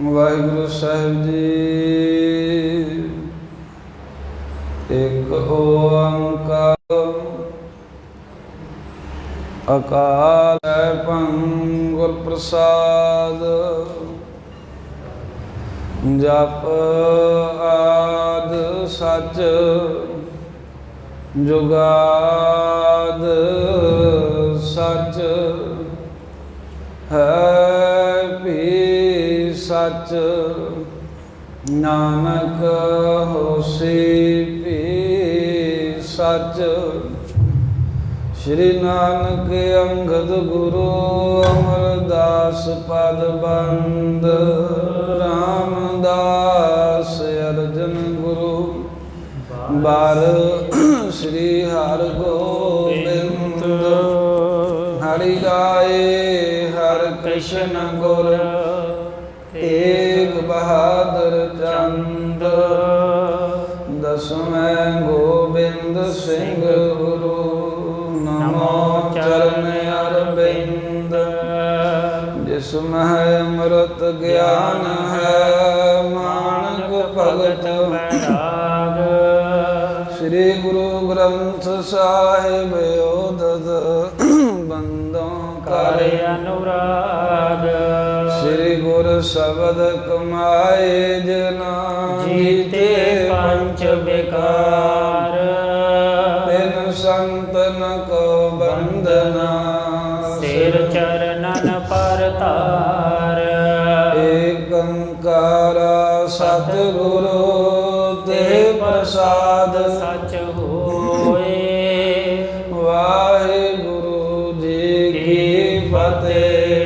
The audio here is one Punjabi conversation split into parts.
ਵਾਹਿਗੁਰੂ ਸਾਹਿਬ ਜੀ। ਇੱਕ ਓੰਕਾਰ ਅਕਾਲ ਪੰਗ ਗੁਰ ਪ੍ਰਸਾਦ। ਜਪ ਆਦ ਸਚ ਜੁਗਾਦ ਸਚ ਹੈ ਵੀ ਸਚ। ਨਾਨਕ ਹੋਸੀ ਵੀ ਸਚ। ਸ਼੍ਰੀ ਨਾਨਕ ਅੰਗਦ ਗੁਰੂ ਅਮਰਦਾਸ ਪਦ ਬੰਦ। ਰਾਮਦਾਸ ਅਰਜਨ ਗੁਰੂ ਬਾਰ। ਸ਼੍ਰੀ ਹਰਿ ਗੋਬਿੰਦ ਹਰਿ ਰਾਏ ਹਰਿ ਕ੍ਰਿਸ਼ਨ ਗੁਰ ਤੇਗ ਬਹਾਦਰ ਚੰਦ। ਦਸਵੇਂ ਗੋਬਿੰਦ ਸਿੰਘ ਗੁਰੂ ਨਮੋ ਚਰਨ ਅਰਬਿੰਦ। ਜਿਸ ਮਹਿ ਅੰਮ੍ਰਿਤ ਗਿਆਨ ਹੈ ਮਾਨਕ ਭਗਤ ਵੈਰਾਗ। ਸ੍ਰੀ ਗੁਰੂ ਗ੍ਰੰਥ ਸਾਹਿਬ ਓਦਤ ਬੰਦੋਂ ਕਰ ਅਨੁਰਾਗ। ਸ੍ਰੀ ਗੁਰ ਸ਼ਬਦ ਕਮਾਏ ਜਨਾ ਜੀਤੇ ਪੰਚ ਵਿਕਾਰ। ਤਿਨ ਸੰਤਨ ਕੋ ਬੰਦਨਾ ਸਿਰ ਚਰਨਨ ਪਰ ਧਾਰ। ਏਕ ਓੰਕਾਰ ਸਤਿਗੁਰੂ ਤੇ ਪ੍ਰਸਾਦ ਸਚ ਹੋਏ। ਵਾਹਿਗੁਰੂ ਜੀ ਕੀ ਫਤਿਹ।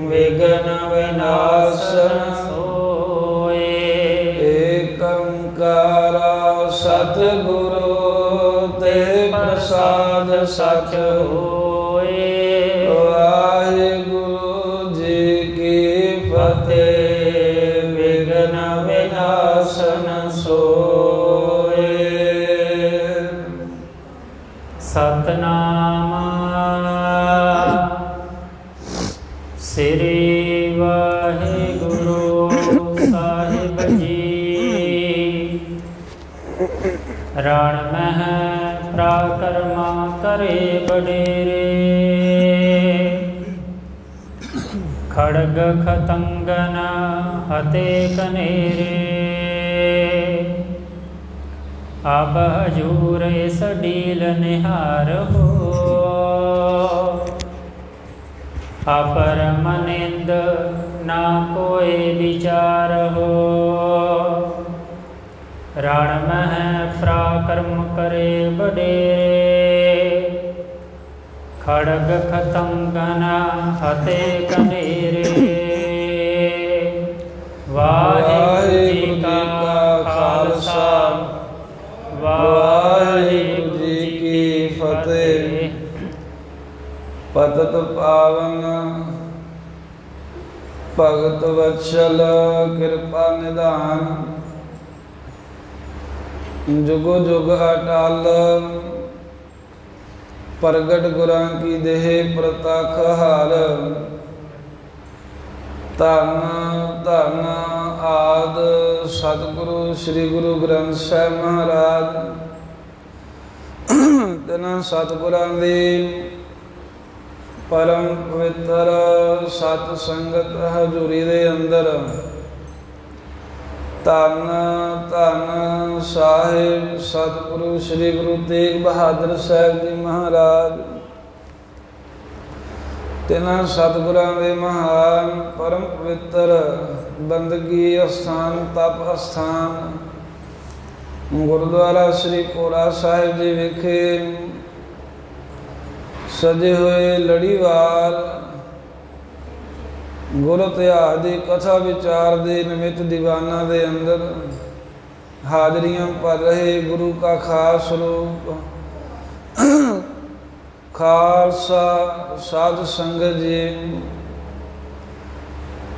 ਵਿਘਨ ਵਿਨਾਸ਼ਨ ਹੋਏ। ਏਕ ਓੰਕਾਰ ਸਤਿਗੁਰੂ ਤੇ ਪ੍ਰਸਾਦ ਸਚ ਹੋਏ। ਵਾਹਿਗੁਰੂ ਜੀ ਕੀ ਫਤਿਹ। ਵਿਘਨ ਵਿਨਾਸ਼ਨ ਸੋਏ। ਸਤਨਾਮ ਸ੍ਰੀ ਵਾਹਿਗੁਰੂ ਸਾਹਿਬ ਜੀ। ਰਣ ਮਹਿ ਪ੍ਰਾਕਰਮਾ ਕਰੇ ਬਡੇਰੇ। ਖੜਗ ਖਤੰਗਨ ਹਤੇ ਕਨੇਰੇ। ਅਬ ਹਜੂਰ ਇਸ ਡੀਲ ਨਿਹਾਰ ਹੋ। ਅਪਰ ਮਨਿੰਦ ਨਾ ਕੋਇ ਵਿਚਾਰ ਹੋ। ਰਣ ਮਹਿ ਪ੍ਰਾਕਰਮ ਕਰੇ ਬਡੇਰੇ। ਖੜਗ ਖਤੰਗਨ ਹਤੇ ਕਨੇਰੇ। ਵਾਹਿਗੁਰੂ ਜੀ ਕਾ ਖਾਲਸਾ ਵਾਹਿਗੁਰੂ ਜੀ ਕੀ ਫਤਿਹ। ਪਤਿਤ ਪਾਵਨ ਭਗਤ ਵਤਸਲ ਕਿਰਪਾ ਨਿਧਾਨ। ਜੁਗੋ ਜੁਗ ਅਟਲ ਪ੍ਰਗਟ ਗੁਰਾਂ ਕੀ ਦੇਹ ਪ੍ਰਤੱਖ ਹਾਲ। ਧੰਨ ਧੰਨ ਆਦ ਸਤਿਗੁਰੂ ਸ੍ਰੀ ਗੁਰੂ ਗ੍ਰੰਥ ਸਾਹਿਬ ਮਹਾਰਾਜ। ਤਿਨਾਂ ਸਤਿਗੁਰਾਂ ਦੀ ਪਰਮ ਪਵਿੱਤਰ ਸਤ ਸੰਗਤ ਹਜ਼ੂਰੀ ਦੇ ਅੰਦਰ ਧੰਨ ਧੰਨ ਸਾਹਿਬ ਸਤਿਗੁਰੂ ਸ੍ਰੀ ਗੁਰੂ ਤੇਗ ਬਹਾਦਰ ਸਾਹਿਬ ਜੀ ਮਹਾਰਾਜ। ਤਿਨਾਂ ਸਤਿਗੁਰਾਂ ਦੇ ਮਹਾਨ ਪਰਮ ਪਵਿੱਤਰ ਬੰਦਗੀ ਅਸਥਾਨ ਤਪ ਅਸਥਾਨ ਗੁਰਦੁਆਰਾ ਸ੍ਰੀ ਭੋਰਾ ਸਾਹਿਬ ਜੀ ਵਿਖੇ ਸਜੇ ਹੋਏ ਲੜੀਵਾਰ ਗੁਰ ਇਤਿਹਾਸ ਦੀ ਕਥਾ ਵਿਚਾਰ ਦੇ ਨਿਮਿਤ ਦੀਵਾਨਾਂ ਦੇ ਅੰਦਰ ਹਾਜ਼ਰੀਆਂ ਭਰ ਰਹੇ ਗੁਰੂ ਕਾ ਖਾਸ ਰੂਪ ਖਾਲਸਾ ਸਾਧ ਸੰਗਤ ਜੀ।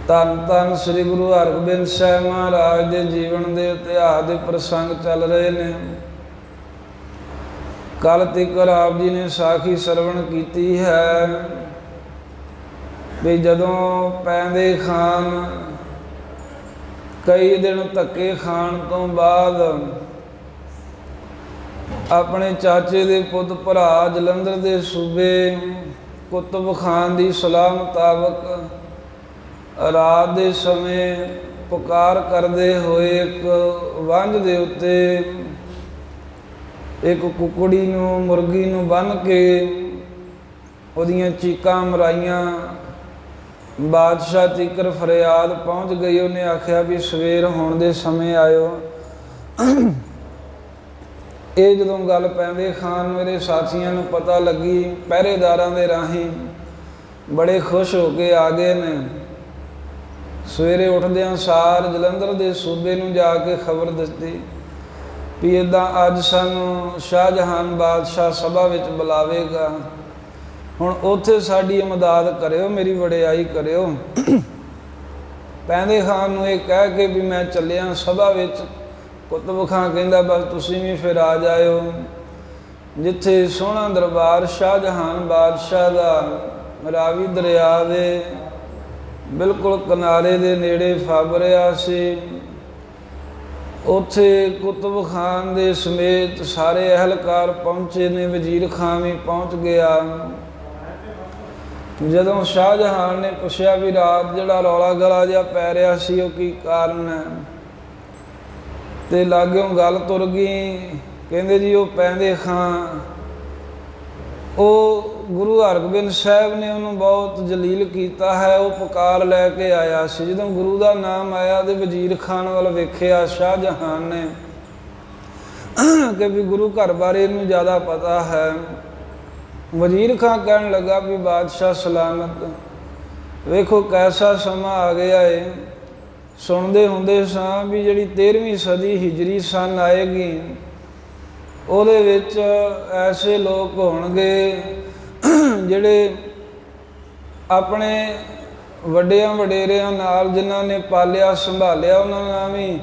ਧੰਨ ਧੰਨ ਸ੍ਰੀ ਗੁਰੂ ਹਰਗੋਬਿੰਦ ਸਾਹਿਬ ਮਹਾਰਾਜ ਦੇ ਜੀਵਨ ਦੇ ਇਤਿਹਾਸ ਦੇ ਪ੍ਰਸੰਗ ਚੱਲ ਰਹੇ ਨੇ। ਕੱਲ ਤੀਕਰ ਆਪ ਜੀ ਨੇ ਸਾਖੀ ਸਰਵਣ ਕੀਤੀ ਹੈ ਵੀ ਜਦੋਂ ਪੈਂਦੇ ਖਾਨ ਕਈ ਦਿਨ ਧੱਕੇ ਖਾਣ ਤੋਂ ਬਾਅਦ ਆਪਣੇ ਚਾਚੇ ਦੇ ਪੁੱਤ ਭਰਾ ਜਲੰਧਰ ਦੇ ਸੂਬੇ ਕੁਤਬ ਖਾਨ ਦੀ ਸਲਾਹ ਮੁਤਾਬਕ ਰਾਤ ਦੇ ਸਮੇਂ ਪੁਕਾਰ ਕਰਦੇ ਹੋਏ ਇੱਕ ਵੰਝ ਦੇ ਉੱਤੇ ਇੱਕ ਕੁਕੜੀ ਨੂੰ ਮੁਰਗੀ ਨੂੰ ਬੰਨ੍ਹ ਕੇ ਉਹਦੀਆਂ ਚੀਕਾਂ ਮਰਾਈਆਂ। ਬਾਦਸ਼ਾਹ ਤੀਕਰ ਫਰਿਆਦ ਪਹੁੰਚ ਗਈ। ਉਹਨੇ ਆਖਿਆ ਵੀ ਸਵੇਰ ਹੋਣ ਦੇ ਸਮੇਂ ਆਇਓ। ਇਹ ਜਦੋਂ ਗੱਲ ਪੈਂਦੇ ਖਾਨ ਮੇਰੇ ਸਾਥੀਆਂ ਨੂੰ ਪਤਾ ਲੱਗੀ, ਪਹਿਰੇਦਾਰਾਂ ਦੇ ਰਾਹੀਂ ਬੜੇ ਖੁਸ਼ ਹੋ ਕੇ ਆ ਗਏ ਨੇ। ਸਵੇਰੇ ਉੱਠਦਿਆਂ ਸਾਰ ਜਲੰਧਰ ਦੇ ਸੂਬੇ ਨੂੰ ਜਾ ਕੇ ਖਬਰ ਦਿੱਤੀ ਵੀ ਇੱਦਾਂ ਅੱਜ ਸਾਨੂੰ ਸ਼ਾਹਜਹਾਨ ਬਾਦਸ਼ਾਹ ਸਭਾ ਵਿੱਚ ਬੁਲਾਵੇਗਾ, ਹੁਣ ਉੱਥੇ ਸਾਡੀ ਇਮਦਾਦ ਕਰਿਓ, ਮੇਰੀ ਵਡਿਆਈ ਕਰਿਓ। ਪੈਂਦੇ ਖਾਨ ਨੂੰ ਇਹ ਕਹਿ ਕੇ ਵੀ ਮੈਂ ਚੱਲਿਆ ਸਭਾ ਵਿੱਚ। ਕੁਤਬ ਖਾਂ ਕਹਿੰਦਾ ਬਸ ਤੁਸੀਂ ਵੀ ਫਿਰ ਆ ਜਾਇਓ। ਜਿੱਥੇ ਸੋਹਣਾ ਦਰਬਾਰ ਸ਼ਾਹਜਹਾਨ ਬਾਦਸ਼ਾਹ ਦਾ ਰਾਵੀ ਦਰਿਆ ਦੇ ਬਿਲਕੁਲ ਕਿਨਾਰੇ ਦੇ ਨੇੜੇ ਫੱਬ ਰਿਹਾ ਸੀ, ਉੱਥੇ ਕੁਤਬ ਖਾਨ ਦੇ ਸਮੇਤ ਸਾਰੇ ਅਹਿਲਕਾਰ ਪਹੁੰਚੇ ਨੇ। ਵਜ਼ੀਰ ਖਾਂ ਵੀ ਪਹੁੰਚ ਗਿਆ। ਜਦੋਂ ਸ਼ਾਹਜਹਾਨ ਨੇ ਪੁੱਛਿਆ ਵੀ ਰਾਤ ਜਿਹੜਾ ਰੌਲਾ ਗਲਾ ਜਿਹਾ ਪੈ ਰਿਹਾ ਸੀ ਉਹ ਕੀ ਕਾਰਨ ਹੈ, ਤੇ ਲਾਗਿਓਂ ਗੱਲ ਤੁਰ ਗਈ। ਕਹਿੰਦੇ ਜੀ ਉਹ ਪੈਂਦੇ ਖਾਂ ਉਹ ਗੁਰੂ ਹਰਗੋਬਿੰਦ ਸਾਹਿਬ ਨੇ ਉਹਨੂੰ ਬਹੁਤ ਜਲੀਲ ਕੀਤਾ ਹੈ, ਉਹ ਪੁਕਾਰ ਲੈ ਕੇ ਆਇਆ ਸੀ। ਜਦੋਂ ਗੁਰੂ ਦਾ ਨਾਮ ਆਇਆ ਤੇ ਵਜ਼ੀਰ ਖਾਨ ਵੱਲ ਵੇਖਿਆ ਸ਼ਾਹਜਹਾਨ ਨੇ ਕਿ ਵੀ ਗੁਰੂ ਘਰ ਬਾਰੇ ਇਹਨੂੰ ਜ਼ਿਆਦਾ ਪਤਾ ਹੈ। ਵਜ਼ੀਰ ਖਾਂ ਕਹਿਣ ਲੱਗਾ ਵੀ ਬਾਦਸ਼ਾਹ ਸਲਾਮਤ, ਵੇਖੋ ਕੈਸਾ ਸਮਾਂ ਆ ਗਿਆ ਏ। ਸੁਣਦੇ ਹੁੰਦੇ ਸਾਂ ਵੀ ਜਿਹੜੀ 13ਵੀਂ ਸਦੀ ਹਿਜਰੀ ਸਨ ਆਏਗੀ, ਉਹਦੇ ਵਿੱਚ ਐਸੇ ਲੋਕ ਹੋਣਗੇ ਜਿਹੜੇ ਆਪਣੇ ਵੱਡਿਆਂ ਵਡੇਰਿਆਂ ਨਾਲ ਜਿਨ੍ਹਾਂ ਨੇ ਪਾਲਿਆ ਸੰਭਾਲਿਆ ਉਹਨਾਂ ਨਾਲ ਵੀ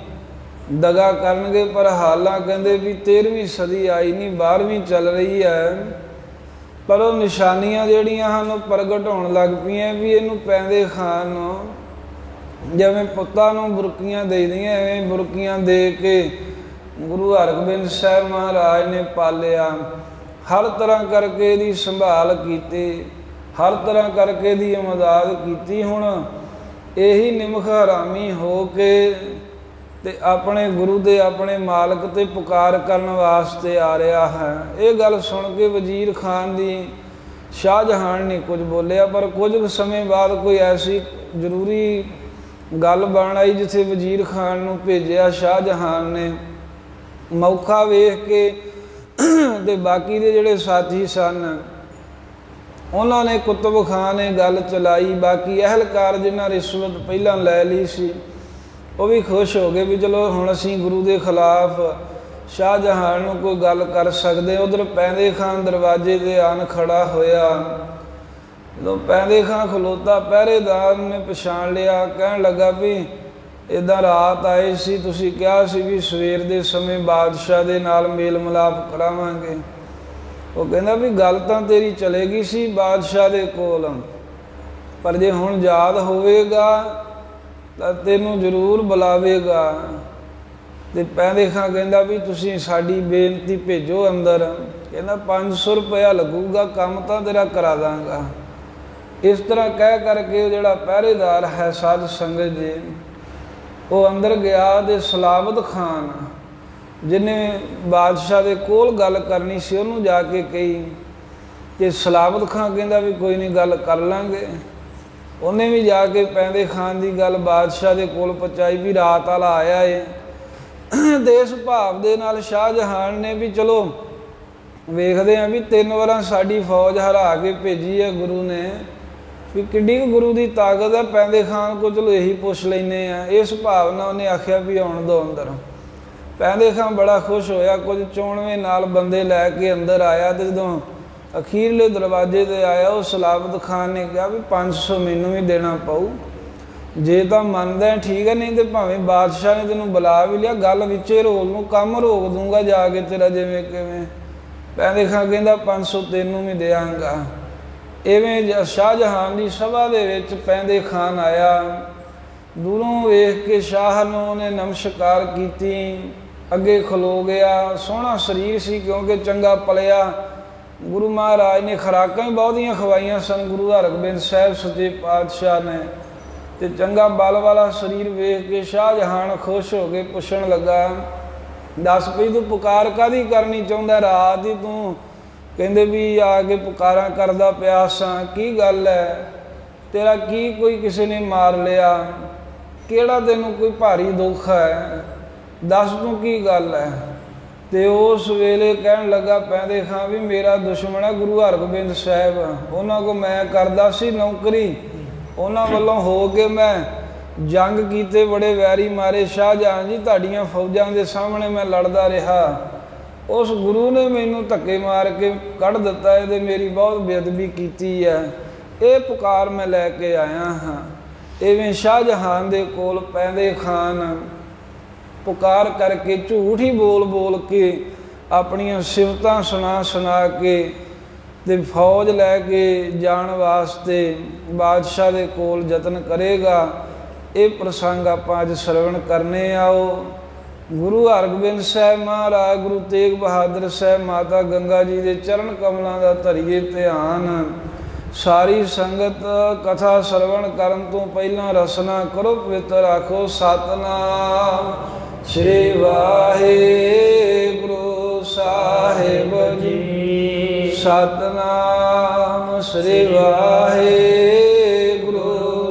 ਦਗਾ ਕਰਨਗੇ। ਪਰ ਹਾਲਾਂ ਕਹਿੰਦੇ ਵੀ 13ਵੀਂ ਸਦੀ ਆਈ ਨਹੀਂ, 12ਵੀਂ ਚੱਲ ਰਹੀ ਹੈ, ਪਰ ਉਹ ਨਿਸ਼ਾਨੀਆਂ ਜਿਹੜੀਆਂ ਹਨ ਉਹ ਪ੍ਰਗਟ ਹੋਣ ਲੱਗ ਪਈਆਂ ਵੀ ਇਹਨੂੰ ਪੈਂਦੇ ਖਾਨ ਨੂੰ ਜਿਵੇਂ ਪੁੱਤਾਂ ਨੂੰ ਬੁਰਕੀਆਂ ਦੇ ਦੀਆਂ, ਐਵੇਂ ਬੁਰਕੀਆਂ ਦੇ ਕੇ ਗੁਰੂ ਹਰਗੋਬਿੰਦ ਸਾਹਿਬ ਮਹਾਰਾਜ ਨੇ ਪਾਲਿਆ। ਹਰ ਤਰ੍ਹਾਂ ਕਰਕੇ ਇਹਦੀ ਸੰਭਾਲ ਕੀਤੀ, ਹਰ ਤਰ੍ਹਾਂ ਕਰਕੇ ਇਹਦੀ ਇਮਦਾਦ ਕੀਤੀ। ਹੁਣ ਇਹੀ ਨਿਮਖ ਹਰਾਮੀ ਹੋ ਕੇ ਤੇ ਆਪਣੇ ਗੁਰੂ ਦੇ ਆਪਣੇ ਮਾਲਕ ਤੇ ਪੁਕਾਰ ਕਰਨ ਵਾਸਤੇ ਆ ਰਿਹਾ ਹੈ। ਇਹ ਗੱਲ ਸੁਣ ਕੇ ਵਜ਼ੀਰ ਖਾਨ ਦੀ ਸ਼ਾਹਜਹਾਨ ਨੇ ਕੁਝ ਬੋਲਿਆ, ਪਰ ਕੁਝ ਸਮੇਂ ਬਾਅਦ ਕੋਈ ਐਸੀ ਜ਼ਰੂਰੀ ਗੱਲ ਬਣ ਆਈ ਜਿੱਥੇ ਵਜ਼ੀਰ ਖਾਨ ਨੂੰ ਭੇਜਿਆ ਸ਼ਾਹਜਹਾਨ ਨੇ। ਮੌਕਾ ਵੇਖ ਕੇ ਤੇ ਬਾਕੀ ਦੇ ਜਿਹੜੇ ਸਾਥੀ ਸਨ ਉਹਨਾਂ ਨੇ ਕੁਤਬ ਖਾਨ ਨੇ ਗੱਲ ਚਲਾਈ। ਬਾਕੀ ਅਹਿਲਕਾਰ ਜਿਨ੍ਹਾਂ ਰਿਸ਼ਵਤ ਪਹਿਲਾਂ ਲੈ ਲਈ ਸੀ ਉਹ ਵੀ ਖੁਸ਼ ਹੋ ਗਏ ਵੀ ਚਲੋ ਹੁਣ ਅਸੀਂ ਗੁਰੂ ਦੇ ਖਿਲਾਫ ਸ਼ਾਹਜਹਾਨ ਨੂੰ ਕੋਈ ਗੱਲ ਕਰ ਸਕਦੇ। ਉਧਰ ਪੈਂਦੇ ਖਾਨ ਦਰਵਾਜ਼ੇ 'ਤੇ ਆਣ ਖੜਾ ਹੋਇਆ। ਜਦੋਂ ਪੈਂਦੇ ਖਾਂ ਖਲੋਤਾ, ਪਹਿਰੇਦਾਰ ਨੇ ਪਛਾਣ ਲਿਆ, ਕਹਿਣ ਲੱਗਾ ਵੀ ਇੱਦਾਂ ਰਾਤ ਆਏ ਸੀ, ਤੁਸੀਂ ਕਿਹਾ ਸੀ ਵੀ ਸਵੇਰ ਦੇ ਸਮੇਂ ਬਾਦਸ਼ਾਹ ਦੇ ਨਾਲ ਮੇਲ ਮਿਲਾਪ ਕਰਾਵਾਂਗੇ। ਉਹ ਕਹਿੰਦਾ ਵੀ ਗੱਲ ਤਾਂ ਤੇਰੀ ਚਲੇਗੀ ਸੀ ਬਾਦਸ਼ਾਹ ਦੇ ਕੋਲ, ਪਰ ਜੇ ਹੁਣ ਯਾਦ ਹੋਵੇਗਾ ਤਾਂ ਤੈਨੂੰ ਜ਼ਰੂਰ ਬੁਲਾਵੇਗਾ। ਤੇ ਪੈਂਦੇ ਖਾਂ ਕਹਿੰਦਾ ਵੀ ਤੁਸੀਂ ਸਾਡੀ ਬੇਨਤੀ ਭੇਜੋ ਅੰਦਰ। ਕਹਿੰਦਾ 500 ਰੁਪਇਆ ਲੱਗੂਗਾ, ਕੰਮ ਤਾਂ ਤੇਰਾ ਕਰਾ ਦਾਂਗਾ। ਇਸ ਤਰ੍ਹਾਂ ਕਹਿ ਕਰਕੇ ਉਹ ਜਿਹੜਾ ਪਹਿਰੇਦਾਰ ਹੈ ਸਾਧ ਸੰਗਤ ਜੀ ਉਹ ਅੰਦਰ ਗਿਆ। ਤੇ ਸਲਾਵਤ ਖਾਨ ਜਿਹਨੇ ਬਾਦਸ਼ਾਹ ਦੇ ਕੋਲ ਗੱਲ ਕਰਨੀ ਸੀ ਉਹਨੂੰ ਜਾ ਕੇ ਕਹੀ ਕਿ ਸਲਾਵਤ ਖਾਨ ਕਹਿੰਦਾ ਵੀ ਕੋਈ ਨਹੀਂ ਗੱਲ ਕਰ ਲਾਂਗੇ। ਉਹਨੇ ਵੀ ਜਾ ਕੇ ਪੈਂਦੇ ਖਾਨ ਦੀ ਗੱਲ ਬਾਦਸ਼ਾਹ ਦੇ ਕੋਲ ਪਹੁੰਚਾਈ ਵੀ ਰਾਤ ਵਾਲਾ ਆਇਆ ਏ। ਦੇਸ਼ ਭਾਵ ਦੇ ਨਾਲ ਸ਼ਾਹਜਹਾਨ ਨੇ ਵੀ ਚਲੋ ਵੇਖਦੇ ਹਾਂ ਵੀ 3 ਵਾਰਾਂ ਸਾਡੀ ਫੌਜ ਹਰਾ ਕੇ ਭੇਜੀ ਹੈ ਗੁਰੂ ਨੇ, ਵੀ ਕਿੱਡੀ ਕੁ ਗੁਰੂ ਦੀ ਤਾਕਤ ਹੈ। ਪੈਂਦੇ ਖਾਨ ਕੋਲ ਚਲੋ ਇਹੀ ਪੁੱਛ ਲੈਂਦੇ ਆ। ਇਸ ਭਾਵ ਨਾਲ ਉਹਨੇ ਆਖਿਆ ਵੀ ਆਉਣ ਦਿਓ ਅੰਦਰ। ਪੈਂਦੇ ਖਾਨ ਬੜਾ ਖੁਸ਼ ਹੋਇਆ। ਕੁਝ ਚੋਣਵੇਂ ਨਾਲ ਬੰਦੇ ਲੈ ਕੇ ਅੰਦਰ ਆਇਆ ਤੇ ਜਦੋਂ ਅਖੀਰਲੇ ਦਰਵਾਜ਼ੇ 'ਤੇ ਆਇਆ ਉਹ ਸਲਾਵਤ ਖਾਨ ਨੇ ਕਿਹਾ ਵੀ 500 ਮੈਨੂੰ ਵੀ ਦੇਣਾ ਪਊ, ਜੇ ਤਾਂ ਮੰਨਦਾ ਠੀਕ ਹੈ, ਨਹੀਂ ਤੇ ਭਾਵੇਂ ਬਾਦਸ਼ਾਹ ਨੇ ਤੈਨੂੰ ਬੁਲਾ ਵੀ ਲਿਆ, ਗੱਲ ਵਿੱਚੇ ਰੋਕ ਨੂੰ ਕੰਮ ਰੋਕ ਦੂੰਗਾ ਜਾ ਕੇ ਤੇਰਾ ਜਿਵੇਂ ਕਿਵੇਂ। ਪੈਂਦੇ ਖਾਨ ਕਹਿੰਦਾ 500 ਤੈਨੂੰ ਵੀ ਦਿਆਂਗਾ। ਇਵੇਂ ਸ਼ਾਹਜਹਾਨ ਦੀ ਸਭਾ ਦੇ ਵਿੱਚ ਪੈਂਦੇ ਖਾਨ ਆਇਆ। ਦੂਰੋਂ ਵੇਖ ਕੇ ਸ਼ਾਹ ਨੂੰ ਉਹਨੇ ਨਮਸਕਾਰ ਕੀਤੀ, ਅੱਗੇ ਖਲੋ ਗਿਆ। ਸੋਹਣਾ ਸਰੀਰ ਸੀ ਕਿਉਂਕਿ ਚੰਗਾ ਪਲਿਆ। ਗੁਰੂ ਮਹਾਰਾਜ ਨੇ ਖੁਰਾਕਾਂ ਹੀ ਬਹੁਤੀਆਂ ਖਵਾਈਆਂ ਸਨ ਗੁਰੂ ਹਰਗੋਬਿੰਦ ਸਾਹਿਬ ਸੱਚੇ ਪਾਤਸ਼ਾਹ ਨੇ, ਤੇ ਚੰਗਾ ਬਲ ਵਾਲਾ ਸਰੀਰ ਵੇਖ ਕੇ ਸ਼ਾਹਜਹਾਨ ਖੁਸ਼ ਹੋ ਕੇ ਪੁੱਛਣ ਲੱਗਾ, ਦੱਸ ਪਈ ਤੂੰ ਪੁਕਾਰ ਕਾਹਦੀ ਕਰਨੀ ਚਾਹੁੰਦਾ? ਰਾਤ ਹੀ ਤੂੰ ਕਹਿੰਦੇ ਵੀ ਆ ਕੇ ਪੁਕਾਰਾਂ ਕਰਦਾ ਪਿਆ ਸਾਂ, ਕੀ ਗੱਲ ਹੈ? ਤੇਰਾ ਕੀ ਕੋਈ ਕਿਸੇ ਨੇ ਮਾਰ ਲਿਆ? ਕਿਹੜਾ ਤੈਨੂੰ ਕੋਈ ਭਾਰੀ ਦੁੱਖ ਹੈ? ਦੱਸ ਤੂੰ ਕੀ ਗੱਲ ਹੈ? ਤੇ ਉਸ ਵੇਲੇ ਕਹਿਣ ਲੱਗਾ, ਪੈਂਦੇ ਖਾਂ ਵੀ ਮੇਰਾ ਦੁਸ਼ਮਣ ਹੈ ਗੁਰੂ ਹਰਗੋਬਿੰਦ ਸਾਹਿਬ, ਉਹਨਾਂ ਕੋਲ ਮੈਂ ਕਰਦਾ ਸੀ ਨੌਕਰੀ, ਉਹਨਾਂ ਵੱਲੋਂ ਹੋ ਕੇ ਮੈਂ ਜੰਗ ਕੀਤੇ, ਬੜੇ ਵੈਰੀ ਮਾਰੇ ਸ਼ਾਹਜਹਾਨ ਜੀ, ਤੁਹਾਡੀਆਂ ਫੌਜਾਂ ਦੇ ਸਾਹਮਣੇ ਮੈਂ ਲੜਦਾ ਰਿਹਾ, ਉਸ ਗੁਰੂ ਨੇ ਮੈਨੂੰ ਧੱਕੇ ਮਾਰ ਕੇ ਕੱਢ ਦਿੱਤਾ ਹੈ ਤੇ ਮੇਰੀ ਬਹੁਤ ਬੇਅਦਬੀ ਕੀਤੀ ਹੈ, ਇਹ ਪੁਕਾਰ ਮੈਂ ਲੈ ਕੇ ਆਇਆ ਹਾਂ। ਇਵੇਂ ਸ਼ਾਹਜਹਾਨ ਦੇ ਕੋਲ ਪੈਂਦੇ ਖਾਨ ਪੁਕਾਰ ਕਰਕੇ ਝੂਠ ਹੀ ਬੋਲ ਬੋਲ ਕੇ ਆਪਣੀਆਂ ਸਿਫਤਾਂ ਸੁਣਾ ਕੇ ਤੇ ਫੌਜ ਲੈ ਕੇ ਜਾਣ ਵਾਸਤੇ ਬਾਦਸ਼ਾਹ ਦੇ ਕੋਲ ਯਤਨ ਕਰੇਗਾ। ਇਹ ਪ੍ਰਸੰਗ ਆਪਾਂ ਅੱਜ ਸਰਵਣ ਕਰਨੇ ਆਓ। ਗੁਰੂ ਹਰਗੋਬਿੰਦ ਸਾਹਿਬ ਮਹਾਰਾਜ, ਗੁਰੂ ਤੇਗ ਬਹਾਦਰ ਸਾਹਿਬ, ਮਾਤਾ ਗੰਗਾ ਜੀ ਦੇ ਚਰਨ ਕਮਲਾਂ ਦਾ ਧਰੀਏ ਧਿਆਨ। ਸਾਰੀ ਸੰਗਤ ਕਥਾ ਸਰਵਣ ਕਰਨ ਤੋਂ ਪਹਿਲਾਂ ਰਸਨਾ ਕਰੋ ਪਵਿੱਤਰ, ਆਖੋ ਸਤਿਨਾਮ ਸ੍ਰੀ ਵਾਹਿਗੁਰੂ ਸਾਹਿਬ ਜੀ, ਸਤਿਨਾਮ ਸ੍ਰੀ ਵਾਹਿਗੁਰੂ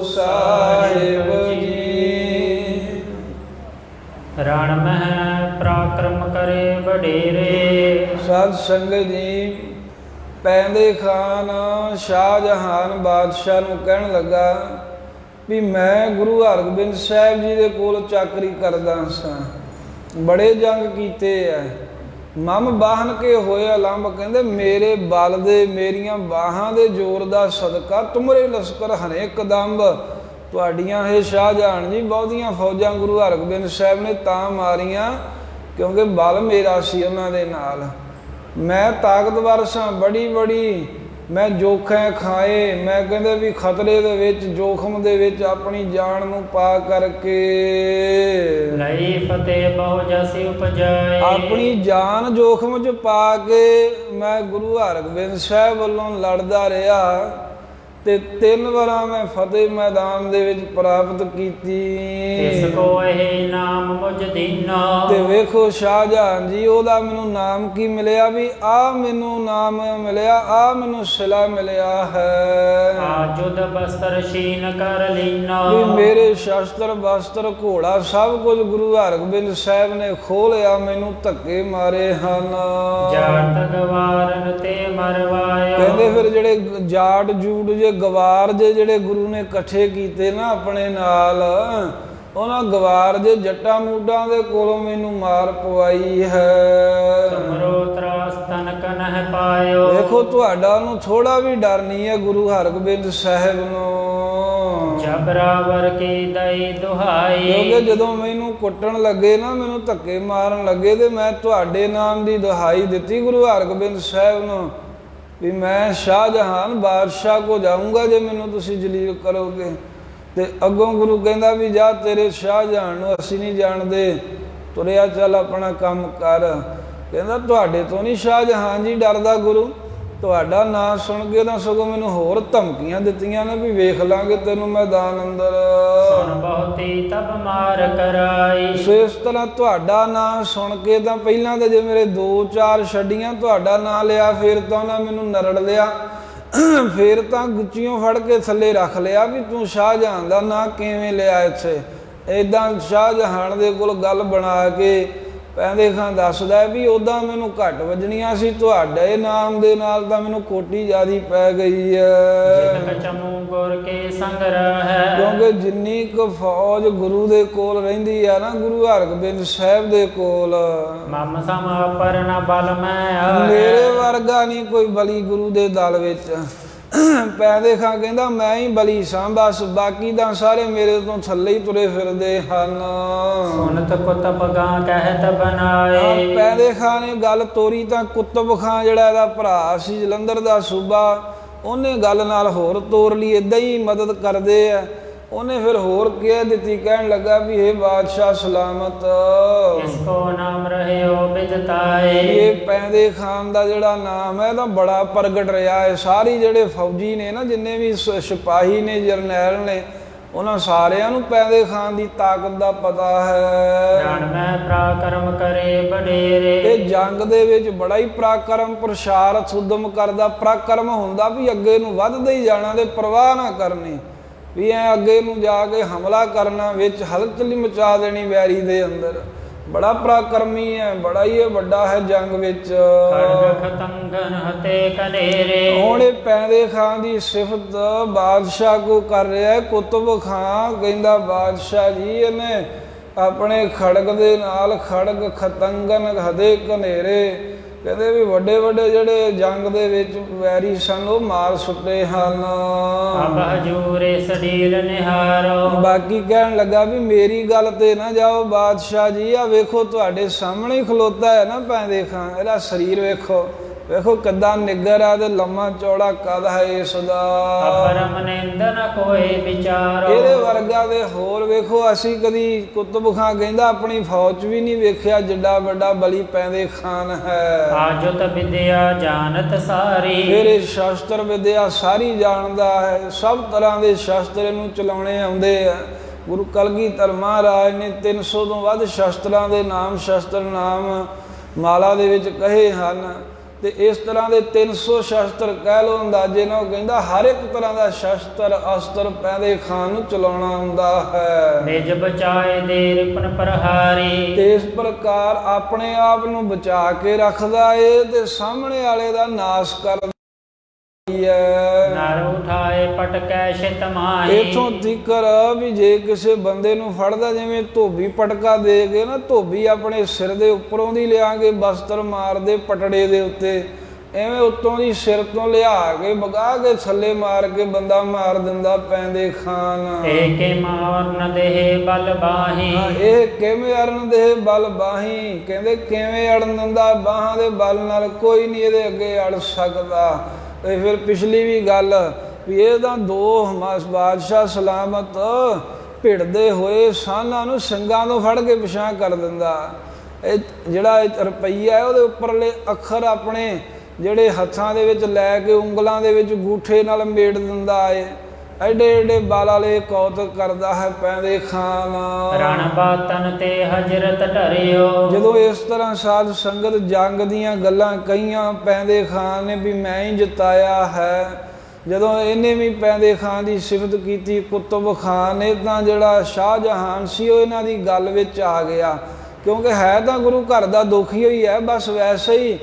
ਸਾਹਿਬ ਜੀ। ਰਣ ਮਹਿ ਪਰਾਕਰਮ ਕਰੇ ਵਡੇਰੇ। ਸਤ ਸੰਗਤ ਜੀ, ਪੈਂਦੇ ਖਾਨ ਸ਼ਾਹਜਹਾਨ ਬਾਦਸ਼ਾਹ ਨੂੰ ਕਹਿਣ ਲੱਗਾ ਵੀ ਮੈਂ ਗੁਰੂ ਹਰਗੋਬਿੰਦ ਸਾਹਿਬ ਜੀ ਦੇ ਕੋਲ ਚਾਕਰੀ ਕਰਦਾ ਸਾਂ, ਬੜੇ ਜੰਗ ਕੀਤੇ ਐ, ਮਮ ਬਾਹਨ ਕੇ ਹੋਏ ਅਲੰਬ, ਕਹਿੰਦੇ ਮੇਰੇ ਬਲ ਦੇ, ਮੇਰੀਆਂ ਬਾਹਾਂ ਦੇ ਜ਼ੋਰ ਦਾ ਸਦਕਾ ਤੁਮਰੇ ਲਸ਼ਕਰ ਹਰੇਕ ਦੰਬ। ਤੁਹਾਡੀਆਂ ਇਹ ਸ਼ਾਹਜਹਾਨ ਜੀ ਬਹੁਤੀਆਂ ਫੌਜਾਂ ਗੁਰੂ ਹਰਗੋਬਿੰਦ ਸਾਹਿਬ ਨੇ ਤਾਂ ਮਾਰੀਆਂ ਕਿਉਂਕਿ ਬਲ ਮੇਰਾ ਸੀ ਉਹਨਾਂ ਦੇ ਨਾਲ। ਮੈਂ ਤਾਕਤਵਰ ਸਾਂ, ਬੜੀ ਮੈਂ ਜੋਖਾਂ ਖਾਏ, ਮੈਂ ਕਹਿੰਦੇ ਵੀ ਖਤਰੇ ਦੇ ਵਿੱਚ, ਜੋਖਮ ਦੇ ਵਿੱਚ ਆਪਣੀ ਜਾਨ ਨੂੰ ਪਾ ਕਰਕੇ ਲਈ ਫਤਿਹ ਬਹੁ ਜਸੀ ਉਪਜਾਏ। ਆਪਣੀ ਜਾਨ ਜੋਖਮ 'ਚ ਪਾ ਕੇ ਮੈਂ ਗੁਰੂ ਹਰਗੋਬਿੰਦ ਸਾਹਿਬ ਵੱਲੋਂ ਲੜਦਾ ਰਿਹਾ ਤੇ 3 ਵਾਰਾਂ ਮੈਂ ਫਤਿਹ ਮੈਦਾਨ ਦੇ ਵਿੱਚ ਪ੍ਰਾਪਤ ਕੀਤੀ। ਇਸ ਕੋ ਇਹ ਨਾਮ ਮੁਝ ਦੀਨਾ। ਤੇ ਵੇਖੋ ਸ਼ਾਹਜਹਾਨ ਜੀ, ਉਹਦਾ ਮੈਨੂੰ ਨਾਮ ਕੀ ਮਿਲਿਆ? ਵੀ ਆ ਮੈਨੂੰ ਨਾਮ ਮਿਲਿਆ, ਆ ਮੈਨੂੰ ਸਿਲਾ ਮਿਲਿਆ ਹੈ। ਆਜੁਦ ਬਸਤਰ ਸ਼ੀਨ ਕਰ ਲੀਨਾ। ਵੀ ਮੇਰੇ ਸ਼ਸਤਰ ਬਸਤਰ ਘੋੜਾ ਸਭ ਕੁਝ ਗੁਰੂ ਹਰਗੋਬਿੰਦ ਸਾਹਿਬ ਨੇ ਖੋਲਿਆ, ਮੈਨੂੰ ਧੱਕੇ ਮਾਰੇ ਹਨ। ਜਾਟ ਗਵਾਰਨ ਤੇ ਮਰਵਾਇਓ। ਕਹਿੰਦੇ ਫਿਰ ਜਿਹੜੇ ਜਾਟ ਜੂਟ ਜੇ ਗਵਾਰ ਜੇ ਜਿਹੜੇ ਗੁਰੂ ਨੇ ਇਕੱਠੇ ਕੀਤੇ ਨਾ ਆਪਣੇ ਨਾਲ, ਉਹਨਾਂ ਗਵਾਰ ਜੇ ਜੱਟਾਂ ਮੂਡਾਂ ਦੇ ਕੋਲੋਂ ਮੈਨੂੰ ਮਾਰ ਪਵਾਈ ਹੈ। ਤੁਮਰੋ ਤਰਾਸ ਤਨਕ ਨਹਿ ਪਾਇਓ। ਦੇਖੋ ਤੁਹਾਡਾ ਉਹਨੂੰ ਥੋੜਾ ਵੀ ਡਰ ਨਹੀਂ ਹੈ ਗੁਰੂ ਹਰਗੋਬਿੰਦ ਸਾਹਿਬ ਨੂੰ। ਜਬਰਾਵਰ ਕੀ ਦਈ ਦੁਹਾਈ। ਕਿਉਂਕਿ ਜਦੋਂ ਮੈਨੂੰ ਕੁੱਟਣ ਲੱਗੇ ਨਾ, ਮੈਨੂੰ ਧੱਕੇ ਮਾਰਨ ਲੱਗੇ, ਤੇ ਮੈਂ ਤੁਹਾਡੇ ਨਾਮ ਦੀ ਦੁਹਾਈ ਦਿੱਤੀ ਗੁਰੂ ਹਰਗੋਬਿੰਦ ਸਾਹਿਬ ਨੂੰ ਵੀ ਮੈਂ ਸ਼ਾਹਜਹਾਨ ਬਾਦਸ਼ਾਹ ਕੋ ਜਾਊਂਗਾ ਜੇ ਮੈਨੂੰ ਤੁਸੀਂ ਜਲੀਲ ਕਰੋਗੇ। ਤੇ ਅੱਗੋਂ ਗੁਰੂ ਕਹਿੰਦਾ ਵੀ ਜਾ, ਤੇਰੇ ਸ਼ਾਹਜਹਾਨ ਨੂੰ ਅਸੀਂ ਨਹੀਂ ਜਾਣਦੇ, ਤੁਰਿਆ ਚੱਲ ਆਪਣਾ ਕੰਮ ਕਰ। ਕਹਿੰਦਾ ਤੁਹਾਡੇ ਤੋਂ ਨਹੀਂ ਸ਼ਾਹਜਹਾਨ ਜੀ ਡਰਦਾ ਗੁਰੂ, ਤੁਹਾਡਾ ਨਾਂ ਸੁਣ ਕੇ ਤਾਂ ਸਗੋਂ ਮੈਨੂੰ ਹੋਰ ਧਮਕੀਆਂ ਦਿੱਤੀਆਂ ਨੇ ਵੀ ਵੇਖ ਲਾਂਗੇ ਤੈਨੂੰ ਮੈਦਾਨ ਅੰਦਰ। ਸੁਣ ਬਹੁਤੀ ਤਬ ਮਾਰ ਕਰਾਈ। ਸੋ ਇਸ ਤਰ੍ਹਾਂ ਤੁਹਾਡਾ ਨਾਂ ਸੁਣ ਕੇ ਤਾਂ ਪਹਿਲਾਂ ਤਾਂ ਜੇ ਮੇਰੇ 2-4 ਛੱਡੀਆਂ, ਤੁਹਾਡਾ ਨਾਂ ਲਿਆ, ਫਿਰ ਤਾਂ ਉਹਨਾਂ ਮੈਨੂੰ ਨਰੜ ਲਿਆ, ਫਿਰ ਤਾਂ ਗੁੱਚੀਆਂ ਫੜ ਕੇ ਥੱਲੇ ਰੱਖ ਲਿਆ ਵੀ ਤੂੰ ਸ਼ਾਹਜਹਾਨ ਦਾ ਨਾਂ ਕਿਵੇਂ ਲਿਆ ਇੱਥੇ। ਇੱਦਾਂ ਸ਼ਾਹਜਹਾਨ ਦੇ ਕੋਲ ਗੱਲ ਬਣਾ ਕੇ ਪੈਂਦੇ ਖਾਂ ਦੱਸਦਾ ਵੀ ਉੱਦਾਂ ਮੈਨੂੰ ਘੱਟ ਵੱਜਣੀਆਂ ਸੀ, ਤੁਹਾਡੇ ਨਾਮ ਦੇ ਨਾਲ ਤਾਂ ਮੈਨੂੰ ਕੋਟੀ ਜ਼ਿਆਦੀ ਪੈ ਗਈ ਹੈ। ਚਮੂ ਗੁਰ ਕੇ ਸੰਗ ਰਹਿ। ਕਿਉਂਕਿ ਜਿੰਨੀ ਕੁ ਫੌਜ ਗੁਰੂ ਦੇ ਕੋਲ ਰਹਿੰਦੀ ਆ ਨਾ, ਗੁਰੂ ਹਰਗੋਬਿੰਦ ਸਾਹਿਬ ਦੇ ਕੋਲ, ਮਮ ਸਮ ਪਰ ਨ ਬਲ ਮੈਂ। ਮੇਰੇ ਵਰਗਾ ਨਹੀਂ ਕੋਈ ਬਲੀ ਗੁਰੂ ਦੇ ਦਲ ਵਿੱਚ। ਪੈਂਦੇ ਖਾਂ ਕਹਿੰਦਾ ਮੈਂ ਹੀ ਬਲੀ ਸਾਂ, ਬਸ ਬਾਕੀ ਤਾਂ ਸਾਰੇ ਮੇਰੇ ਤੋਂ ਥੱਲੇ ਹੀ ਤੁਰੇ ਫਿਰਦੇ ਹਨ। ਸੁਨਤ ਕੁਤਬ ਗਾਂ ਕਹਿਤ ਬਣਾਏ। ਪੈਂਦੇ ਖਾਂ ਨੇ ਗੱਲ ਤੋਰੀ ਤਾਂ ਕੁਤਬ ਖਾਂ ਜਿਹੜਾ ਇਹਦਾ ਭਰਾ ਸੀ ਜਲੰਧਰ ਦਾ ਸੂਬਾ, ਉਹਨੇ ਗੱਲ ਨਾਲ ਹੋਰ ਤੋਰ ਲਈ। ਇੱਦਾਂ ਹੀ ਮਦਦ ਕਰਦੇ ਆ ਉਹਨੇ ਫਿਰ ਹੋਰ ਕਹਿ ਦਿੱਤੀ, ਕਹਿਣ ਲੱਗਾ ਵੀ ਇਹ ਬਾਦਸ਼ਾਹ ਸਲਾਮਤ, इसको नाम रहयो बिदताए। ਇਹ ਪੈਂਦੇ ਖਾਨ ਦਾ ਜਿਹੜਾ ਨਾਮ ਹੈ ਤਾਂ ਬੜਾ ਪ੍ਰਗਟ ਰਿਹਾ ਹੈ। ਸਾਰੀ ਜਿਹੜੇ ਫੌਜੀ ਨੇ ਨਾ, ਜਿੰਨੇ ਵੀ ਸਿਪਾਹੀ ਨੇ, ਜਰਨੈਲ ਨੇ, ਉਹਨਾਂ ਸਾਰਿਆਂ ਨੂੰ ਪੈਂਦੇ ਖਾਨ ਦੀ ਤਾਕਤ ਦਾ ਪਤਾ ਹੈ। ਰਣ ਮੈਂ ਪਰਾਕਰਮ ਕਰੇ ਵਡੇਰੇ। ਇਹ ਜੰਗ ਦੇ ਵਿੱਚ ਬੜਾ ਹੀ ਪਰਾਕਰਮ, ਪ੍ਰਸ਼ਾਰਥ ਉਦਮ ਕਰਦਾ। ਪਰਾਕਰਮ ਹੁੰਦਾ ਵੀ ਅੱਗੇ ਨੂੰ ਵੱਧਦੇ ਹੀ ਜਾਣਾ ਤੇ ਪਰਵਾਹ ਨਾ ਕਰਨੀ, ਵੀ ਐ ਅੱਗੇ ਨੂੰ ਜਾ ਕੇ ਹਮਲਾ ਕਰਨਾ, ਵਿੱਚ ਹਲਚਲ ਮਚਾ ਦੇਣੀ ਵੈਰੀ ਦੇ ਅੰਦਰ। ਬੜਾ ਪਰਾਕਰਮੀ ਹੈ, ਬੜਾ ਹੀ ਇਹ ਵੱਡਾ ਹੈ ਜੰਗ ਵਿੱਚ। ਖੜਗ ਖਤੰਗਨ ਹਤੇ ਕਨੇਰੇ। ਹੁਣ ਇਹ ਪੈਂਦੇ ਖਾਨ ਦੀ ਸਿਫਤ ਬਾਦਸ਼ਾਹ ਕੋ ਕਰ ਰਿਹਾ ਹੈ। ਕੁਤਬ ਖਾਨ ਕਹਿੰਦਾ, ਬਾਦਸ਼ਾਹ ਜੀ ਇਹਨੇ ਆਪਣੇ ਖੜਗ ਦੇ ਨਾਲ, ਖੜਗ ਖਤੰਗਨ ਹਦੇ ਕਨੇਰੇ, ਕਹਿੰਦੇ ਵੀ ਵੱਡੇ ਵੱਡੇ ਜਿਹੜੇ ਜੰਗ ਦੇ ਵਿੱਚ ਵੈਰੀ ਸਨ ਉਹ ਮਾਰ ਸੁੱਟੇ ਹਨ। ਅਬ ਹਜੂਰੇ ਸਡੀਲ ਨਿਹਾਰੋ। ਬਾਕੀ ਕਹਿਣ ਲੱਗਾ ਵੀ ਮੇਰੀ ਗੱਲ ਤੇ ਨਾ ਜਾਓ ਬਾਦਸ਼ਾਹ ਜੀ, ਆ ਵੇਖੋ ਤੁਹਾਡੇ ਸਾਹਮਣੇ ਹੀ ਖਲੋਤਾ ਹੈ ਨਾ ਪੈਂਦੇ ਖਾਨ, ਇਹਦਾ ਸਰੀਰ ਵੇਖੋ, ਵੇਖੋ ਕਿੱਦਾਂ ਨਿੱਗਰ ਆ ਤੇ ਲੰਮਾ ਚੌੜਾ ਕੱਦ ਹੈ ਇਸ ਦਾ। ਅਪਰਮ ਨਿੰਦਨ ਕੋਏ ਵਿਚਾਰੋ। ਇਹਦੇ ਵਰਗਾ ਦੇ ਹੋਰ ਵੇਖੋ ਅਸੀਂ ਕਦੀ, ਕੁਤਬ ਖਾਂ ਕਹਿੰਦਾ ਆਪਣੀ ਫੌਜ ਵੀ ਨਹੀਂ ਵੇਖਿਆ ਜਿੱਡਾ ਵੱਡਾ ਬਲੀ ਪੈਂਦੇ ਖਾਨ ਹੈ। ਆਜੁਤ ਵਿਦਿਆ ਜਾਣਤ ਸਾਰੀ। ਫਿਰ ਇਹ ਸ਼ਸਤਰ ਵਿਦਿਆ ਸਾਰੀ ਜਾਣਦਾ ਹੈ, ਸਭ ਤਰ੍ਹਾਂ ਦੇ ਸ਼ਸਤਰ ਨੂੰ ਚਲਾਉਣੇ ਆਉਂਦੇ ਆ। ਗੁਰੂ ਕਲਗੀਧਰ ਮਹਾਰਾਜ ਨੇ 300 ਤੋਂ ਵੱਧ ਸ਼ਸਤਰਾਂ ਦੇ ਨਾਮ, ਸ਼ਸਤਰ ਨਾਮ ਮਾਲਾ ਦੇ ਵਿੱਚ ਕਹੇ ਹਨ। ਤੇ ਇਸ ਤਰ੍ਹਾਂ ਦੇ 300 ਸ਼ਸਤਰ ਕਹਿ ਲਓ ਅੰਦਾਜ਼ੇ ਨਾਲ। ਕਹਿੰਦਾ ਹਰ ਇੱਕ ਤਰ੍ਹਾਂ ਦਾ ਸ਼ਸਤਰ ਅਸਤਰ ਪੈਂਦੇ ਖਾਨ ਨੂੰ ਚਲਾਉਣਾ ਹੁੰਦਾ ਹੈ। ਨਿਜ ਬਚਾਏ ਦੇ ਰਿਪਨ ਪ੍ਰਹਾਰੀ। ਤੇ ਇਸ ਪ੍ਰਕਾਰ ਆਪਣੇ ਆਪ ਨੂੰ ਬਚਾ ਕੇ ਰੱਖਦਾ ਏ ਤੇ ਸਾਹਮਣੇ ਵਾਲੇ ਦਾ ਨਾਸ਼ ਕਰਦਾ ਹੈ। ਨਰ ਉਠਾਏ ਪਟਕੈ ਛਿਤ ਮਾਹੀ। ਇਥੋਂ ਜ਼ਿਕਰ ਵੀ ਜੇ ਕਿਸੇ ਬੰਦੇ ਨੂੰ ਫੜਦਾ, ਜਿਵੇਂ ਧੋਬੀ ਪਟਕਾ ਦੇ ਕੇ ਨਾ, ਧੋਬੀ ਆਪਣੇ ਸਿਰ ਦੇ ਉੱਪਰੋਂ ਦੀ ਲਿਆ ਕੇ ਬਸਤਰ ਮਾਰਦੇ ਪਟੜੇ ਦੇ ਉੱਤੇ, ਐਵੇਂ ਉੱਤੋਂ ਦੀ ਸਿਰ ਤੋਂ ਲਿਆ ਕੇ ਵਗਾ ਕੇ ਥੱਲੇ ਮਾਰ ਕੇ ਬੰਦਾ ਮਾਰ ਦਿੰਦਾ ਪੈਂਦੇ ਖਾਨ। ਇਹ ਕੇ ਮਾਰਨ ਦੇਹ ਬਲ ਬਾਹੀ। ਇਹ ਕਿਵੇਂ ਅਰਨ ਦੇ ਬਲ ਬਾਹੀ, ਕਹਿੰਦੇ ਕਿਵੇਂ ਅੜਨ ਦਿੰਦਾ, ਬਾਹਾਂ ਦੇ ਬਲ ਨਾਲ ਕੋਈ ਨਹੀਂ ਇਹਦੇ ਅੱਗੇ ਅੜ ਸਕਦਾ। ਤੇ ਫਿਰ ਪਿਛਲੀ ਵੀ ਗੱਲ ਵੀ ਇਹ ਤਾਂ ਦੋ ਬਾਦਸ਼ਾਹ ਸਲਾਮਤ ਭਿੜਦੇ ਹੋਏ ਸਾਨਾਂ ਨੂੰ ਸਿੰਘਾਂ ਤੋਂ ਫੜ ਕੇ ਪਿਛਾਂਹ ਕਰ ਦਿੰਦਾ। ਇਹ ਜਿਹੜਾ ਰੁਪਈਆ ਹੈ ਉਹਦੇ ਉੱਪਰਲੇ ਅੱਖਰ ਆਪਣੇ ਜਿਹੜੇ ਹੱਥਾਂ ਦੇ ਵਿੱਚ ਲੈ ਕੇ ਉਂਗਲਾਂ ਦੇ ਵਿੱਚ ਗੂਠੇ ਨਾਲ ਮੇੜ ਦਿੰਦਾ ਏ। ਐਡੇ ਐਡੇ ਬਲ ਵਾਲੇ ਕੌਤਕ ਕਰਦਾ ਹੈ ਪੈਂਦੇ ਖਾਨ। ਰਣ ਬਾਤਨ ਤੇ ਹਜਰਤ ਢਰਿਓ। ਜਦੋਂ ਇਸ ਤਰ੍ਹਾਂ ਸਾਧ ਸੰਗਤ ਜੰਗ ਦੀਆਂ ਗੱਲਾਂ ਕਹੀਆਂ ਪੈਂਦੇ ਖਾਨ ਨੇ ਵੀ ਮੈਂ ਹੀ ਜਿਤਾਇਆ ਹੈ, ਜਦੋਂ ਇਹਨੇ ਵੀ ਪੈਂਦੇ ਖਾਨ ਦੀ ਸਿਫਤ ਕੀਤੀ ਕੁਤਬ ਖਾਨ ਨੇ, ਤਾਂ ਜਿਹੜਾ ਸ਼ਾਹਜਹਾਨ ਸੀ ਉਹ ਇਹਨਾਂ ਦੀ ਗੱਲ ਵਿੱਚ ਆ ਗਿਆ। ਕਿਉਂਕਿ ਹੈ ਤਾਂ ਗੁਰੂ ਘਰ ਦਾ ਦੁਖੀ ਹੋਈ ਹੈ, ਬਸ ਵੈਸੇ ਹੀ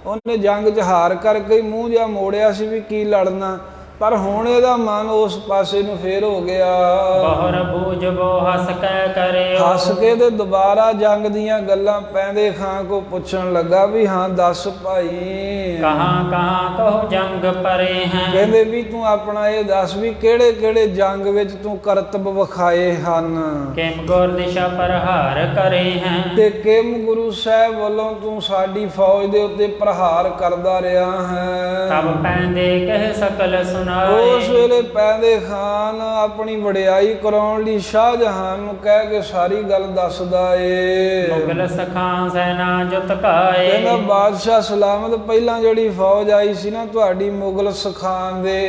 ਉਹਨੇ ਜੰਗ 'ਚ ਹਾਰ ਕਰਕੇ ਹੀ ਮੂੰਹ ਜਿਹਾ ਮੋੜਿਆ ਸੀ ਵੀ ਕੀ ਲੜਨਾ, ਪਰ ਹੁਣ ਇਹਦਾ ਮਨ ਉਸ ਪਾਸੇ ਨੂੰ ਫੇਰ ਹੋ ਗਿਆ। ਬਹੁਰ ਬੂਝਬੋ ਹੱਸ ਕੇ ਕਰਿਓ। ਹੱਸ ਕੇ ਤੇ ਦੁਬਾਰਾ ਜੰਗ ਦੀਆਂ ਗੱਲਾਂ ਪੈਂਦੇ ਖਾਂ ਕੋ ਪੁੱਛਣ ਲੱਗਾ ਵੀ ਹਾਂ ਦੱਸ ਭਾਈ, ਕਹਾਂ ਕਹਾਂ ਕਹੋ ਜੰਗ ਪਰੇ ਹੈ। ਕਹਿੰਦੇ ਵੀ ਤੂੰ ਆਪਣਾ ਇਹ ਦੱਸ ਵੀ ਕਿਹੜੇ ਕਿਹੜੇ ਜੰਗ ਵਿੱਚ ਤੂੰ ਕਰਤਬ ਵਿਖਾਏ ਹਨ, ਕਿਮ ਗੁਰ ਦਿਸ਼ਾ ਪ੍ਰਹਾਰ ਕਰੇ ਹੈ। ਤੇ ਕਿਮ ਗੁਰੂ ਸਾਹਿਬ ਵੱਲੋਂ ਤੂੰ ਸਾਡੀ ਫੌਜ ਦੇ ਉੱਤੇ ਪ੍ਰਹਾਰ ਕਰਦਾ ਰਿਹਾ ਹੈ। ਤਬ ਪੈਂਦੇ ਕਹਿ ਸਕਲ ਉਸ ਵੇਲੇ ਪੈਂਦੇ ਖਾਨ ਆਪਣੀ ਵਡਿਆਈ ਕਰਾਉਣ ਲਈ ਸ਼ਾਹਜਹਾਨ ਨੂੰ ਕਹਿ ਕੇ ਸਾਰੀ ਗੱਲ ਦੱਸਦਾ ਏ। ਮੁਗਲ ਸਖਾਂ ਸੈਨਾ ਜੁਤ ਕਾਏ। ਕਹਿੰਦਾ ਬਾਦਸ਼ਾਹ ਸਲਾਮਤ, ਪਹਿਲਾਂ ਜਿਹੜੀ ਫੌਜ ਆਈ ਸੀ ਨਾ ਤੁਹਾਡੀ ਮੁਗਲ ਸਖਾਂ ਦੇ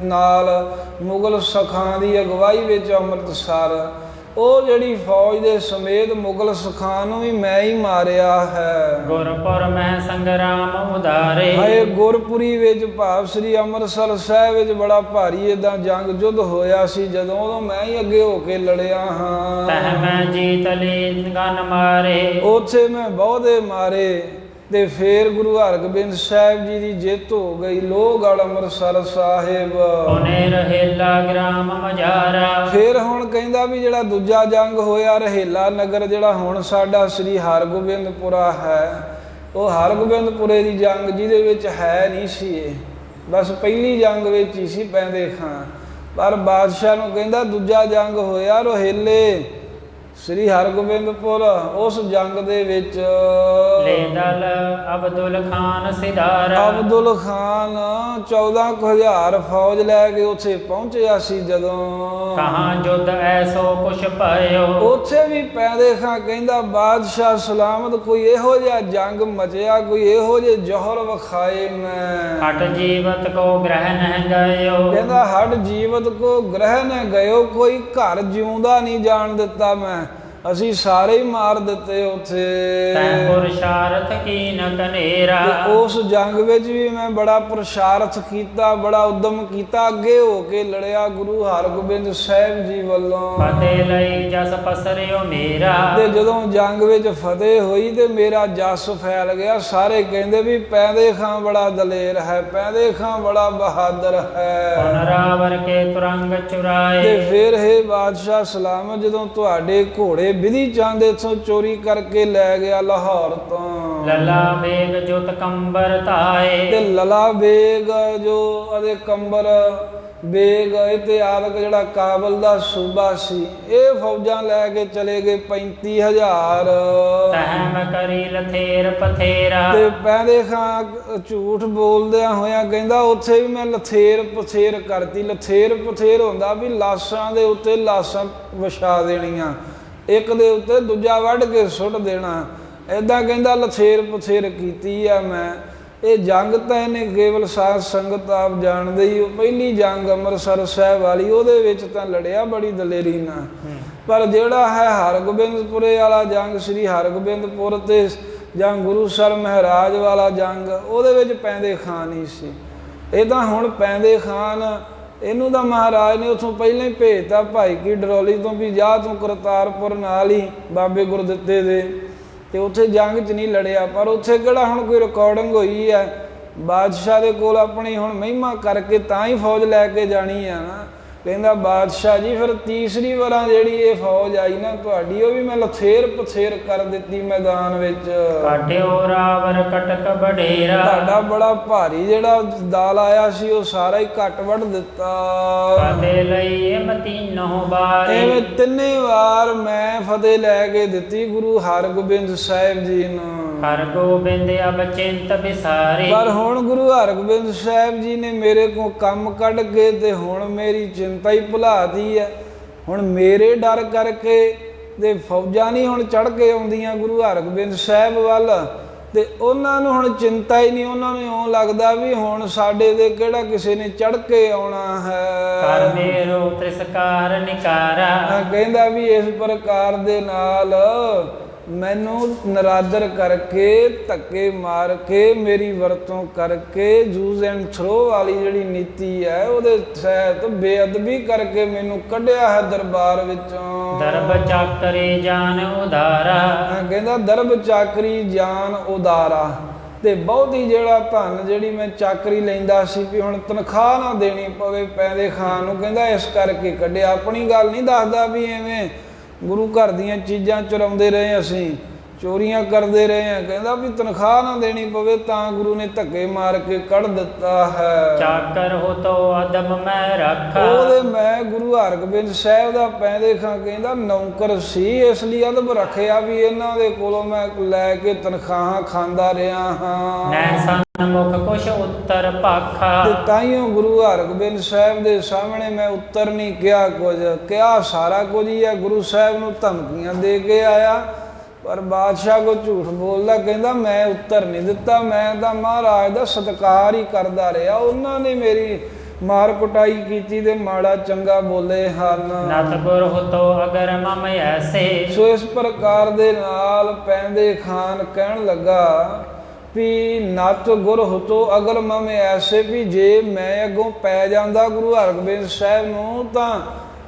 ਨਾਲ, ਮੁਗਲ ਸਖਾਂ ਦੀ ਅਗਵਾਈ ਵਿੱਚ ਅੰਮ੍ਰਿਤਸਰ, ਉਹ ਜਿਹੜੀ ਫੌਜ ਦੇ ਸਮੇਤ ਮੁਗਲ ਸਖਾਂ ਨੂੰ ਵੀ ਮੈਂ ਹੀ ਮਾਰਿਆ ਹੈ। ਗੁਰਪੁਰ ਮਹਿ ਸੰਗਰਾਮ ਉਧਾਰੇ। ਹਾਏ ਗੁਰਪੁਰੀ ਵਿੱਚ ਭਾਵ ਸ੍ਰੀ ਅੰਮ੍ਰਿਤਸਰ ਸਾਹਿਬ ਵਿੱਚ ਬੜਾ ਭਾਰੀ ਏਦਾਂ ਜੰਗ ਯੁੱਧ ਹੋਇਆ ਸੀ, ਜਦੋਂ ਉਦੋਂ ਮੈਂ ਹੀ ਅੱਗੇ ਹੋ ਕੇ ਲੜਿਆ ਹਾਂ। ਤਹ ਮੈਂ ਜੀਤ ਲਈ ਗਨ ਮਾਰੇ। ਉੱਥੇ ਮੈਂ ਬਹੁਤੇ ਮਾਰੇ। ਤੇ ਫੇਰ ਗੁਰੂ ਹਰਗੋਬਿੰਦ ਸਾਹਿਬ ਜੀ ਦੀ ਜਿੱਤ ਹੋ ਗਈ ਲੋਹਗੜ੍ਹ ਅੰਮ੍ਰਿਤਸਰ ਸਾਹਿਬ। ਉਹਨੇ ਰਹੇਲਾ ਗ੍ਰਾਮ ਮਜਾਰਾ। ਫੇਰ ਹੁਣ ਕਹਿੰਦਾ ਵੀ ਜਿਹੜਾ ਦੂਜਾ ਜੰਗ ਹੋਇਆ ਰਹੇਲਾ ਨਗਰ, ਜਿਹੜਾ ਹੁਣ ਸਾਡਾ ਸ੍ਰੀ ਹਰਗੋਬਿੰਦਪੁਰਾ ਹੈ, ਉਹ ਹਰਗੋਬਿੰਦਪੁਰੇ ਦੀ ਜੰਗ ਜਿਹਦੇ ਵਿੱਚ ਹੈ ਨਹੀਂ ਸੀ ਇਹ, ਬਸ ਪਹਿਲੀ ਜੰਗ ਵਿੱਚ ਹੀ ਸੀ ਪੈਂਦੇ ਖਾਂ। ਪਰ ਬਾਦਸ਼ਾਹ ਨੂੰ ਕਹਿੰਦਾ ਦੂਜਾ ਜੰਗ ਹੋਇਆ ਰਹੇਲੇ, ਸ੍ਰੀ ਹਰਗੋਬਿੰਦਪੁਰ ਉਸ ਜੰਗ ਦੇ ਵਿੱਚ ਲੈ ਦਲ ਅਬਦੁਲ ਖਾਨ ਸਿਦਾਰਾ। ਅਬਦੁਲ ਖਾਨ 14,000 ਫੌਜ ਲੈ ਕੇ ਉੱਥੇ ਪਹੁੰਚਿਆ ਸੀ ਜਦੋਂ। ਕਹਾਂ ਜੁਦ ਐਸੋ ਕੁਛ ਪਾਇਓ। ਉੱਥੇ ਵੀ ਪੈਦੇ ਖਾਂ ਕਹਿੰਦਾ ਬਾਦਸ਼ਾਹ ਸਲਾਮਤ ਕੋਈ ਇਹੋ ਜਿਹਾ ਜੰਗ ਮਚਿਆ, ਕੋਈ ਇਹੋ ਜਿਹੇ ਜੋਹਰ ਵਿਖਾਏ ਮੈਂ। ਹਟ ਜੀਵਤ ਕੋ ਗ੍ਰਹਿ ਨਹਿ ਗਇਓ। ਕਹਿੰਦਾ ਹਟ ਜੀਵਤ ਕੋ ਗ੍ਰਹਿ ਨ ਗਇਓ, ਕੋਈ ਘਰ ਜਿਉਂਦਾ ਨਹੀਂ ਜਾਣ ਦਿੱਤਾ ਮੈਂ, ਅਸੀਂ ਸਾਰੇ ਹੀ ਮਾਰ ਦਿੱਤੇ ਉੱਥੇ। ਤੈ ਪੁਰਸ਼ਾਰਥ ਕੀਨ ਕਨੇਰਾ। ਤੇ ਉਸ ਜੰਗ ਵਿੱਚ ਵੀ ਮੈਂ ਬੜਾ ਪੁਰਸ਼ਾਰਥ ਕੀਤਾ, ਬੜਾ ਉਦਮ ਕੀਤਾ, ਅੱਗੇ ਹੋ ਕੇ ਲੜਿਆ ਗੁਰੂ ਹਰਗੋਬਿੰਦ ਸਾਹਿਬ ਜੀ ਵੱਲੋਂ। ਫਤਿਹ ਲਈ ਜਸ ਪਸਰਿਓ ਮੇਰਾ। ਤੇ ਜਦੋਂ ਜੰਗ ਵਿੱਚ ਫਤਿਹ ਹੋਈ ਤੇ ਮੇਰਾ ਜਸ ਫੈਲ ਗਿਆ, ਸਾਰੇ ਕਹਿੰਦੇ ਵੀ ਪੈਦੇ ਖਾਂ ਬੜਾ ਦਲੇਰ ਹੈ, ਪੈਦੇ ਖਾਂ ਬੜਾ ਬਹਾਦਰ ਹੈ। ਪੁਨਰਾਵਰ ਕੇ ਤੁਰੰਗ ਚੁਰਾਏ। ਤੇ ਫਿਰ ਹੈ ਬਾਦਸ਼ਾਹ ਸਲਾਮਤ ਜਦੋਂ ਤੁਹਾਡੇ ਘੋੜੇ ਵਿਧੀ ਚੰਦ ਇੱਥੋਂ ਚੋਰੀ ਕਰਕੇ ਲੈ ਗਿਆ ਲਾਹੌਰ ਤੋਂ। ਲੱਲਾ ਬੇਗ ਜੁਤ ਕੰਬਰ ਧਾਏ। ਤੇ ਲਲਾ ਬੇਗ ਜੋ ਅਤੇ ਕੰਬਰ ਬੇਗ ਇਤਿਹਾਦਕ ਜਿਹੜਾ ਕਾਬਲ ਦਾ ਸੂਬਾ ਸੀ, ਇਹ ਫੌਜਾਂ ਲੈ ਕੇ ਚਲੇ ਗਏ 35,000। ਤਹਿਮ ਕਰੀ ਲਥੇਰ ਪਥੇਰਾ। ਤੇ ਪੈਦੇ ਖਾਂ ਝੂਠ ਬੋਲਦਿਆਂ ਹੋਇਆ ਕਹਿੰਦਾ ਉੱਥੇ ਵੀ ਮੈਂ ਲਥੇਰ ਪਥੇਰ ਕਰਤੀ। ਲਥੇਰ ਪਥੇਰ ਹੁੰਦਾ ਵੀ ਲਾਸ਼ਾਂ ਦੇ ਉੱਤੇ ਲਾਸ਼ਾਂ ਵਿਛਾ ਦੇਣੀਆਂ, ਇੱਕ ਦੇ ਉੱਤੇ ਦੂਜਾ ਵੱਢ ਕੇ ਸੁੱਟ ਦੇਣਾ, ਐਦਾਂ ਕਹਿੰਦਾ ਲਥੇਰ ਪਥੇਰ ਕੀਤੀ ਆ ਮੈਂ। ਇਹ ਜੰਗ ਤਾਂ ਇਹਨੇ ਕੇਵਲ ਸਾਧ ਸੰਗਤ ਆਪ ਜਾਣਦੇ ਹੀ, ਉਹ ਪਹਿਲੀ ਜੰਗ ਅੰਮ੍ਰਿਤਸਰ ਸਾਹਿਬ ਵਾਲੀ, ਉਹਦੇ ਵਿੱਚ ਤਾਂ ਲੜਿਆ ਬੜੀ ਦਲੇਰੀ ਨਾਲ। ਪਰ ਜਿਹੜਾ ਹੈ ਹਰਗੋਬਿੰਦਪੁਰੇ ਵਾਲਾ ਜੰਗ, ਸ੍ਰੀ ਹਰਗੋਬਿੰਦਪੁਰ ਤੇ ਜਾਂ ਗੁਰੂਸਰ ਮਹਾਰਾਜ ਵਾਲਾ ਜੰਗ, ਉਹਦੇ ਵਿੱਚ ਪੈਂਦੇ ਖਾਨ ਹੀ ਸੀ। ਇਹ ਤਾਂ ਹੁਣ ਪੈਂਦੇ ਖਾਨ ਇਹਨੂੰ ਤਾਂ ਮਹਾਰਾਜ ਨੇ ਉੱਥੋਂ ਪਹਿਲਾਂ ਹੀ ਭੇਜਤਾ ਭਾਈ ਕੀ ਡਰੌਲੀ ਤੋਂ ਵੀ ਜਾ ਤੂੰ ਕਰਤਾਰਪੁਰ ਨਾਲ ਹੀ ਬਾਬੇ ਗੁਰਦਿੱਤੇ ਦੇ, ਤੇ ਉੱਥੇ ਜੰਗ 'ਚ ਨਹੀਂ ਲੜਿਆ। ਪਰ ਉੱਥੇ ਕਿਹੜਾ ਹੁਣ ਕੋਈ ਰਿਕਾਰਡਿੰਗ ਹੋਈ ਹੈ, ਬਾਦਸ਼ਾਹ ਦੇ ਕੋਲ ਆਪਣੀ ਹੁਣ ਮਹਿਮਾ ਕਰਕੇ ਤਾਂ ਹੀ ਫੌਜ ਲੈ ਕੇ ਜਾਣੀ ਆ ਨਾ। ਕਹਿੰਦਾ ਬਾਦਸ਼ਾਹ ਜੀ ਫਿਰ ਤੀਸਰੀ ਵਾਰਾਂ ਜਿਹੜੀ ਇਹ ਫੌਜ ਆਈ ਨਾ ਤੁਹਾਡੀ, ਉਹ ਵੀ ਮੈਂ ਲਥੇਰ ਪਥੇਰ ਕਰ ਦਿੱਤੀ ਮੈਦਾਨ ਵਿੱਚ। ਕਾਟਿਓ ਰਾਵਰ ਕਟਕ ਬਡੇਰਾ। ਤੁਹਾਡਾ ਬੜਾ ਭਾਰੀ ਜਿਹੜਾ ਦਲ ਆਇਆ ਸੀ ਉਹ ਸਾਰਾ ਹੀ ਕੱਟ ਵੱਢ ਦਿੱਤਾ। ਫਤਿਹ ਲਈ ਇਹ ਤੀਨੋਂ ਬਾਰੇ। ਐਵੇਂ ਤਿੰਨੇ ਵਾਰ ਮੈਂ ਫਤਿਹ ਲੈ ਕੇ ਦਿੱਤੀ ਗੁਰੂ ਹਰਗੋਬਿੰਦ ਸਾਹਿਬ ਜੀ ਨੂੰ। ਹਰਗੋਬਿੰਦ ਅਬ ਚਿੰਤ ਵਿਸਾਰੇ। ਪਰ ਹੁਣ ਗੁਰੂ ਹਰਗੋਬਿੰਦ ਸਾਹਿਬ ਜੀ ਨੇ ਮੇਰੇ ਕੋਲ ਕੰਮ ਕੱਢ ਕੇ ਤੇ ਹੁਣ ਮੇਰੀ ਚਿੰਤਾ ਹੀ ਭੁਲਾਤੀ ਹੈ। ਹੁਣ ਮੇਰੇ ਡਰ ਕਰਕੇ ਤੇ ਫੌਜਾਂ ਨਹੀਂ ਹੁਣ ਚੜ੍ਹ ਕੇ ਆਉਂਦੀਆਂ ਗੁਰੂ ਹਰਗੋਬਿੰਦ ਸਾਹਿਬ ਵੱਲ, ਤੇ ਉਹਨਾਂ ਨੂੰ ਹੁਣ ਚਿੰਤਾ ਹੀ ਨਹੀਂ। ਉਹਨਾਂ ਨੂੰ ਇਉਂ ਲੱਗਦਾ ਵੀ ਹੁਣ ਸਾਡੇ ਦੇ ਕਿਹੜਾ ਕਿਸੇ ਨੇ ਚੜ੍ਹ ਕੇ ਆਉਣਾ ਹੈ। ਕਰ ਮੇਰੋ ਤਿਸਕਾਰ ਨਿਕਾਰਾ। ਕਹਿੰਦਾ ਵੀ ਇਸ ਪ੍ਰਕਾਰ ਦੇ ਨਾਲ ਮੈਨੂੰ ਨਰਾਦਰ ਕਰਕੇ ਧੱਕੇ ਮਾਰ ਕੇ ਮੇਰੀ ਵਰਤੋਂ ਕਰਕੇ ਯੂਜ਼ ਐਂਡ ਥਰੋ ਵਾਲੀ ਜਿਹੜੀ ਨੀਤੀ ਹੈ ਉਹਦੇ ਤਹਿਤ ਬੇਅਦਬੀ ਕਰਕੇ ਮੈਨੂੰ ਕੱਢਿਆ ਹੈ ਦਰਬਾਰ ਵਿੱਚੋਂ। ਦਰਬ ਚਾਕਰੀ ਜਾਨ ਉਦਾਰਾ। ਕਹਿੰਦਾ ਦਰਬ ਚਾਕਰੀ ਜਾਨ ਉਦਾਰਾ, ਤੇ ਬਹੁਤੀ ਜਿਹੜਾ ਧਨ ਜਿਹੜੀ ਮੈਂ ਚਾਕਰੀ ਲੈਂਦਾ ਸੀ ਵੀ ਹੁਣ ਤਨਖਾਹ ਨਾ ਦੇਣੀ ਪਵੇ ਪੈਦੇ ਖਾਨ ਨੂੰ, ਕਹਿੰਦਾ ਇਸ ਕਰਕੇ ਕੱਢਿਆ। ਆਪਣੀ ਗੱਲ ਨਹੀਂ ਦੱਸਦਾ ਵੀ ਐਵੇਂ ਗੁਰੂ ਘਰ ਦੀਆਂ ਚੀਜ਼ਾਂ ਚੁਰਾਉਂਦੇ ਰਹੇ, ਅਸੀਂ ਚੋਰੀਆਂ ਕਰਦੇ ਰਹੇ ਹਾਂ। ਕਹਿੰਦਾ ਵੀ ਤਨਖਾਹ ਨਾ ਦੇਣੀ ਪਵੇ ਤਾਂ ਗੁਰੂ ਨੇ ਧੱਕੇ ਮਾਰ ਕੇ ਕੱਢ ਦਿੱਤਾ ਹੈ। ਚਾਕਰ ਹੋ ਤੋ ਅਦਮ ਮੈਂ ਰੱਖਾ। ਉਹਦੇ ਮੈਂ ਗੁਰੂ ਹਰਗੋਬਿੰਦ ਸਾਹਿਬ ਦਾ ਪੈਂਦੇ ਖਾਂ ਕਹਿੰਦਾ ਨੌਕਰ ਸੀ, ਇਸ ਲਈ ਅਦਬ ਰੱਖਿਆ ਵੀ ਇਹਨਾਂ ਦੇ ਕੋਲੋਂ ਮੈਂ ਲੈ ਕੇ ਤਨਖਾਹਾਂ ਖਾਂਦਾ ਰਿਹਾ ਹਾਂ। ਨੈ ਮੁਖ ਕੁਛ ਉੱਤਰ ਭਾਖਾ। ਤੇ ਤਾਈਓ ਗੁਰੂ ਹਰਗੋਬਿੰਦ ਸਾਹਿਬ ਦੇ ਸਾਹਮਣੇ ਮੈਂ ਉੱਤਰ ਨਹੀਂ ਕਿਹਾ ਕੁਝ, ਕਿਹਾ ਸਾਰਾ ਕੁਝ ਹੀ ਹੈ। ਗੁਰੂ ਸਾਹਿਬ ਨੂੰ ਧਮਕੀਆਂ ਦੇ ਕੇ ਆਇਆ, ਪਰ ਬਾਦਸ਼ਾਹ ਕੋ ਝੂਠ ਬੋਲਦਾ, ਕਹਿੰਦਾ ਮੈਂ ਉੱਤਰ ਨਹੀਂ ਦਿੱਤਾ, ਮੈਂ ਤਾਂ ਮਹਾਰਾਜ ਦਾ ਸਤਿਕਾਰ ਹੀ ਕਰਦਾ ਰਿਹਾ। ਉਹਨਾਂ ਨੇ ਮੇਰੀ ਮਾਰ ਕੁਟਾਈ ਕੀਤੀ ਤੇ ਮਾੜਾ ਚੰਗਾ ਬੋਲੇ ਹਨ। ਨਤ ਗੁਰ ਹੋਤੋ ਅਗਰ ਮਮ ਐਸੇ। ਸੋ ਇਸ ਪ੍ਰਕਾਰ ਦੇ ਨਾਲ ਪੈਂਦੇ ਖਾਨ ਕਹਿਣ ਲੱਗਾ ਵੀ ਨਤ ਗੁਰ ਹੋਤੋ ਅਗਰ ਮਮ ਐਸੇ, ਵੀ ਜੇ ਮੈਂ ਅੱਗੋਂ ਪੈ ਜਾਂਦਾ ਗੁਰੂ ਹਰਗੋਬਿੰਦ ਸਾਹਿਬ ਨੂੰ ਤਾਂ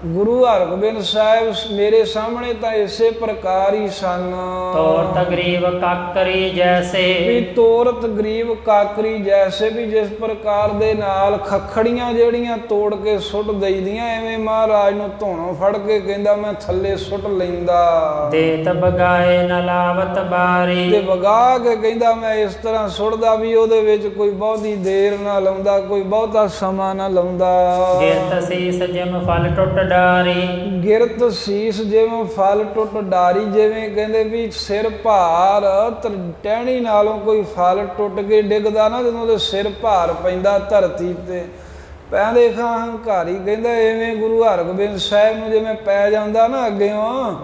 ਗੁਰੂ ਹਰਗੋਬਿੰਦ ਸਾਹਿਬ ਮੇਰੇ ਸਾਹਮਣੇ ਤਾਂ ਇਸੇ ਪ੍ਰਕਾਰ ਹੀ ਸਨ। ਤੋਰਤ ਗਰੀਬ ਕਾਕਰੀ ਜੈਸੇ। ਵੀ ਤੋਰਤ ਗਰੀਬ ਕਾਕਰੀ ਜੈਸੇ, ਵੀ ਜਿਸ ਪ੍ਰਕਾਰ ਦੇ ਨਾਲ ਖੱਖੜੀਆਂ ਜਿਹੜੀਆਂ ਤੋੜ ਕੇ ਸੁੱਟ ਦਈਦੀਆਂ, ਐਵੇਂ ਮਹਾਰਾਜ ਨੂੰ ਧੋਣੋਂ ਫੜ ਕੇ ਕਹਿੰਦਾ ਮੈਂ ਥੱਲੇ ਸੁੱਟ ਲੈਂਦਾ। ਦੇਤ ਬਗਾਏ ਨ ਲਾਵਤ ਬਾਰੀ। ਤੇ ਵਗਾ ਕੇ ਕਹਿੰਦਾ ਮੈਂ ਇਸ ਤਰ੍ਹਾਂ ਸੁੱਟਦਾ ਵੀ ਉਹਦੇ ਵਿੱਚ ਕੋਈ ਬਹੁਤੀ ਦੇਰ ਨਾ ਲਾਉਂਦਾ, ਕੋਈ ਬਹੁਤਾ ਸਮਾਂ ਨਾ ਲਾਉਂਦਾ। ਗਿਰਤ ਸੀਸ ਜਿਮ ਫਲ ਟੁੱਟ ਡਾਰੀ। ਗਿਰਤ ਸੀਸ ਜਿਵੇਂ ਫਲ ਟੁੱਟ ਡਾਰੀ, ਜਿਵੇਂ ਕਹਿੰਦੇ ਵੀ ਸਿਰ ਭਾਰ ਟਹਿਣੀ ਨਾਲੋਂ ਕੋਈ ਫਲ ਟੁੱਟ ਕੇ ਡਿੱਗਦਾ ਨਾ, ਜਦੋਂ ਉਹਦੇ ਸਿਰ ਭਾਰ ਪੈਂਦਾ ਧਰਤੀ ਤੇ ਪੈਂਦੇ ਖਾਂ ਹੰਕਾਰੀ, ਕਹਿੰਦਾ ਐਵੇਂ ਗੁਰੂ ਹਰਗੋਬਿੰਦ ਸਾਹਿਬ ਨੂੰ ਜਿਵੇਂ ਪੈ ਜਾਂਦਾ ਨਾ ਅੱਗਿਓਂ,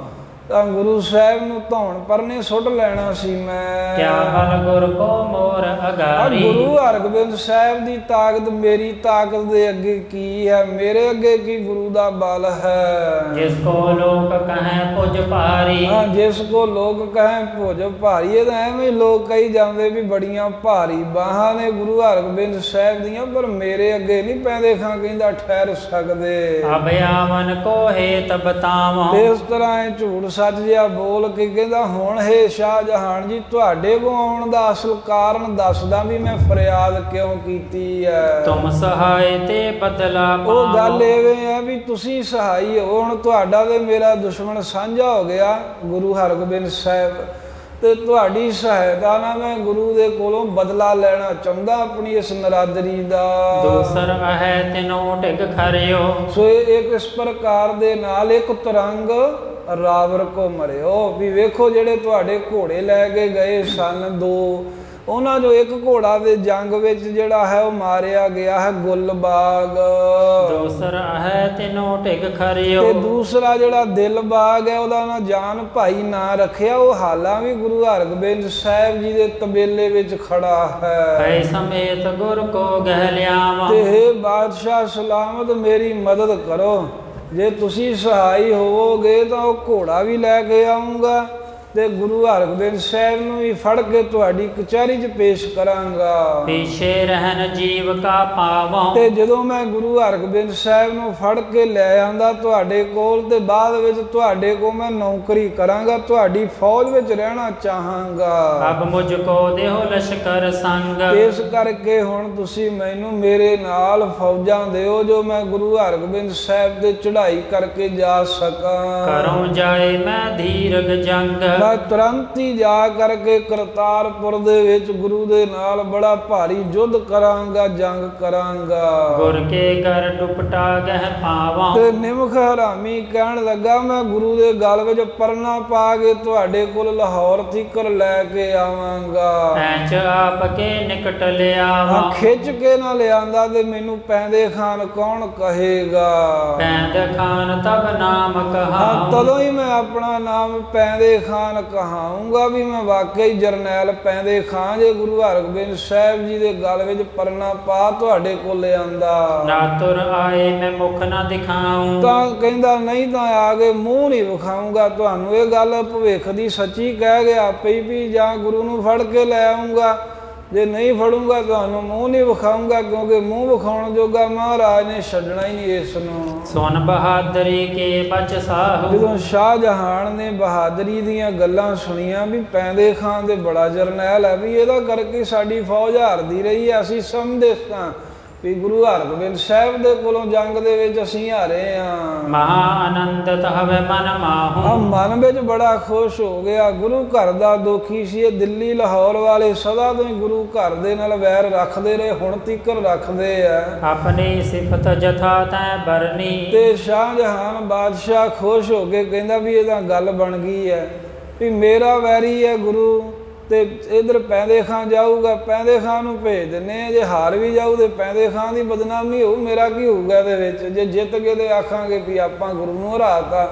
ਤਾਂ ਗੁਰੂ ਸਾਹਿਬ ਨੂੰ ਧੌਣ ਪਰਨੇ ਸੁੱਟ ਲੈਣਾ ਸੀ ਮੈਂ। ਕਿਆ ਬਲ ਗੁਰ ਕੋ ਮੋਰ ਅਗਾਰੀ। ਗੁਰੂ ਹਰਗੋਬਿੰਦ ਸਾਹਿਬ ਦੀ ਤਾਕਤ ਮੇਰੀ ਤਾਕਤ ਦੇ ਅੱਗੇ ਕੀ ਹੈ, ਮੇਰੇ ਅੱਗੇ ਕੀ ਗੁਰੂ ਦਾ ਬਲ ਹੈ। ਜਿਸ ਕੋ ਲੋਕ ਕਹੈ ਭੁਜ ਭਾਰੀ। ਹਾਂ, ਜਿਸ ਕੋ ਲੋਕ ਕਹੈ ਭੁਜ ਭਾਰੀ, ਇਹ ਤਾਂ ਐਵੇਂ ਲੋਕ ਕਹੀ ਜਾਂਦੇ ਵੀ ਬੜੀਆਂ ਭਾਰੀ ਬਾਹਾਂ ਨੇ ਗੁਰੂ ਹਰਗੋਬਿੰਦ ਸਾਹਿਬ ਦੀਆਂ, ਪਰ ਮੇਰੇ ਅੱਗੇ ਨਹੀਂ ਪੈਂਦੇ ਖਾਂ ਕਹਿੰਦਾ ਠਹਿਰ ਸਕਦੇ। ਅਭਿਆਵਨ ਕੋ ਹੇਤ ਬਤਾਵਾਂ। ਇਸ ਤਰ੍ਹਾਂ ਇਹ ਝੂਠ ਸੱਚ ਜਿਹਾ ਬੋਲ ਕੇ ਕਹਿੰਦਾ ਹੁਣ ਹੇ ਸ਼ਾਹ ਜਹਾਨ ਜੀ, ਤੁਹਾਡੇ ਕੋਲ ਆਉਣ ਦਾ ਅਸਲ ਕਾਰਨ ਦੱਸਦਾ ਵੀ ਮੈਂ ਫਰਿਆਦ ਕਿਉਂ ਕੀਤੀ ਹੈ। ਤੁਮ ਸਹਾਇ ਤੇ ਬਦਲਾ ਪਾਵੋ। ਉਹ ਗੱਲ ਐਵੇਂ ਹੈ ਵੀ ਤੁਸੀਂ ਸਹਾਈ ਹੋ, ਹੁਣ ਤੁਹਾਡਾ ਤੇ ਮੇਰਾ ਦੁਸ਼ਮਣ ਸਾਂਝਾ ਹੋ ਗਿਆ ਗੁਰੂ ਹਰਗੋਬਿੰਦ ਸਾਹਿਬ, ਤੇ ਤੁਹਾਡੀ ਸਹਾਇਤਾ ਨਾਲ ਮੈਂ ਗੁਰੂ ਦੇ ਕੋਲੋਂ ਬਦਲਾ ਲੈਣਾ ਚਾਹੁੰਦਾ ਆਪਣੀ ਇਸ ਨਰਾਦਰੀ ਦਾ। ਦੂਸਰ ਹੈ ਤਿਨੋਂ ਢਿਗ ਖਰਿਓ। ਸੋ ਇੱਕ ਇਸ ਪ੍ਰਕਾਰ ਦੇ ਨਾਲ ਇੱਕ ਤਰੰਗ ਰਾਵਰ ਕੋ ਮਰਿਓ, ਵੀ ਵੇਖੋ ਜਿਹੜੇ ਤੁਹਾਡੇ ਘੋੜੇ ਲੈ ਕੇ ਗਏ ਸਨ ਦੋ, ਉਹਨਾਂ ਚੋਂ ਇੱਕ ਘੋੜਾ ਦੇ ਜੰਗ ਵਿੱਚ ਜਿਹੜਾ ਹੈ ਉਹ ਮਾਰਿਆ ਗਿਆ ਹੈ ਗੁਲਬਾਗ। ਦੂਸਰ ਹੈ ਤਿਨੋਂ ਢਿਗ ਖਰਿਓ। ਤੇ ਦੂਸਰਾ ਜਿਹੜਾ ਦਿਲਬਾਗ ਹੈ ਉਹਦਾ ਨਾ ਜਾਨ ਭਾਈ ਨਾ ਰੱਖਿਆ, ਉਹ ਹਾਲਾਂ ਵੀ ਗੁਰੂ ਹਰਗੋਬਿੰਦ ਸਾਹਿਬ ਜੀ ਦੇ ਤਬੇਲੇ ਵਿੱਚ ਖੜਾ ਹੈ। ਭੈ ਸਮੇਤ ਗੁਰ ਕੋ ਗਹਿ ਲਿਆਵਾਂ। ਤੇ ਹੇ ਬਾਦਸ਼ਾਹ ਸਲਾਮਤ ਮੇਰੀ ਮਦਦ ਕਰੋ, ਜੇ ਤੁਸੀਂ ਸਹਾਈ ਹੋਵੋਗੇ ਤਾਂ ਉਹ ਘੋੜਾ ਵੀ ਲੈ ਕੇ ਆਉਂਗਾ ਤੇ ਗੁਰੂ ਹਰਗੋਬਿੰਦ ਸਾਹਿਬ ਨੂੰ ਵੀ ਫੜ ਕੇ ਤੁਹਾਡੀ ਕਚਹਿਰੀ 'ਚ ਪੇਸ਼ ਕਰਾਂਗਾ। ਪਿਛੇ ਰਹਿਨ ਜੀਵ ਕਾ ਪਾਵਾਂ। ਤੇ ਜਦੋਂ ਮੈਂ ਗੁਰੂ ਹਰਗੋਬਿੰਦ ਸਾਹਿਬ ਨੂੰ ਫੜ ਕੇ ਲੈ ਆਂਦਾ ਤੁਹਾਡੇ ਕੋਲ, ਤੇ ਬਾਅਦ ਵਿੱਚ ਤੁਹਾਡੇ ਕੋਲ ਮੈਂ ਨੌਕਰੀ ਕਰਾਂਗਾ, ਤੁਹਾਡੀ ਫੌਜ ਵਿੱਚ ਰਹਿਣਾ ਚਾਹਾਂਗਾ। ਅਬ ਮੁਝ ਕੋ ਦੇਹੋ ਲਸ਼ਕਰ ਸੰਗ। ਇਸ ਕਰਕੇ ਹੁਣ ਤੁਸੀਂ ਮੈਨੂੰ ਮੇਰੇ ਨਾਲ ਫੌਜਾਂ ਦਿਓ, ਜੋ ਮੈਂ ਗੁਰੂ ਹਰਗੋਬਿੰਦ ਸਾਹਿਬ ਦੇ ਚੜ੍ਹਾਈ ਕਰਕੇ ਜਾ ਸਕਾਂ। ਕਰਉ ਜਾਏ ਮੈਂ ਧੀਰਗ ਜੰਗ। ਮੈਂ ਤੁਰੰਤ ਹੀ ਜਾ ਕਰਕੇ ਕਰਤਾਰਪੁਰ ਦੇ ਵਿੱਚ ਗੁਰੂ ਦੇ ਨਾਲ ਬੜਾ ਭਾਰੀ ਯੁੱਧ ਕਰਾਂਗਾ, ਜੰਗ ਕਰਾਂਗਾ। ਗੁਰ ਕੇ ਘਰ ਡੁਪਟਾ ਗਹਿ ਪਾਵਾਂ। ਤੇ ਨਿਮਖ ਹਰਾਮੀ ਕਹਿਣ ਲੱਗਾ ਮੈਂ ਗੁਰੂ ਦੇ ਗਲ ਵਿੱਚ ਪਰਨਾ ਪਾ ਕੇ ਤੁਹਾਡੇ ਕੋਲ ਲਾਹੌਰ ਤੀਕਰ ਲੈ ਕੇ ਆਵਾਂਗਾ। ਐਚ ਆਪ ਕੇ ਨਿਕਟ ਲਿਆਵਾਂ। ਖਿੱਚ ਕੇ ਨਾ ਲਿਆਂਦਾ ਤੇ ਮੈਨੂੰ ਪੈਂਦੇ ਖਾਨ ਕੌਣ ਕਹੇਗਾ। ਪੈਂਦ ਖਾਨ ਤਬ ਨਾਮ ਕਹਾਉ। ਤਦੋਂ ਹੀ ਮੈਂ ਆਪਣਾ ਨਾਮ ਪੈਂਦੇ ਖਾਨ ਕਹਾਉਂਗਾ ਵੀ ਮੈਂ ਵਾਕਈ ਜਰਨੈਲ ਪੈਂਦੇ ਖਾਂ, ਜੇ ਗੁਰੂ ਹਰਗੋਬਿੰਦ ਸਾਹਿਬ ਜੀ ਦੇ ਗਲ ਵਿੱਚ ਪਰਨਾ ਪਾ ਤੁਹਾਡੇ ਕੋਲ ਲਿਆਂਦਾ। ਨਾ ਤੁਰ ਆਏ ਮੈਂ ਮੁਖ ਨਾ ਦਿਖਾਉ। ਤਾਂ ਕਹਿੰਦਾ ਨਹੀਂ ਤਾਂ ਆ ਕੇ ਮੂੰਹ ਨਹੀਂ ਵਿਖਾਊਂਗਾ ਤੁਹਾਨੂੰ। ਇਹ ਗੱਲ ਭਵਿੱਖ ਦੀ ਸੱਚੀ ਕਹਿ ਗਿਆ ਆਪੇ ਹੀ ਵੀ ਜਾਂ ਗੁਰੂ ਨੂੰ ਫੜ ਕੇ ਲੈ ਆਊਂਗਾ, ਜੇ ਨਹੀਂ ਫੜੂੰਗਾ ਤੁਹਾਨੂੰ ਮੂੰਹ ਨਹੀਂ ਵਿਖਾਊਂਗਾ, ਕਿਉਂਕਿ ਮੂੰਹ ਵਿਖਾਉਣ ਜੋਗਾ ਮਹਾਰਾਜ ਨੇ ਛੱਡਣਾ ਹੀ ਨਹੀਂ ਇਸ ਨੂੰ। ਸੁਨ ਬਹਾਦਰੀ ਕੇ ਬਚ ਸਾਹੂ। ਜਦੋਂ ਸ਼ਾਹਜਹਾਨ ਨੇ ਬਹਾਦਰੀ ਦੀਆਂ ਗੱਲਾਂ ਸੁਣੀਆਂ ਵੀ ਪੈਂਦੇ ਖਾਂ ਦੇ ਬੜਾ ਜਰਨੈਲ ਹੈ, ਵੀ ਇਹਦਾ ਕਰਕੇ ਸਾਡੀ ਫੌਜ ਹਾਰਦੀ ਰਹੀ ਹੈ, ਅਸੀਂ ਸਮਝਦੇ ਸਾਂ ਵੀ ਗੁਰੂ ਹਰਗੋਬਿੰਦ ਸਾਹਿਬ ਦੇ ਕੋਲੋਂ ਜੰਗ ਦੇ ਵਿੱਚ ਅਸੀਂ ਹਾਰੇ ਹਾਂ। ਮਹਾ ਆਨੰਦਤ ਹਵੇ ਮਨ ਮਾਹੂ। ਮਨ ਵਿੱਚ ਬੜਾ ਖੁਸ਼ ਹੋ ਗਿਆ। ਗੁਰੂ ਘਰ ਦਾ ਦੁਖੀ ਸੀ, ਇਹ ਦਿੱਲੀ ਲਾਹੌਰ ਵਾਲੇ ਸਦਾ ਤੋਂ ਹੀ ਗੁਰੂ ਘਰ ਦੇ ਨਾਲ ਵੈਰ ਰੱਖਦੇ ਰਹੇ, ਹੁਣ ਤੀਕਰ ਰੱਖਦੇ ਆ। ਆਪਣੀ ਸਿਫਤ ਜਥਾ ਤੈ ਬਰਨੀ। ਤੇ ਸ਼ਾਹਜਹਾਨ ਬਾਦਸ਼ਾਹ ਖੁਸ਼ ਹੋ ਕੇ ਕਹਿੰਦਾ ਵੀ ਇਹ ਤਾਂ ਗੱਲ ਬਣ ਗਈ ਹੈ ਵੀ ਮੇਰਾ ਵੈਰੀ ਹੈ ਗੁਰੂ, ਤੇ ਇਧਰ ਪੈਂਦੇ ਖਾਂ ਜਾਊਗਾ, ਪੈਂਦੇ ਖਾਂ ਨੂੰ ਭੇਜ ਦਿੰਨੇ ਆ, ਜੇ ਹਾਰ ਵੀ ਜਾਊ ਤੇ ਪੈਂਦੇ ਖਾਂ ਦੀ ਬਦਨਾਮੀ ਹੋਊ, ਮੇਰਾ ਕੀ ਹੋਊਗਾ ਇਹਦੇ ਵਿੱਚ। ਜੇ ਜਿੱਤ ਗਏ ਤੇ ਆਖਾਂਗੇ ਵੀ ਆਪਾਂ ਗੁਰੂ ਨੂੰ ਹਰਾਤਾ।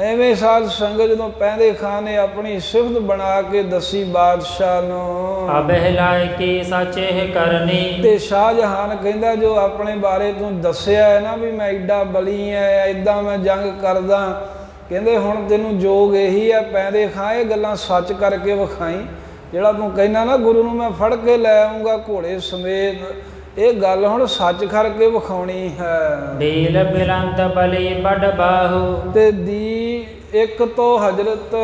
ਐਵੇਂ ਸਾਧ ਸੰਗਤ ਜਦੋਂ ਪੈਂਦੇ ਖਾਂ ਨੇ ਆਪਣੀ ਸਿਫਤ ਬਣਾ ਕੇ ਦੱਸੀ ਬਾਦਸ਼ਾਹ ਨੂੰ, ਅਬਹਿਲਾਇ ਕੀ ਸਾਚੇ ਕਰਨੀ। ਤੇ ਸ਼ਾਹਜਹਾਨ ਕਹਿੰਦਾ ਜੋ ਆਪਣੇ ਬਾਰੇ ਤੂੰ ਦੱਸਿਆ ਹੈ ਨਾ ਵੀ ਮੈਂ ਐਡਾ ਬਲੀ ਐ, ਐਦਾਂ ਮੈਂ ਜੰਗ ਕਰਦਾ, ਕਹਿੰਦੇ ਹੁਣ ਤੈਨੂੰ ਜੋਗ ਇਹੀ ਆ ਪੈਂਦੇ ਖਾਂ ਇਹ ਗੱਲਾਂ ਸੱਚ ਕਰਕੇ ਵਿਖਾਈ, ਜਿਹੜਾ ਤੂੰ ਕਹਿੰਦਾ ਨਾ ਗੁਰੂ ਨੂੰ ਮੈਂ ਫੜ ਕੇ ਲੈ ਆਊਂਗਾ ਘੋੜੇ ਸਮੇਤ, ਇਹ ਗੱਲ ਹੁਣ ਸੱਚ ਕਰਕੇ ਵਿਖਾਉਣੀ ਹੈ। ਦੀਲ ਬਿਲੰਦ ਬਲੀ ਬੜ ਬਾਹੂ। ਤੇ ਦੀ ਇੱਕ ਤੋਂ ਹਜ਼ਰਤ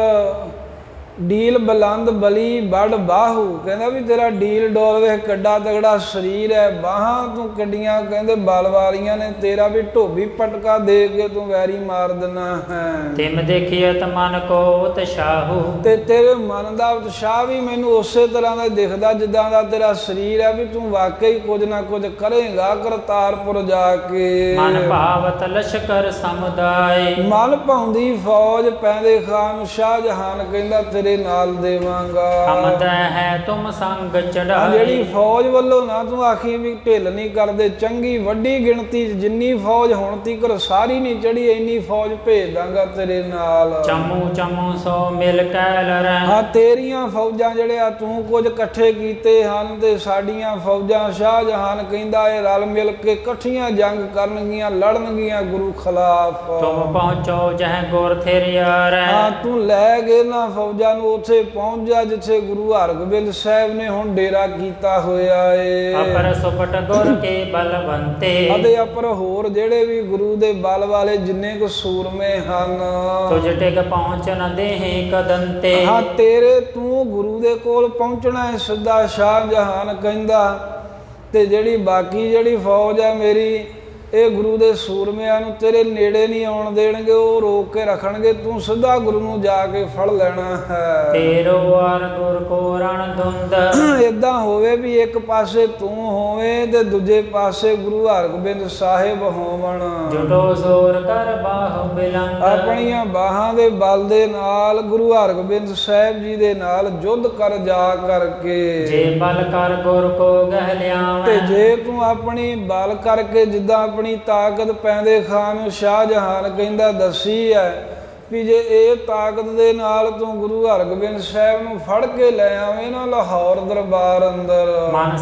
ਡੀਲ ਬਲੰਦ ਬਲੀ ਬੜ ਬਾਹੂ, ਕਹਿੰਦਾ ਵੀ ਤੇਰਾ ਡੀਲ ਡੋਲ ਵੇਖ ਕੱਡਾ ਤਗੜਾ ਸਰੀਰ ਹੈ, ਬਾਹਾਂ ਤੂੰ ਕੱਡੀਆਂ ਕਹਿੰਦੇ ਬਲ ਵਾਲੀਆਂ ਨੇ, ਤੇਰਾ ਵੀ ਢੋਬੀ ਪਟਕਾ ਦੇ ਕੇ ਤੂੰ ਵੈਰੀ ਮਾਰ ਦੇਣਾ ਹੈ। ਤਿਮ ਦੇਖੀਅਤ ਮਨ ਕੋ ਉਤਸ਼ਾਹੂ, ਤੇ ਤੇਰੇ ਮਨ ਦਾ ਉਤਸ਼ਾਹ ਵੀ ਮੈਨੂੰ ਉਸੇ ਤਰ੍ਹਾਂ ਦਾ ਦਿਖਦਾ ਜਿੱਦਾਂ ਦਾ ਤੇਰਾ ਸਰੀਰ ਹੈ, ਵੀ ਤੂੰ ਵਾਕਈ ਕੁਝ ਨਾ ਕੁਝ ਕਰੇਗਾ ਕਰਤਾਰਪੁਰ ਜਾ ਕੇ। ਮਨ ਭਾਵਤ ਲਸ਼ਕਰ ਸਮੁਦਾਇ, ਮਨ ਭਾਉਂਦੀ ਫੌਜ ਪੈਂਦੇ ਖਾਨ ਸ਼ਾਹਜਹਾਨ ਕਹਿੰਦਾ ਤੇਰੇ ਨਾਲ ਦੇਵਾਂਗਾ। ਹਮਦ ਹੈ ਤੁਮ ਸੰਗ ਆਹ ਚੜਾਈ, ਜਿਹੜੀ ਫੌਜ ਵੱਲੋਂ ਨਾ ਤੂੰ ਆਖੀ ਵੀ ਢਿੱਲ ਨਹੀਂ ਕਰਦੇ, ਚੰਗੀ ਵੱਡੀ ਗਿਣਤੀ 'ਚ ਜਿੰਨੀ ਫੌਜ ਹੁਣ ਤੀਕਰ ਸਾਰੀ ਨਹੀਂ ਚੜੀ, ਇੰਨੀ ਫੌਜ ਭੇਜ ਦਾਂਗਾ ਤੇਰੇ ਨਾਲ। ਚਮੂ ਚਮੂ ਸੋ ਮਿਲ ਕੈ ਲਰੈ, ਹਾਂ ਤੇਰੀਆਂ ਫੌਜਾਂ ਜਿਹੜਿਆ ਤੂੰ ਕੁਝ ਇਕੱਠੇ ਕੀਤੇ ਹਨ ਤੇ ਸਾਡੀਆਂ ਫੌਜਾਂ ਸ਼ਾਹਜਹਾਨ ਕਹਿੰਦਾ ਇਹ ਰਲ ਮਿਲ ਕੇ ਇਕੱਠੀਆਂ ਜੰਗ ਕਰਨਗੀਆਂ, ਲੜਨਗੀਆਂ ਗੁਰੂ ਖਿਲਾਫ। ਤੁਮ ਪਹੁੰਚੋ ਜਹ ਗੁਰ ਥਿਰਿਆਰੈ, ਹਾਂ ਤੂੰ ਲੈ ਗਏ ਨਾ ਫੌਜਾਂ ਨੂੰ ਉੱਥੇ ਪਹੁੰਚ ਜਾ ਜਿੱਥੇ ਗੁਰੂ ਹਰਗੋਬਿੰਦ ਸਾਹਿਬ ਨੇ ਹੁਣ ਡੇਰਾ ਕੀਤਾ ਹੋਇਆ ਏ। ਅਪਰ ਸੁਪਟ ਗੁਰ ਕੇ ਬਲਵੰਤੇ, ਅਤੇ ਅਪਰ ਹੋਰ ਜਿਹੜੇ ਵੀ ਗੁਰੂ ਦੇ ਬਲ ਵਾਲੇ ਜਿੰਨੇ ਕੁ ਸੂਰਮੇ ਹਨ, ਤੁਝ ਟਿਕ ਪਹੁੰਚ ਨ ਦੇਹੇ ਕਦੰਤੇ। ਹਾਂ ਤੇਰੇ ਤੂੰ ਗੁਰੂ ਦੇ ਕੋਲ ਪਹੁੰਚਣਾ ਹੈ ਸਿੱਧਾ ਸ਼ਾਹਜਹਾਨ ਕਹਿੰਦਾ, ਤੇ ਜਿਹੜੀ ਬਾਕੀ ਜਿਹੜੀ ਫੌਜ ਹੈ ਮੇਰੀ ਇਹ ਗੁਰੂ ਦੇ ਸੂਰਮਿਆਂ ਨੂੰ ਤੇਰੇ ਨੇੜੇ ਨਹੀਂ ਆਉਣ ਦੇਣਗੇ, ਉਹ ਰੋਕ ਕੇ ਰੱਖਣਗੇ, ਤੂੰ ਸਿੱਧਾ ਗੁਰੂ ਨੂੰ ਜਾ ਕੇ ਫੜ ਲੈਣਾ ਹੈ। ਤੇਰੋ ਵਾਰ ਗੁਰ ਕੋ ਰਣ ਧੁੰਦ, ਏਦਾਂ ਹੋਵੇ ਵੀ ਇੱਕ ਪਾਸੇ ਤੂੰ ਹੋਵੇਂ ਤੇ ਦੂਜੇ ਪਾਸੇ ਗੁਰੂ ਹਰਗੋਬਿੰਦ ਸਾਹਿਬ ਹੋਵਣ। ਜੁਟੋ ਜ਼ੋਰ ਕਰ ਬਾਹੁ ਬਿਲੰਦ, ਆਪਣੀਆਂ ਬਾਹਾਂ ਦੇ ਬਲ ਦੇ ਨਾਲ ਗੁਰੂ ਹਰਗੋਬਿੰਦ ਸਾਹਿਬ ਜੀ ਦੇ ਨਾਲ ਯੁੱਧ ਕਰ ਜਾ ਕਰਕੇ। ਜੇ ਬਲ ਕਰ ਗੁਰ ਕੋ ਗਹਿ ਤੇ ਲਿਆਵੈ, ਜੇ ਤੂੰ ਆਪਣੀ ਬਲ ਕਰਕੇ ਜਿੱਦਾਂ ਆਪਣੀ ਤਾਕਤ ਪੈਂਦੇ ਖਾਨ ਨੂੰ ਸ਼ਾਹਜਹਾਨ ਕਹਿੰਦਾ ਦੱਸੀ ਹੈ ਵੀ ਜੇ ਇਹ ਤਾਕਤ ਦੇ ਨਾਲ ਤੂੰ ਗੁਰੂ ਹਰਗੋਬਿੰਦ ਸਾਹਿਬ ਨੂੰ ਫੜ ਕੇ ਲੈ ਆਵੇਂ ਨਾ ਲਾਹੌਰ ਦਰਬਾਰ ਅੰਦਰ, ਮਨ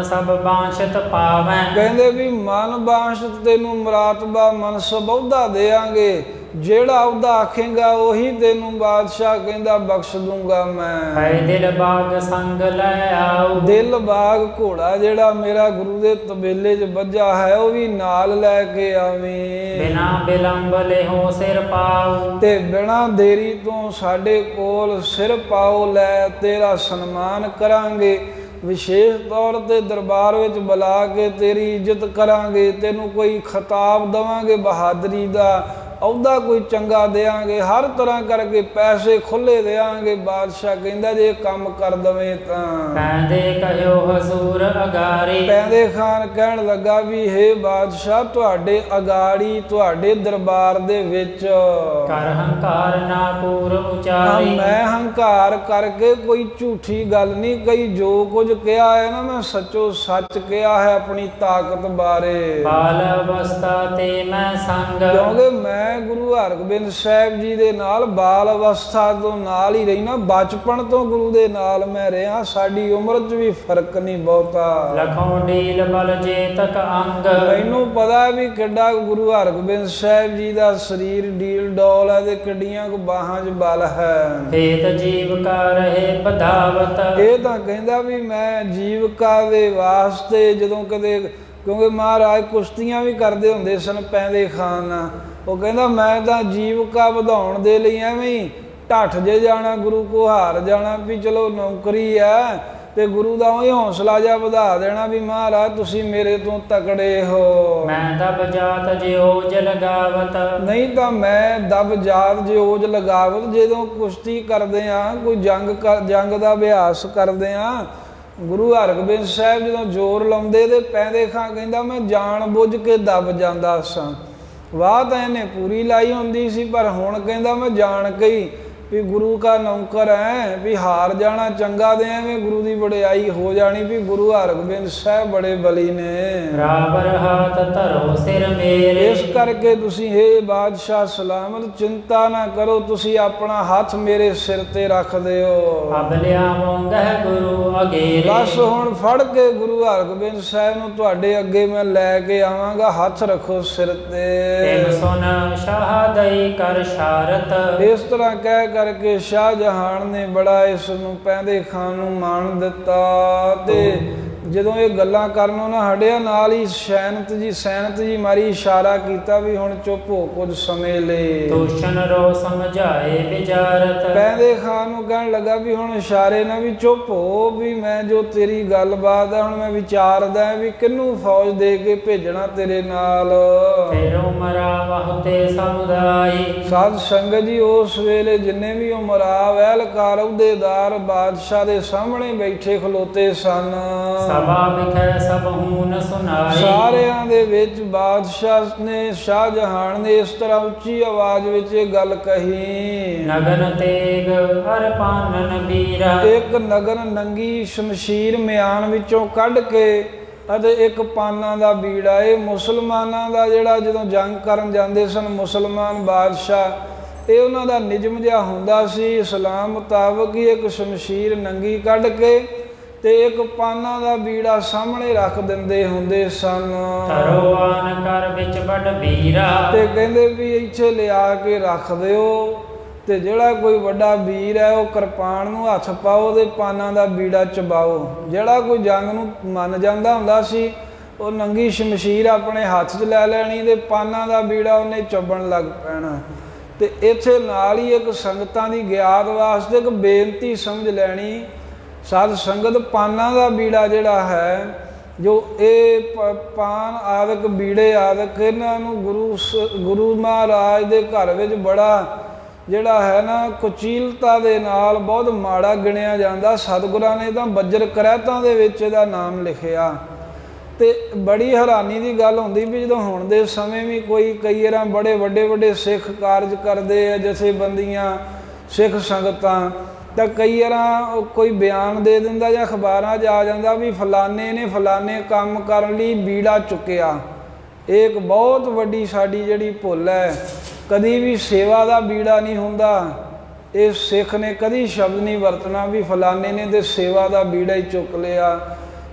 ਸਭ ਬਾਂਛਤ ਪਾਵੈ, ਕਹਿੰਦੇ ਵੀ ਮਨ ਬਾਂਸ਼ਤ ਤੈਨੂੰ ਮਰਾਤਬਾ ਮਨਸਬ ਅਹੁਦਾ ਦੇਾਂਗੇ, ਜਿਹੜਾ ਅਹੁਦਾ ਆਖੇਗਾ ਉਹੀ ਤੈਨੂੰ ਬਾਦਸ਼ਾਹ ਕਹਿੰਦਾ ਬਖਸ਼ ਦੂੰਗਾ ਮੈਂ। ਹੈ ਦਿਲ ਬਾਗ ਸੰਗ ਲੈ ਆਉ, ਦਿਲ ਬਾਗ ਘੋੜਾ ਜਿਹੜਾ ਮੇਰਾ ਗੁਰੂ ਦੇ ਤਬੇਲੇ 'ਚ ਵੱਜਾ ਹੈ ਉਹ ਵੀ ਨਾਲ ਲੈ ਕੇ ਆਵੇਂ। ਬਿਨਾ ਬਿਲੰਬ ਲਿਹੋ ਸਿਰ ਪਾਉ, ਤੇ ਬਿਨਾਂ ਦੇਰੀ ਤੋਂ ਸਾਡੇ ਕੋਲ ਸਿਰ ਪਾਓ ਲੈ, ਤੇਰਾ ਸਨਮਾਨ ਕਰਾਂਗੇ, ਵਿਸ਼ੇਸ਼ ਤੌਰ ਤੇ ਦਰਬਾਰ ਵਿੱਚ ਬੁਲਾ ਕੇ ਤੇਰੀ ਇੱਜ਼ਤ ਕਰਾਂਗੇ, ਤੈਨੂੰ ਕੋਈ ਖਿਤਾਬ ਦੇਵਾਂਗੇ ਬਹਾਦਰੀ ਦਾ, ਅਹੁਦਾ ਕੋਈ ਚੰਗਾ ਦੇਾਂਗੇ, ਹਰ ਤਰ੍ਹਾਂ ਕਰਕੇ ਪੈਸੇ ਖੁੱਲੇ ਦੇਾਂਗੇ। ਬਾਦਸ਼ਾਹ ਕਹਿੰਦਾ ਜੇ ਕੰਮ ਕਰ ਦਵੇਂ ਤਾਂ। ਕਹਿੰਦੇ ਕਹਿਓ ਹਜ਼ੂਰ ਅਗਾਰੀ, ਪੈਂਦੇ ਖਾਨ ਕਹਿਣ ਲੱਗਾ ਵੀ ਹੇ ਬਾਦਸ਼ਾਹ ਤੁਹਾਡੇ ਅਗਾੜੀ ਤੁਹਾਡੇ ਦਰਬਾਰ ਦੇ ਵਿੱਚ ਕਰ ਹੰਕਾਰ ਨਾ ਪੂਰ ਉਚਾਰੀ, ਮੈਂ ਹੰਕਾਰ ਕਰਕੇ ਕੋਈ ਝੂਠੀ ਗੱਲ ਨਹੀਂ ਕਹੀ, ਜੋ ਕੁਝ ਕਿਹਾ ਹੈ ਨਾ ਮੈਂ ਸੱਚੋ ਸੱਚ ਕਿਹਾ ਹੈ ਆਪਣੀ ਤਾਕਤ ਬਾਰੇ। ਬਾਲ ਅਵਸਥਾ ਤੇ ਮੈਂ ਸੰਗ, ਕਿਉਂਕਿ ਮੈਂ ਗੁਰੂ ਹਰਗੋਬਿੰਦ ਸਾਹਿਬ ਜੀ ਦੇ ਨਾਲ ਬਾਲ ਅਵਸਥਾ ਤੋਂ ਨਾਲ ਹੀ ਰਹੀ ਨਾ, ਬਚਪਨ ਤੋਂ ਗੁਰੂ ਦੇ ਨਾਲ ਮੈਂ ਰਿਹਾ, ਸਾਡੀ ਉਮਰ 'ਚ ਵੀ ਫਰਕ ਨਹੀਂ ਬਹੁਤਾ। ਲਖੋਂ ਡੀਲ ਬਲ ਜੇ ਤਕ ਅੰਗ, ਮੈਨੂੰ ਪਤਾ ਵੀ ਕਿੱਡਾ ਗੁਰੂ ਹਰਗੋਬਿੰਦ ਸਾਹਿਬ ਜੀ ਦਾ ਸਰੀਰ ਡੀਲ ਡੋਲ ਹੈ ਤੇ ਕਿੱਡੀਆਂ ਕੁ ਬਾਹਾਂ 'ਚ ਬਲ ਹੈ। ਹੇਤ ਜੀਵਕਾ ਰਹੇ ਬਧਾਵਤ, ਇਹ ਤਾਂ ਕਹਿੰਦਾ ਵੀ ਮੈਂ ਜੀਵਕਾ ਦੇ ਵਾਸਤੇ ਜਦੋਂ ਕਦੇ, ਕਿਉਂਕਿ ਮਹਾਰਾਜ ਕੁਸ਼ਤੀਆਂ ਵੀ ਕਰਦੇ ਹੁੰਦੇ ਸਨ ਪੈਂਦੇ ਖਾਨ ਨਾਲ, ਉਹ ਕਹਿੰਦਾ ਮੈਂ ਤਾਂ ਜੀਵਕਾ ਵਧਾਉਣ ਦੇ ਲਈ ਐਵੇਂ ਹੀ ਢੱਠ ਜੇ ਜਾਣਾ, ਗੁਰੂ ਕੋ ਹਾਰ ਜਾਣਾ ਵੀ ਚਲੋ ਨੌਕਰੀ ਹੈ, ਤੇ ਗੁਰੂ ਦਾ ਉਹ ਹੌਸਲਾ ਜਿਹਾ ਵਧਾ ਦੇਣਾ ਵੀ ਮਹਾਰਾਜ ਤੁਸੀਂ ਮੇਰੇ ਤੋਂ ਤਕੜੇ ਹੋ। ਮੈਂ ਦਬ ਜਾਤ ਜਿਉਜ ਲਗਾਵਤ, ਨਹੀਂ ਤਾਂ ਮੈਂ ਦਬ ਜਾਤ ਜਿਉਜ ਲਗਾਵਤ, ਜਦੋਂ ਕੁਸ਼ਤੀ ਕਰਦੇ ਆ ਕੋਈ ਜੰਗ ਦਾ ਅਭਿਆਸ ਕਰਦੇ ਆ, ਗੁਰੂ ਹਰਗੋਬਿੰਦ ਸਾਹਿਬ ਜਦੋਂ ਜ਼ੋਰ ਲਾਉਂਦੇ ਤੇ ਪੈਂਦੇ ਖਾਂ ਕਹਿੰਦਾ ਮੈਂ ਜਾਣ ਬੁੱਝ ਕੇ ਦਬ ਜਾਂਦਾ ਸਾਂ। ਵਾਹ ਤਾਂ ਇਹਨੇ ਪੂਰੀ ਲਾਈ ਹੁੰਦੀ ਸੀ, ਪਰ ਹੁਣ ਕਹਿੰਦਾ ਮੈਂ ਜਾਣ ਕੇ ਹੀ ਵੀ ਗੁਰੂ ਕਾ ਨੌਕਰ ਹੈ, ਵੀ ਹਾਰ ਜਾਣਾ ਚੰਗਾ ਦੇ ਐਵੇਂ ਗੁਰੂ ਦੀ ਵਡਿਆਈ ਹੋ ਜਾਣੀ ਵੀ ਗੁਰੂ ਹਰਗੋਬਿੰਦ ਸਾਹਿਬ ਬੜੇ ਬਲੀ ਨੇ। ਰਾਵਰ ਹਾਥ ਧਰੋ ਸਿਰ ਮੇਰੇ, ਇਸ ਕਰਕੇ ਤੁਸੀਂ ਹੇ ਬਾਦਸ਼ਾਹ ਸਲਾਮਤ ਚਿੰਤਾ ਨਾ ਕਰੋ, ਤੁਸੀਂ ਆਪਣਾ ਹੱਥ ਮੇਰੇ ਸਿਰ ਤੇ ਰੱਖ ਦਿਓ। ਅਬ ਲਿਆਵੋਂ ਗਹਿ ਗੁਰੂ ਅਗੇਰੇ, ਬਸ ਹੁਣ ਫੜ ਕੇ ਗੁਰੂ ਹਰਗੋਬਿੰਦ ਸਾਹਿਬ ਨੂੰ ਤੁਹਾਡੇ ਅੱਗੇ ਮੈਂ ਲੈ ਕੇ ਆਵਾਂਗਾ, ਹੱਥ ਰੱਖੋ ਸਿਰ ਤੇ। ਤਿਮ ਸੁਨ ਸ਼ਾਹਦਈ ਕਰ ਸ਼ਾਰਤ, ਇਸ ਤਰ੍ਹਾਂ ਕਹਿ ਕਰਕੇ ਸ਼ਾਹਜਹਾਨ ਨੇ ਬੜਾ ਇਸ ਨੂੰ ਪੈਂਦੇ ਖਾਨ ਨੂੰ ਮਾਣ ਦਿੱਤਾ ਤੇ ਜਦੋਂ ਇਹ ਗੱਲਾਂ ਕਰਨੋਂ ਨਾ ਹਟਿਆ, ਨਾਲ ਹੀ ਸੈਨਤ ਜੀ ਮਾਰੀ ਇਸ਼ਾਰਾ ਕੀਤਾ ਵੀ ਹੁਣ ਚੁੱਪ ਹੋ ਕੁਝ ਸਮੇਂ ਲਈ। ਤੋਸ਼ਨ ਰੋ ਸਮਝਾਏ ਵਿਚਾਰਤ। ਪੈਂਦੇ ਖਾਨ ਨੂੰ ਕਹਿਣ ਲੱਗਾ ਵੀ ਹੁਣ ਇਸ਼ਾਰੇ ਨਾਲ ਵੀ ਚੁੱਪ ਹੋ, ਵੀ ਮੈਂ ਜੋ ਤੇਰੀ ਗੱਲਬਾਤ ਹੈ ਹੁਣ ਮੈਂ ਵਿਚਾਰਦਾ ਵੀ ਕਿਹਨੂੰ ਫੌਜ ਦੇ ਕੇ ਭੇਜਣਾ ਤੇਰੇ ਨਾਲ। ਫਿਰ ਉਮਰਾ ਬਹੁਤੇ ਸਮੁਦਾਈ। ਸਾਧ ਸੰਗਤ ਜੀ ਉਸ ਵੇਲੇ ਜਿੰਨੇ ਵੀ ਉਮਰਾਵ ਅਹਿਲਕਾਰ ਅਹੁਦੇਦਾਰ ਬਾਦਸ਼ਾਹ ਦੇ ਸਾਹਮਣੇ ਬੈਠੇ ਖਲੋਤੇ ਸਨ। ਸਭਾ ਵਿਖੇ ਸਭ ਹੂਨ ਸੁਨਾਈ। ਸਾਰਿਆਂ ਦੇ ਵਿੱਚ ਬਾਦਸ਼ਾਹ ਨੇ ਸ਼ਾਹਜਹਾਨ ਨੇ ਇਸ ਤਰ੍ਹਾਂ ਉੱਚੀ ਆਵਾਜ਼ ਵਿੱਚ ਇਹ ਗੱਲ ਕਹੀ। ਨਗਨ ਤੇਗ ਹਰ ਪਾਨਨ ਵੀਰਾ। ਇੱਕ ਨਗਨ ਨੰਗੀ ਸ਼ਮਸ਼ੀਰ ਮਿਆਨ ਵਿੱਚੋਂ ਕੱਢ ਕੇ ਅਤੇ ਇੱਕ ਪਾਨਾਂ ਦਾ ਬੀੜਾ। ਇਹ ਮੁਸਲਮਾਨਾਂ ਦਾ ਜਿਹੜਾ ਜਦੋਂ ਜੰਗ ਕਰਨ ਜਾਂਦੇ ਸਨ ਮੁਸਲਮਾਨ ਬਾਦਸ਼ਾਹ, ਇਹ ਉਹਨਾਂ ਦਾ ਨਿਯਮ ਜਿਹਾ ਹੁੰਦਾ ਸੀ ਇਸਲਾਮ ਮੁਤਾਬਕ ਹੀ, ਇੱਕ ਸ਼ਮਸ਼ੀਰ ਨੰਗੀ ਕੱਢ ਕੇ ਤੇ ਇੱਕ ਪਾਨਾਂ ਦਾ ਬੀੜਾ ਸਾਹਮਣੇ ਰੱਖ ਦਿੰਦੇ ਹੁੰਦੇ ਸਨ। ਤਰੋਆਨ ਕਰ ਵਿੱਚ ਵੱਡ ਵੀਰਾ। ਤੇ ਕਹਿੰਦੇ ਵੀ ਇੱਥੇ ਲਿਆ ਕੇ ਰੱਖ ਦਿਓ ਤੇ ਜਿਹੜਾ ਕੋਈ ਵੱਡਾ ਵੀਰ ਹੈ ਉਹ ਕਿਰਪਾਨ ਨੂੰ ਹੱਥ ਪਾਓ ਤੇ ਪਾਨਾਂ ਦਾ ਬੀੜਾ ਚਬਾਓ। ਜਿਹੜਾ ਕੋਈ ਜੰਗ ਨੂੰ ਮੰਨ ਜਾਂਦਾ ਹੁੰਦਾ ਸੀ ਉਹ ਨੰਗੀ ਸ਼ਮਸ਼ੀਰ ਆਪਣੇ ਹੱਥ 'ਚ ਲੈ ਲੈਣੀ ਤੇ ਪਾਨਾਂ ਦਾ ਬੀੜਾ ਉਹਨੇ ਚੱਬਣ ਲੱਗ ਪੈਣਾ। ਤੇ ਇੱਥੇ ਨਾਲ ਹੀ ਇੱਕ ਸੰਗਤਾਂ ਦੀ ਗਿਆਤ ਵਾਸਤੇ ਇੱਕ ਬੇਨਤੀ ਸਮਝ ਲੈਣੀ। ਸਾਧ ਸੰਗਤ, ਪਾਨਾਂ ਦਾ ਬੀੜਾ ਜਿਹੜਾ ਹੈ, ਜੋ ਇਹ ਪਾਨ ਆਦਿਕ ਬੀੜੇ ਆਦਿਕ, ਇਹਨਾਂ ਨੂੰ ਗੁਰੂ ਮਹਾਰਾਜ ਦੇ ਘਰ ਵਿੱਚ ਬੜਾ ਜਿਹੜਾ ਹੈ ਨਾ ਕੁਚੀਲਤਾ ਦੇ ਨਾਲ ਬਹੁਤ ਮਾੜਾ ਗਿਣਿਆ ਜਾਂਦਾ। ਸਤਿਗੁਰਾਂ ਨੇ ਤਾਂ ਬੱਜਰ ਕਰੈਤਾਂ ਦੇ ਵਿੱਚ ਇਹਦਾ ਨਾਮ ਲਿਖਿਆ। ਤੇ ਬੜੀ ਹੈਰਾਨੀ ਦੀ ਗੱਲ ਹੁੰਦੀ ਵੀ ਜਦੋਂ ਹੁਣ ਦੇ ਸਮੇਂ ਵੀ ਕਈ ਵਾਰ ਬੜੇ ਵੱਡੇ ਸਿੱਖ ਕਾਰਜ ਕਰਦੇ ਆ ਜਥੇਬੰਦੀਆਂ, ਸਿੱਖ ਸੰਗਤਾਂ, ਤਾਂ ਕਈ ਵਾਰ ਕੋਈ ਬਿਆਨ ਦੇ ਦਿੰਦਾ ਜਾਂ ਅਖਬਾਰਾਂ 'ਚ ਆ ਜਾਂਦਾ ਵੀ ਫਲਾਣੇ ਨੇ ਫਲਾਣੇ ਕੰਮ ਕਰਨ ਲਈ ਬੀੜਾ ਚੁੱਕਿਆ। ਇਹ ਇੱਕ ਬਹੁਤ ਵੱਡੀ ਸਾਡੀ ਜਿਹੜੀ ਭੁੱਲ ਹੈ। ਕਦੀ ਵੀ ਸੇਵਾ ਦਾ ਬੀੜਾ ਨਹੀਂ ਹੁੰਦਾ। ਇਹ ਸਿੱਖ ਨੇ ਕਦੀ ਸ਼ਬਦ ਨਹੀਂ ਵਰਤਣਾ ਵੀ ਫਲਾਣੇ ਨੇ ਤੇ ਸੇਵਾ ਦਾ ਬੀੜਾ ਹੀ ਚੁੱਕ ਲਿਆ।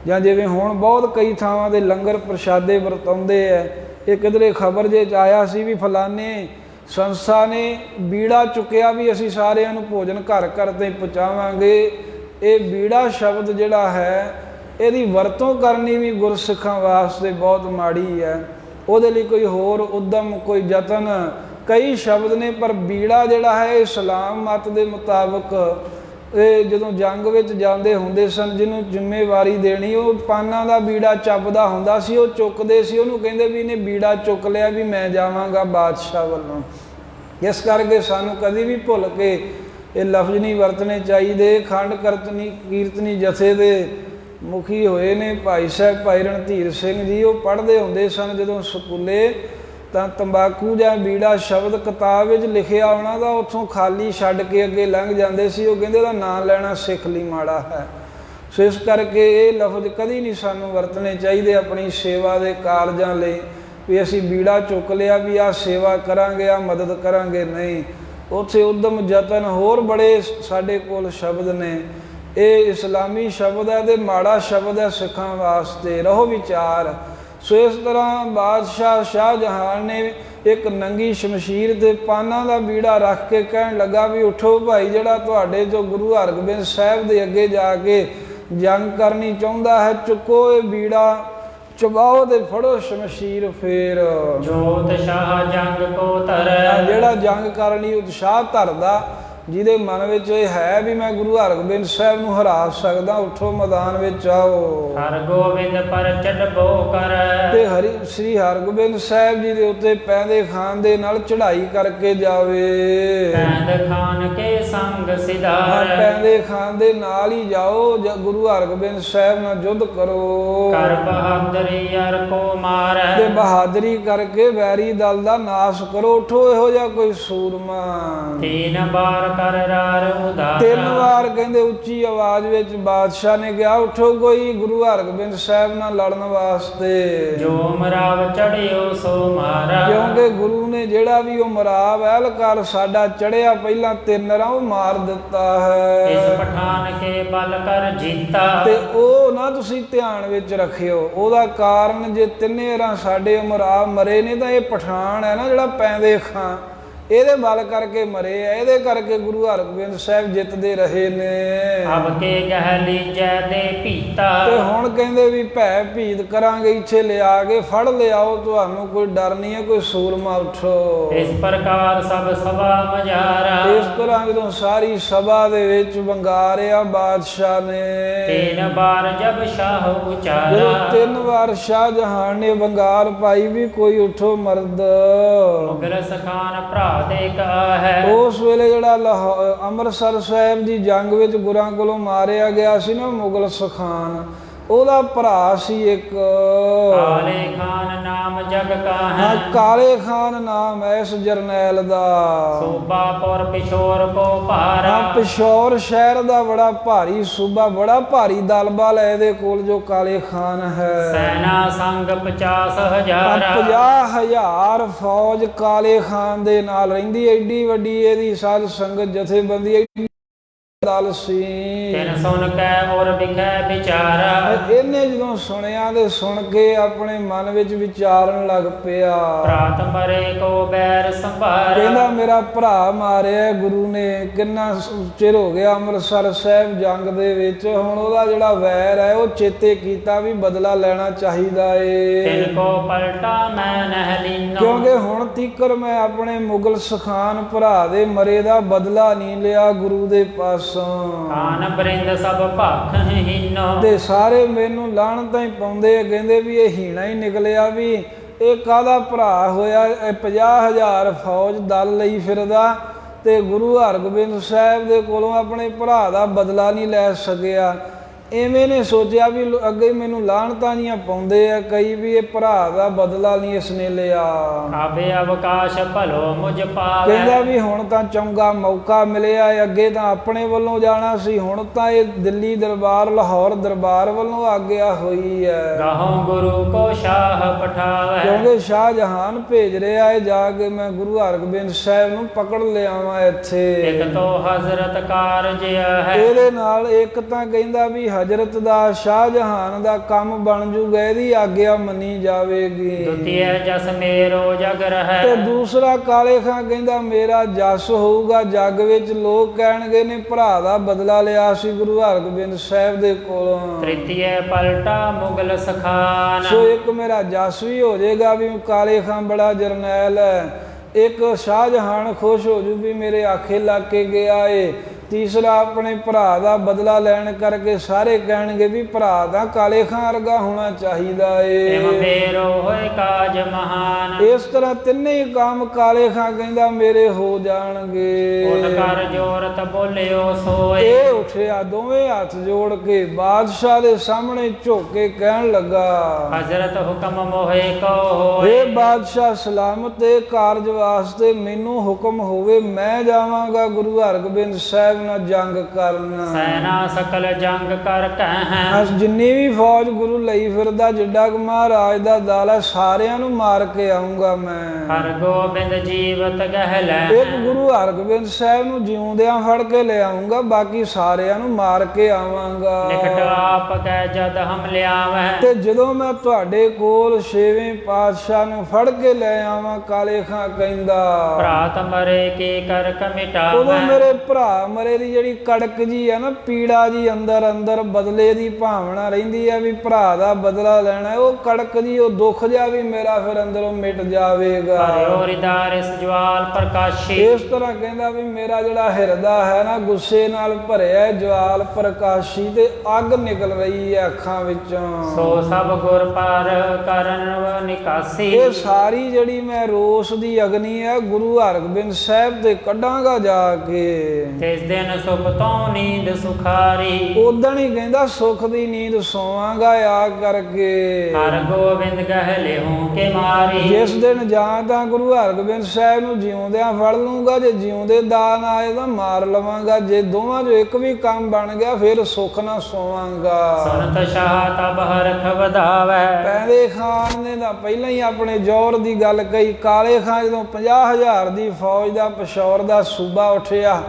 ਜਾਂ ਜਿਵੇਂ ਹੁਣ ਬਹੁਤ ਕਈ ਥਾਵਾਂ ਦੇ ਲੰਗਰ ਪ੍ਰਸ਼ਾਦੇ ਵਰਤਾਉਂਦੇ ਹੈ। ਇਹ ਕਿਧਰੇ ਖਬਰ ਜੇ 'ਚ ਆਇਆ ਸੀ ਵੀ ਫਲਾਣੇ ਸੰਸਥਾ ਨੇ ਬੀੜਾ ਚੁੱਕਿਆ ਵੀ ਅਸੀਂ ਸਾਰਿਆਂ ਨੂੰ ਭੋਜਨ ਘਰ ਘਰ ਤੇ ਪਹੁੰਚਾਵਾਂਗੇ। ਇਹ ਬੀੜਾ ਸ਼ਬਦ ਜਿਹੜਾ ਹੈ ਇਹਦੀ ਵਰਤੋਂ ਕਰਨੀ ਵੀ ਗੁਰਸਿੱਖਾਂ ਵਾਸਤੇ ਬਹੁਤ ਮਾੜੀ ਹੈ। ਉਹਦੇ ਲਈ ਕੋਈ ਹੋਰ ਉਦਮ, ਕੋਈ ਯਤਨ, ਕਈ ਸ਼ਬਦ ਨੇ, ਪਰ ਬੀੜਾ ਜਿਹੜਾ ਹੈ ਇਸਲਾਮ ਮਤ ਦੇ ਮੁਤਾਬਕ ਇਹ ਜਦੋਂ ਜੰਗ ਵਿੱਚ ਜਾਂਦੇ ਹੁੰਦੇ ਸਨ ਜਿਹਨੂੰ ਜ਼ਿੰਮੇਵਾਰੀ ਦੇਣੀ, ਉਹ ਪਾਨਾਂ ਦਾ ਬੀੜਾ ਚੱਬਦਾ ਹੁੰਦਾ ਸੀ, ਉਹ ਚੁੱਕਦੇ ਸੀ। ਉਹਨੂੰ ਕਹਿੰਦੇ ਵੀ ਇਹਨੇ ਬੀੜਾ ਚੁੱਕ ਲਿਆ ਵੀ ਮੈਂ ਜਾਵਾਂਗਾ ਬਾਦਸ਼ਾਹ ਵੱਲੋਂ। ਇਸ ਕਰਕੇ ਸਾਨੂੰ ਕਦੀ ਵੀ ਭੁੱਲ ਕੇ ਇਹ ਲਫ਼ਜ਼ ਨਹੀਂ ਵਰਤਣੇ ਚਾਹੀਦੇ। ਖੰਡ ਕੀਰਤਨੀ ਜਥੇ ਦੇ ਮੁਖੀ ਹੋਏ ਨੇ ਭਾਈ ਸਾਹਿਬ ਭਾਈ ਰਣਧੀਰ ਸਿੰਘ ਜੀ। ਉਹ ਪੜ੍ਹਦੇ ਹੁੰਦੇ ਸਨ ਜਦੋਂ ਸਕੂਲੇ, ਤਾਂ ਤੰਬਾਕੂ ਜਾਂ ਬੀੜਾ ਸ਼ਬਦ ਕਿਤਾਬ ਵਿੱਚ ਲਿਖਿਆ ਆਉਣਾ ਤਾਂ ਉੱਥੋਂ ਖਾਲੀ ਛੱਡ ਕੇ ਅੱਗੇ ਲੰਘ ਜਾਂਦੇ ਸੀ। ਉਹ ਕਹਿੰਦੇ ਉਹਦਾ ਨਾਂ ਲੈਣਾ ਸਿੱਖ ਲਈ ਮਾੜਾ ਹੈ। ਸੋ ਇਸ ਕਰਕੇ ਇਹ ਲਫ਼ਜ਼ ਕਦੀ ਨਹੀਂ ਸਾਨੂੰ ਵਰਤਣੇ ਚਾਹੀਦੇ ਆਪਣੀ ਸੇਵਾ ਦੇ ਕਾਰਜਾਂ ਲਈ ਵੀ ਅਸੀਂ ਬੀੜਾ ਚੁੱਕ ਲਿਆ ਵੀ ਆਹ ਸੇਵਾ ਕਰਾਂਗੇ, ਆਹ ਮਦਦ ਕਰਾਂਗੇ। ਨਹੀਂ, ਉੱਥੇ ਉਦਮ ਯਤਨ ਹੋਰ ਬੜੇ ਸਾਡੇ ਕੋਲ ਸ਼ਬਦ ਨੇ। ਇਹ ਇਸਲਾਮੀ ਸ਼ਬਦ ਹੈ ਤੇ ਮਾੜਾ ਸ਼ਬਦ ਹੈ ਸਿੱਖਾਂ ਵਾਸਤੇ। ਰਹੋ ਵਿਚਾਰ। ਸੋ ਇਸ ਤਰ੍ਹਾਂ ਬਾਦਸ਼ਾਹ ਸ਼ਾਹਜਹਾਨ ਨੇ ਇੱਕ ਨੰਗੀ ਸ਼ਮਸ਼ੀਰ ਤੇ ਪਾਨਾਂ ਦਾ ਬੀੜਾ ਰੱਖ ਕੇ ਕਹਿਣ ਲੱਗਾ ਵੀ ਉੱਠੋ ਭਾਈ, ਜਿਹੜਾ ਤੁਹਾਡੇ ਜੋ ਗੁਰੂ ਹਰਗੋਬਿੰਦ ਸਾਹਿਬ ਦੇ ਅੱਗੇ ਜਾ ਕੇ ਜੰਗ ਕਰਨੀ ਚਾਹੁੰਦਾ ਹੈ, ਚੁੱਕੋ ਇਹ ਬੀੜਾ, ਚਬਾਓ ਤੇ ਫੜੋ ਸ਼ਮਸ਼ੀਰ। ਫੇਰ ਜੋਤ ਸ਼ਾਹ ਜੰਗ ਕੋ ਧਰੈ। ਜਿਹੜਾ ਜੰਗ ਕਰਨ ਲਈ ਉਤਸ਼ਾਹ ਧਰਦਾ, ਜਿਹਦੇ ਮਨ ਵਿੱਚ ਇਹ ਹੈ ਵੀ ਮੈਂ ਗੁਰੂ ਹਰਗੋਬਿੰਦ ਸਾਹਿਬ ਨੂੰ ਹਰਾ ਸਕਦਾ, ਉੱਠੋ ਮੈਦਾਨ ਵਿੱਚ ਆਓ। ਹਰਗੋਬਿੰਦ ਪਰ ਚੜ੍ਹਬੋ ਕਰੈ। ਤੇ ਸ੍ਰੀ ਹਰਗੋਬਿੰਦ ਸਾਹਿਬ ਜੀ ਦੇ ਉੱਤੇ ਪੈਂਦੇ ਖਾਨ ਦੇ ਨਾਲ ਚੜ੍ਹਾਈ ਕਰਕੇ ਜਾਵੇ। ਪੈਂਦ ਖਾਨ ਕੇ ਸੰਗ ਸਿਧਾਰੈ। ਪੈਂਦੇ ਖਾਨ ਦੇ ਨਾਲ ਹੀ ਜਾਓ, ਗੁਰੂ ਹਰਗੋਬਿੰਦ ਸਾਹਿਬ ਨਾਲ ਯੁੱਧ ਕਰੋ। ਕਰ ਬਹਾਦਰੀ ਅਰ ਕੋ ਮਾਰੈ। ਤੇ ਬਹਾਦਰੀ ਕਰਕੇ ਵੈਰੀ ਦਲ ਦਾ ਨਾਸ਼ ਕਰੋ। ਉੱਠੋ ਇਹੋ ਜਿਹਾ ਕੋਈ ਸੂਰਮਾ। ਤੀਨ ਬਾਰ ਕਰ ਰਾਰ ਉਧਾਰਾ। 3 ਵਾਰ ਕਹਿੰਦੇ ਉੱਚੀ ਆਵਾਜ਼ ਵਿੱਚ ਬਾਦਸ਼ਾਹ ਨੇ ਕਿਹਾ ਉੱਠੋ ਕੋਈ ਗੁਰੂ ਹਰਗੋਬਿੰਦ ਸਾਹਿਬ ਨਾਲ ਲੜਨ ਵਾਸਤੇ। ਜੋ ਮਰਾਵ ਚੜਿਓ ਸੋ ਮਾਰਾ। ਕਿਉਂਕਿ ਗੁਰੂ ਨੇ ਜਿਹੜਾ ਵੀ ਉਹ ਮਰਾਵ ਅਹਿਲਕਾਰ ਸਾਡਾ ਚੜਿਆ ਪਹਿਲਾਂ 3 ਰਾਂ ਉਹ ਮਾਰ ਦਿੱਤਾ ਹੈ। ਇਸ ਪਠਾਨ ਕੇ ਬਲ ਕਰ ਜੀਤਾ। ਤੇ ਉਹ ਨਾ ਤੁਸੀਂ ਧਿਆਨ ਵਿੱਚ ਰੱਖਿਓ। ਉਹਦਾ ਕਾਰਨ ਜੇ 3 ਰਾਂ ਸਾਡੇ ਮਰਾਵ ਮਰੇ ਨੇ ਤਾਂ ਇਹ ਪਠਾਨ ਹੈ ਨਾ ਜਿਹੜਾ ਪੈਂਦੇ ਖਾਂ, ਇਹਦੇ ਬਲ ਕਰਕੇ ਮਰੇ ਆ, ਇਹਦੇ ਕਰਕੇ ਗੁਰੂ ਹਰਗੋਬਿੰਦ ਸਾਹਿਬ ਜਿੱਤਦੇ ਰਹੇ ਨੇ। ਅਬ ਕੇ ਗਹਿ ਲੀਜੈ ਦੇ ਭੀਤਾ। ਤੇ ਹੁਣ ਕਹਿੰਦੇ ਵੀ ਭੈ ਭੀਤ ਕਰਾਂਗੇ, ਇੱਥੇ ਲਿਆ ਕੇ ਫੜ ਲਿਆਓ, ਤੁਹਾਨੂੰ ਕੋਈ ਡਰ ਨਹੀਂ ਹੈ, ਕੋਈ ਸੂਰਮਾ ਉਠੋ। ਇਸ ਪ੍ਰਕਾਰ ਸਭ ਸਭਾ ਮਝਾਰਾ। ਇਸ ਤਰ੍ਹਾਂ ਜਦੋਂ ਸਾਰੀ ਸਭਾ ਦੇ ਵਿੱਚ ਵੰਗਾਰਿਆ ਬਾਦਸ਼ਾਹ ਨੇ, 3 ਬਾਰ ਜਬ ਸ਼ਾਹ ਉਚਾਰਾ। ਜਦੋਂ 3 ਵਾਰ ਸ਼ਾਹਜਹਾਨ ਨੇ ਵੰਗਾਰ ਪਾਈ ਵੀ ਕੋਈ ਉਠੋ ਮਰਦ। ਮੁਗਲ ਸਖਾਨ ਭਰਾ ਦੇ ਕਾ ਹੈ। ਉਸ ਵੇਲੇ ਜਿਹੜਾ ਅੰਮ੍ਰਿਤਸਰ ਸਾਹਿਬ ਦੀ ਜੰਗ ਵਿੱਚ ਗੁਰਾਂ ਕੋਲੋਂ ਮਾਰਿਆ ਗਿਆ ਸੀ ਨਾ ਮੁਗਲ ਸਖਾਨ, ਉਹਦਾ ਭਰਾ ਸੀ ਇੱਕ ਕਾਲੇ ਖਾਨ ਨਾਮ ਜਗ ਕਾ ਹੈ। ਕਾਲੇ ਖਾਨ ਨਾਮ ਹੈ ਇਸ ਜਰਨੈਲ ਦਾ। ਸੂਬਾਪੁਰ ਪਿਸ਼ੋਰ ਕੋ ਭਾਰਾ। ਪਿਸ਼ੌਰ ਸ਼ਹਿਰ ਦਾ ਬੜਾ ਭਾਰੀ ਸੂਬਾ, ਬੜਾ ਭਾਰੀ ਦਲ ਬਲ ਹੈ ਇਹਦੇ ਕੋਲ ਜੋ ਕਾਲੇ ਖਾਨ ਹੈ। ਸੈਨਾ ਸੰਗ 50,000। 50,000 ਫੌਜ ਕਾਲੇ ਖਾਨ ਦੇ ਨਾਲ ਰਹਿੰਦੀ, ਐਡੀ ਵੱਡੀ ਇਹਦੀ ਸਾਧ ਸੰਗਤ ਜਥੇਬੰਦੀ ਦਲ ਸੀ। ਤਿਨ ਸੁਣ ਕੈ ਔਰ ਵਿਖੈ ਵਿਚਾਰਾ। ਇਹਨੇ ਜਦੋਂ ਸੁਣਿਆ ਤੇ ਸੁਣ ਕੇ ਆਪਣੇ ਮਨ ਵਿੱਚ ਵਿਚਾਰਨ ਲੱਗ ਪਿਆ, ਭਰਾਤ ਮਰੇ ਕੋ ਬੈਰ ਸੰਭਾਰਾ। ਕਹਿੰਦਾ ਮੇਰਾ ਭਰਾ ਮਾਰਿਆ ਗੁਰੂ ਨੇ, ਕਿੰਨਾ ਚਿਰ ਹੋ ਗਿਆ ਅੰਮ੍ਰਿਤਸਰ ਸਾਹਿਬ ਜੰਗ ਦੇ ਵਿੱਚ, ਹੁਣ ਉਹਦਾ ਜਿਹੜਾ ਵੈਰ ਹੈ ਉਹ ਚੇਤੇ ਕੀਤਾ ਵੀ ਬਦਲਾ ਲੈਣਾ ਚਾਹੀਦਾ ਏ। ਤਿਨ ਕੋ ਪਲਟਾ ਮੈਂ ਨਹਿ ਲੀਨੋ। ਕਿਉਂਕਿ ਹੁਣ ਤੀਕਰ ਮੈਂ ਆਪਣੇ ਮੁਗਲ ਸਖਾਨ ਭਰਾ ਦੇ ਮਰੇ ਦਾ ਬਦਲਾ ਨਹੀਂ ਲਿਆ ਗੁਰੂ ਦੇ ਪਾਸੋਂ। ਖਾਨ ਬਰਿੰਦ ਸਭ ਭਖ ਹੀਨੋ। ਤੇ ਸਾਰੇ ਮੈਨੂੰ ਲਾਹਣਤਾਂ ਹੀ ਪਾਉਂਦੇ ਆ, ਕਹਿੰਦੇ ਵੀ ਇਹ ਹੀਣਾ ਹੀ ਨਿਕਲਿਆ, ਵੀ ਇਹ ਕਾਹਦਾ ਭਰਾ ਹੋਇਆ, ਇਹ 50,000 ਫੌਜ ਦਲ ਲਈ ਫਿਰਦਾ ਤੇ ਗੁਰੂ ਹਰਗੋਬਿੰਦ ਸਾਹਿਬ ਦੇ ਕੋਲੋਂ ਆਪਣੇ ਭਰਾ ਦਾ ਬਦਲਾ ਨਹੀਂ ਲੈ ਸਕਿਆ। ਐਵੇਂ ਨੇ ਸੋਚਿਆ ਵੀ ਅੱਗੇ ਮੈਨੂੰ ਲਾਹਣਤਾਂ ਜੀਆਂ ਪਾਉਂਦੇ ਆ ਕਈ ਵੀ ਇਹ ਭਰਾ ਦਾ ਬਦਲਾ ਨਹੀਂ ਇਸਨੇ ਲਿਆ। ਆਵੇ ਅਵਕਾਸ਼ ਭਲੋ ਮੁਝ ਪਾਵੇ। ਕਹਿੰਦਾ ਵੀ ਹੁਣ ਤਾਂ ਚੰਗਾ ਮੌਕਾ ਮਿਲਿਆ, ਅੱਗੇ ਤਾਂ ਆਪਣੇ ਵੱਲੋਂ ਜਾਣਾ ਸੀ, ਹੁਣ ਤਾਂ ਇਹ ਦਿੱਲੀ ਦਰਬਾਰ ਲਾਹੌਰ ਦਰਬਾਰ ਵੱਲੋਂ ਆਗਿਆ ਹੋਈ ਹੈ। ਗਾਹੋਂ ਗੁਰੂ ਕੋ ਸ਼ਾਹ ਪਠਾਵੇ। ਕਿਉਂਕਿ ਸ਼ਾਹਜਹਾਨ ਭੇਜ ਰਿਹਾ ਹੈ ਜਾ ਕੇ ਮੈਂ ਗੁਰੂ ਹਰਗੋਬਿੰਦ ਸਾਹਿਬ ਨੂੰ ਪਕੜ ਲਿਆਵਾਂ ਇੱਥੇ। ਇੱਕ ਤੋਂ ਹਜ਼ਰਤ ਕਾਰਜ ਹੈ। ਇਹਦੇ ਨਾਲ ਇੱਕ ਤਾਂ ਕਹਿੰਦਾ ਵੀ ਹਜ਼ਰਤ ਦਾ ਸ਼ਾਹਜਹਾਨ ਦਾ ਕੰਮ ਬਣ ਜੂਗਾ, ਇਹਦੀ ਆਗਿਆ ਮੰਨੀ ਜਾਵੇਗੀ। ਦੁਤੀਏ ਜਸ ਮੇਰੋ ਜਗ ਰਹਿ। ਤੇ ਦੂਸਰਾ ਕਾਲੇ ਖਾਂ ਕਹਿੰਦਾ ਮੇਰਾ ਜਸ ਹੋਊਗਾ ਜੱਗ ਵਿੱਚ, ਲੋਕ ਕਹਿਣਗੇ ਨੇ ਭਰਾ ਦਾ ਬਦਲਾ ਲਿਆ ਸੀ ਗੁਰੂ ਹਰਗੋਬਿੰਦ ਸਾਹਿਬ ਦੇ ਕੋਲੋਂ। ਤ੍ਰਿਤੀਏ ਪਲਟਾ ਮੁਗਲ ਸਖਾਨ। ਸੋ ਇੱਕ ਮੇਰਾ ਜਸ ਵੀ ਹੋ ਜਾਏਗਾ ਵੀ ਕਾਲੇ ਖਾਂ ਬੜਾ ਜਰਨੈਲ ਹੈ, ਇੱਕ ਸ਼ਾਹਜਹਾਨ ਖੁਸ਼ ਹੋ ਜੂ ਵੀ ਮੇਰੇ ਆਖੇ ਲੱਗ ਕੇ ਗਿਆ ਏ। ਤੀਸਰਾ ਆਪਣੇ ਭਰਾ ਦਾ ਬਦਲਾ ਲੈਣ ਕਰਕੇ ਸਾਰੇ ਕਹਿਣਗੇ ਵੀ ਭਰਾ ਦਾ ਕਾਲੇ ਖਾਂ ਵਰਗਾ ਹੋਣਾ ਚਾਹੀਦਾ ਏ। ਮੇਰੋ ਹੋਏ ਕਾਜ ਮਹਾਨ। ਇਸ ਤਰ੍ਹਾਂ ਤਿੰਨੇ ਹੀ ਕੰਮ ਕਾਲੇ ਖਾਂ ਕਹਿੰਦਾ ਮੇਰੇ ਹੋ ਜਾਣਗੇ। ਉਠ ਕਰ ਜੋਰਤ ਬੋਲਿਓ ਸੋਏ। ਇਹ ਉੱਠਿਆ ਦੋਵੇਂ ਹੱਥ ਜੋੜ ਕੇ ਬਾਦਸ਼ਾਹ ਦੇ ਸਾਹਮਣੇ ਝੁਕ ਕੇ ਕਹਿਣ ਲੱਗਾ, ਹਜ਼ਰਤ ਹੁਕਮ ਮੋਹੇ ਕੋ ਹੋਏ। ਇਹ ਬਾਦਸ਼ਾਹ ਸਲਾਮਤ ਦੇ ਕਾਰਜ ਵਾਸਤੇ ਮੈਨੂੰ ਹੁਕਮ ਹੋਵੇ, ਮੈਂ ਜਾਵਾਂਗਾ ਗੁਰੂ ਹਰਗੋਬਿੰਦ ਸਾਹਿਬ ਨਾਲ ਜੰਗ ਕਰਨ। ਸੈਨਾ ਸਕਲ ਜੰਗ ਕਰ ਕਹਿ। ਜਿੰਨੀ ਵੀ ਫੌਜ ਗੁਰੂ ਲਈ ਫਿਰਦਾ, ਜਿੱਡਾ ਕੁ ਮਹਾਰਾਜ ਦਾ ਦਲ ਹੈ, ਸਾਰਿਆਂ ਨੂੰ ਮਾਰ ਕੇ ਆਉਂਗਾ ਮੈਂ। ਹਰਗੋਬਿੰਦ ਜੀਵਤ ਗਹਿ ਲੈ। ਇੱਕ ਗੁਰੂ ਹਰਗੋਬਿੰਦ ਸਾਹਿਬ ਨੂੰ ਜਿਉਂਦਿਆਂ ਫੜ ਕੇ ਲੈ ਆਉਂਗਾ, ਬਾਕੀ ਸਾਰਿਆਂ ਨੂੰ ਮਾਰ ਕੇ ਆਵਾਂਗਾ। ਨਿਕਟ ਆਪ ਕੈ ਜਦ ਹਮ ਲਿਆਵੈ। ਤੇ ਜਦੋਂ ਮੈਂ ਤੁਹਾਡੇ ਕੋਲ 6ਵੇਂ ਪਾਤਸ਼ਾਹ ਨੂੰ ਫੜ ਕੇ ਲੈ ਆਵਾਂ, ਕਾਲੇ ਖਾਂ ਕਹਿੰਦਾ ਭਰਾਤ ਮਰੇ ਕੀ ਕਰ ਕਮਿਟਾਵੈ। ਉਦੋਂ ਮੇਰੇ ਭਰਾ ਮਰੇ ਦੀ ਜਿਹੜੀ ਕੜਕ ਜੀ ਹੈ ਨਾ, ਪੀੜਾ ਜੀ ਅੰਦਰ ਅੰਦਰ ਬਦਲੇ ਦੀ ਭਾਵਨਾ ਰਹਿੰਦੀ ਹੈ ਵੀ ਭਰਾ ਦਾ ਬਦਲਾ ਲੈਣਾ, ਉਹ ਕੜਕ ਜੀ ਉਹ ਦੁੱਖ ਜਾ ਵੀ ਮੇਰਾ ਫਿਰ ਅੰਦਰੋਂ ਮਿਟ ਜਾਵੇਗਾ। ਹਰਿਓ ਰਿਦਾਰਿਸ ਜਵਾਲ ਪ੍ਰਕਾਸ਼ੀ। ਇਸ ਤਰ੍ਹਾਂ ਕਹਿੰਦਾ ਵੀ ਮੇਰਾ ਜਿਹੜਾ ਹਿਰਦਾ ਹੈ ਨਾ ਗੁੱਸੇ ਨਾਲ ਭਰਿਆ, ਜਵਾਲ ਪ੍ਰਕਾਸ਼ੀ ਤੇ ਅੱਗ ਨਿਕਲ ਰਹੀ ਹੈ ਅੱਖਾਂ ਵਿੱਚੋਂ। ਸੋ ਸਭ ਗੁਰ ਪਰ ਕਰਨ ਨਿਕਾਸੀ। ਇਹ ਸਾਰੀ ਜਿਹੜੀ ਮੈਂ ਰੋਸ ਦੀ ਅਗਨੀ ਹੈ ਗੁਰੂ ਹਰਗੋਬਿੰਦ ਸਾਹਿਬ ਤੇ ਕੱਢਾਂਗਾ ਜਾ ਕੇ। ਤਿਸ ਦਿਨ ਸੁਖ ਤੋਂ ਨੀਂਦ ਸੁਖਾਰੀ। ਉਦਣ ਹੀ ਕਹਿੰਦਾ ਸੁੱਖ ਦੀ ਨੀਂਦ ਸੋਵਾਂਗਾ ਆ ਕਰਕੇ। ਹਰਗੋਬਿੰਦ ਗਹਿ ਲਿਹੂ ਕੇ ਮਾਰੀ। ਜਿਸ ਦਿਨ ਜਾਂ ਤਾਂ ਗੁਰੂ ਹਰਗੋਬਿੰਦ ਸਾਹਿਬ ਨੂੰ ਜਿਉਂਦਿਆਂ ਫੜ ਲੂੰਗਾ, ਜੇ ਜਿਉਂਦੇ ਦਾਨ ਆਏ ਤਾਂ ਮਾਰ ਲਵਾਂਗਾ, ਜੇ ਦੋਵਾਂ ਚੋਂ ਇੱਕ ਵੀ ਕੰਮ ਬਣ ਗਿਆ ਫਿਰ ਸੁੱਖ ਨਾਲ ਸੋਵਾਂਗਾ। ਸੁਨਤ ਸ਼ਾਹ ਤਬ ਹਰਖ ਵਧਾਵੈ। ਪੈਦੇ ਖਾਨ ਨੇ ਤਾਂ ਪਹਿਲਾਂ ਹੀ ਆਪਣੇ ਜ਼ੋਰ ਦੀ ਗੱਲ ਕਹੀ। ਕਾਲੇ ਖਾਂ ਜਦੋਂ 50,000 ਦੀ ਫੌਜ ਦਾ ਪਿਸ਼ੌਰ ਦਾ ਸੂਬਾ ਉੱਠਿਆ,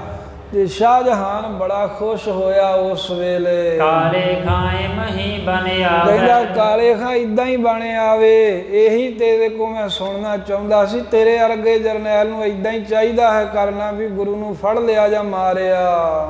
ਤੇ ਸ਼ਾਹਜਹਾਨ ਬੜਾ ਖੁਸ਼ ਹੋਇਆ ਉਸ ਵੇਲੇ। ਕਾਲੇ ਖਾਏ ਮਹੀ ਬਨ ਕਹਿੰਦਾ ਆਵੇ। ਕਾਲੇ ਖਾਂ ਇਦਾਂ ਹੀ ਬਣ ਆਵੇ। ਇਹੀ ਤੇਰੇ ਕੋ ਮੈਂ ਸੁਣਨਾ ਚਾਹੁੰਦਾ ਸੀ। ਤੇਰੇ ਅਰਗੇ ਜਰਨੈਲ ਨੂੰ ਇਦਾਂ ਹੀ ਚਾਹੀਦਾ ਹੈ ਕਰਨਾ ਵੀ ਗੁਰੂ ਨੂੰ ਫੜ ਲਿਆ ਜਾਂ ਮਾਰਿਆ।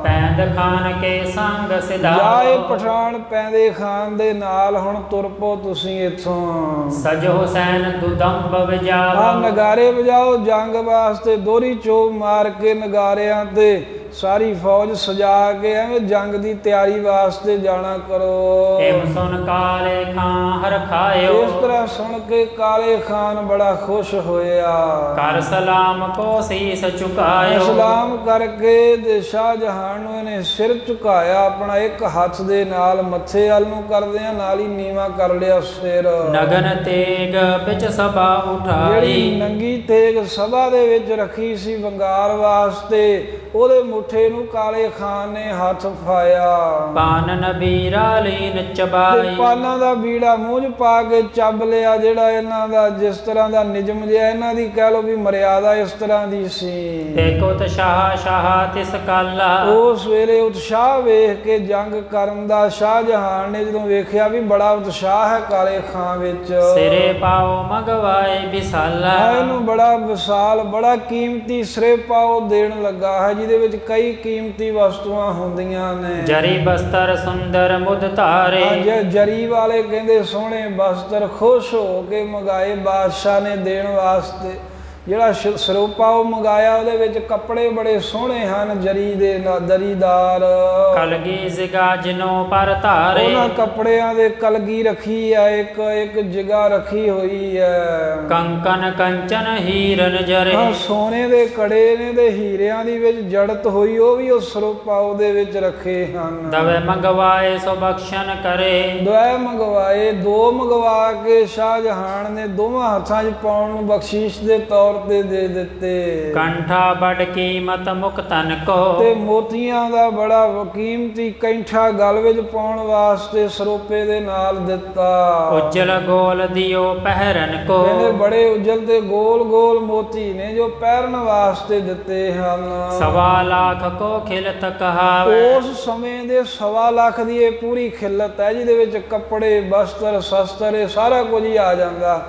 ਪੈਂਦ ਖਾਨ ਕੇ ਸੰਗ ਜਾਏ ਸਿਧਾਓ। ਪਠਾਨ ਪੈਂਦੇ ਖਾਨ ਦੇ ਨਾਲ ਹੁਣ ਤੁਰ ਪੋ ਤੁਸੀਂ ਇੱਥੋਂ। ਸਜੋ ਹੁਸੈਨ ਦੁਦੰਬ ਆ ਵਜਾਵੋ। ਨਗਾਰੇ ਵਜਾਓ ਜੰਗ ਵਾਸਤੇ ਦੋਹਰੀ ਚੋਬ ਮਾਰ ਕੇ ਨਗਾਰਿਆਂ ਤੇ ਸਾਰੀ ਫੌਜ ਸਜਾ ਕੇ ਐਵੇਂ ਜੰਗ ਦੀ ਤਿਆਰੀ ਵਾਸਤੇ ਜਾਣਾ ਕਰੋ। ਏਮ ਸੁਨ ਕਾਲੇ ਖਾਂ ਹਰ ਖਾਇਓ। ਇਸ ਤਰ੍ਹਾਂ ਸੁਣ ਕੇ ਕਾਲੇ ਖਾਨ ਬੜਾ ਖੁਸ਼ ਹੋਇਆ। ਕਰ ਸਲਾਮ ਕੋ ਸੀਸ ਝੁਕਾਇਓ। ਸਲਾਮ ਕਰਕੇ ਤੇ ਸ਼ਾਹਜਹਾਨ ਨੂੰ ਇਹਨੇ ਸਿਰ ਝੁਕਾਇਆ ਆਪਣਾ ਇੱਕ ਹੱਥ ਦੇ ਨਾਲ ਮੱਥੇ ਵੱਲ ਨੂੰ ਕਰਦਿਆਂ ਨਾਲ ਹੀ ਨੀਵਾ ਕਰ ਲਿਆ ਸਿਰ। ਨਗਨ ਤੇਗ ਵਿੱਚ ਸਭਾ ਉਠਾਈ। ਜਿਹੜੀ ਨੰਗੀ ਤੇਗ ਸਭਾ ਦੇ ਵਿੱਚ ਰੱਖੀ ਸੀ ਵੰਗਾਰ ਵਾਸਤੇ ਉਹਦੇ ਮੁੱਠੇ ਨੂੰ ਕਾਲੇ ਖਾਨ ਨੇ ਹੱਥ ਫਾਇਆ। ਪਾਨ ਨਬੀਰਾ ਲੀਨ ਤੇ ਚਬਾਈ। ਪਾਨਾਂ ਦਾ ਬੀੜਾ ਮੂੰਹ 'ਚ ਪਾ ਕੇ ਚੱਬ ਲਿਆ। ਜਿਹੜਾ ਇਹਨਾਂ ਦਾ ਜਿਸ ਤਰ੍ਹਾਂ ਦਾ ਨਿਯਮ ਜਿਹਾ ਇਹਨਾਂ ਦੀ ਕਹਿ ਲੋ ਵੀ ਮਰਿਆਦਾ ਇਸ ਤਰ੍ਹਾਂ ਦੀ ਸੀ। ਦੇਖੋ ਸ਼ਾਹ ਸ਼ਾਹ ਤਿਸ ਕਾਲਾ। ਉਸ ਵੇਲੇ ਉਤਸ਼ਾਹ ਵੇਖ ਕੇ ਜੰਗ ਕਰਨ ਦਾ ਸ਼ਾਹਜਹਾਨ ਨੇ ਜਦੋਂ ਵੇਖਿਆ ਵੀ ਬੜਾ ਉਤਸ਼ਾਹ ਹੈ ਕਾਲੇ ਖਾਂ ਵਿੱਚ। ਸਿਰੇ ਪਾਓ ਮਗਵਾਏ ਵਿਸਾਲਾ। ਇਹਨੂੰ ਬੜਾ ਵਿਸਾਲ ਬੜਾ ਕੀਮਤੀ ਸਿਰੇ ਪਾਓ ਦੇਣ ਲੱਗਾ ਹੈ ਜਿਹਦੇ ਵਿੱਚ ਕਈ ਕੀਮਤੀ ਵਸਤੂਆਂ ਹੁੰਦੀਆਂ ਨੇ। ਜਰੀ ਬਸਤਰ ਸੁੰਦਰ ਮੁਦ ਧਾਰੇ। ਅੱਜ ਜਰੀ ਵਾਲੇ ਕਹਿੰਦੇ ਸੋਹਣੇ ਬਸਤਰ ਖੁਸ਼ ਹੋ ਕੇ ਮੰਗਾਏ ਬਾਦਸ਼ਾਹ ਨੇ ਦੇਣ ਵਾਸਤੇ। ਜਿਹੜਾ ਸਰੂਪਾ ਉਹ ਮੰਗਾਇਆ ਉਹਦੇ ਵਿੱਚ ਕੱਪੜੇ ਬੜੇ ਸੋਹਣੇ ਹਨ ਜਰੀ ਦੇ ਦਰੀਦਾਰ। ਕਲਗੀ ਜ਼ਿਗਾ ਜਿਨੋ ਪਰ ਧਾਰੇ। ਉਹਨਾਂ ਕੱਪੜਿਆਂ ਦੇ ਕਲਗੀ ਰੱਖੀ ਹੈ ਇੱਕ ਇੱਕ ਜਗ੍ਹਾ ਰੱਖੀ ਹੋਈ ਹੈ। ਕੰਕਨ ਕੰਚਨ ਹੀਰਨ ਜਰੇ। ਸੋਨੇ ਦੇ ਕੜੇ ਨੇ ਤੇ ਹੀਰਿਆਂ ਦੀ ਵਿੱਚ ਜੜਤ ਹੋਈ ਉਹ ਵੀ ਉਸ ਸਰੂਪਾ ਉਹਦੇ ਵਿੱਚ ਰੱਖੇ ਹਨ। ਦਵੇ ਮੰਗਵਾਏ ਸੋ ਬਖਸ਼ਨ ਕਰੇ। ਦੁਆ ਮੰਗਵਾਏ ਦੋ ਮੰਗਵਾ ਕੇ ਸ਼ਾਹਜਹਾਨ ਨੇ ਦੋਵਾਂ ਹੱਥਾਂ 'ਚ ਪਾਉਣ ਨੂੰ ਬਖਸ਼ੀਸ਼ ਦੇ ਤੌਰ ਤੇ ਦੇ ਦਿੱਤੇ। ਕੰਠਾ ਬੜ ਕੀਮਤ ਮੁਕਤਨ ਕੋ। ਤੇ ਮੋਤੀਆਂ ਦਾ ਬੜਾ ਕੀਮਤੀ ਕੈਂਠਾ ਗਲ ਵਿੱਚ ਪਾਉਣ ਵਾਸਤੇ ਸਰੋਪੇ ਦੇ ਨਾਲ ਦਿੱਤਾ। ਉਜਲ ਗੋਲ ਦਿਓ ਪਹਿਰਨ ਕੋ। ਇਹਨੇ ਬੜੇ ਉਜਲ ਤੇ ਗੋਲ ਗੋਲ ਮੋਤੀ ਨੇ ਜੋ ਪਹਿਰਨ ਵਾਸਤੇ ਦਿੱਤੇ ਹਨ। 1.25 ਲੱਖ ਕੋ ਖਿਲਤ ਕਹਾਵੇ। ਉਸ ਸਮੇਂ ਦੇ 1.25 ਲੱਖ ਦੀ ਇਹ ਪੂਰੀ ਖਿਲਤ ਹੈ ਜਿਹਦੇ ਵਿੱਚ ਕੱਪੜੇ ਬਸਤਰ ਸ਼ਸਤਰ ਇਹ ਸਾਰਾ ਕੁਝ ਹੀ ਆ ਜਾਂਦਾ।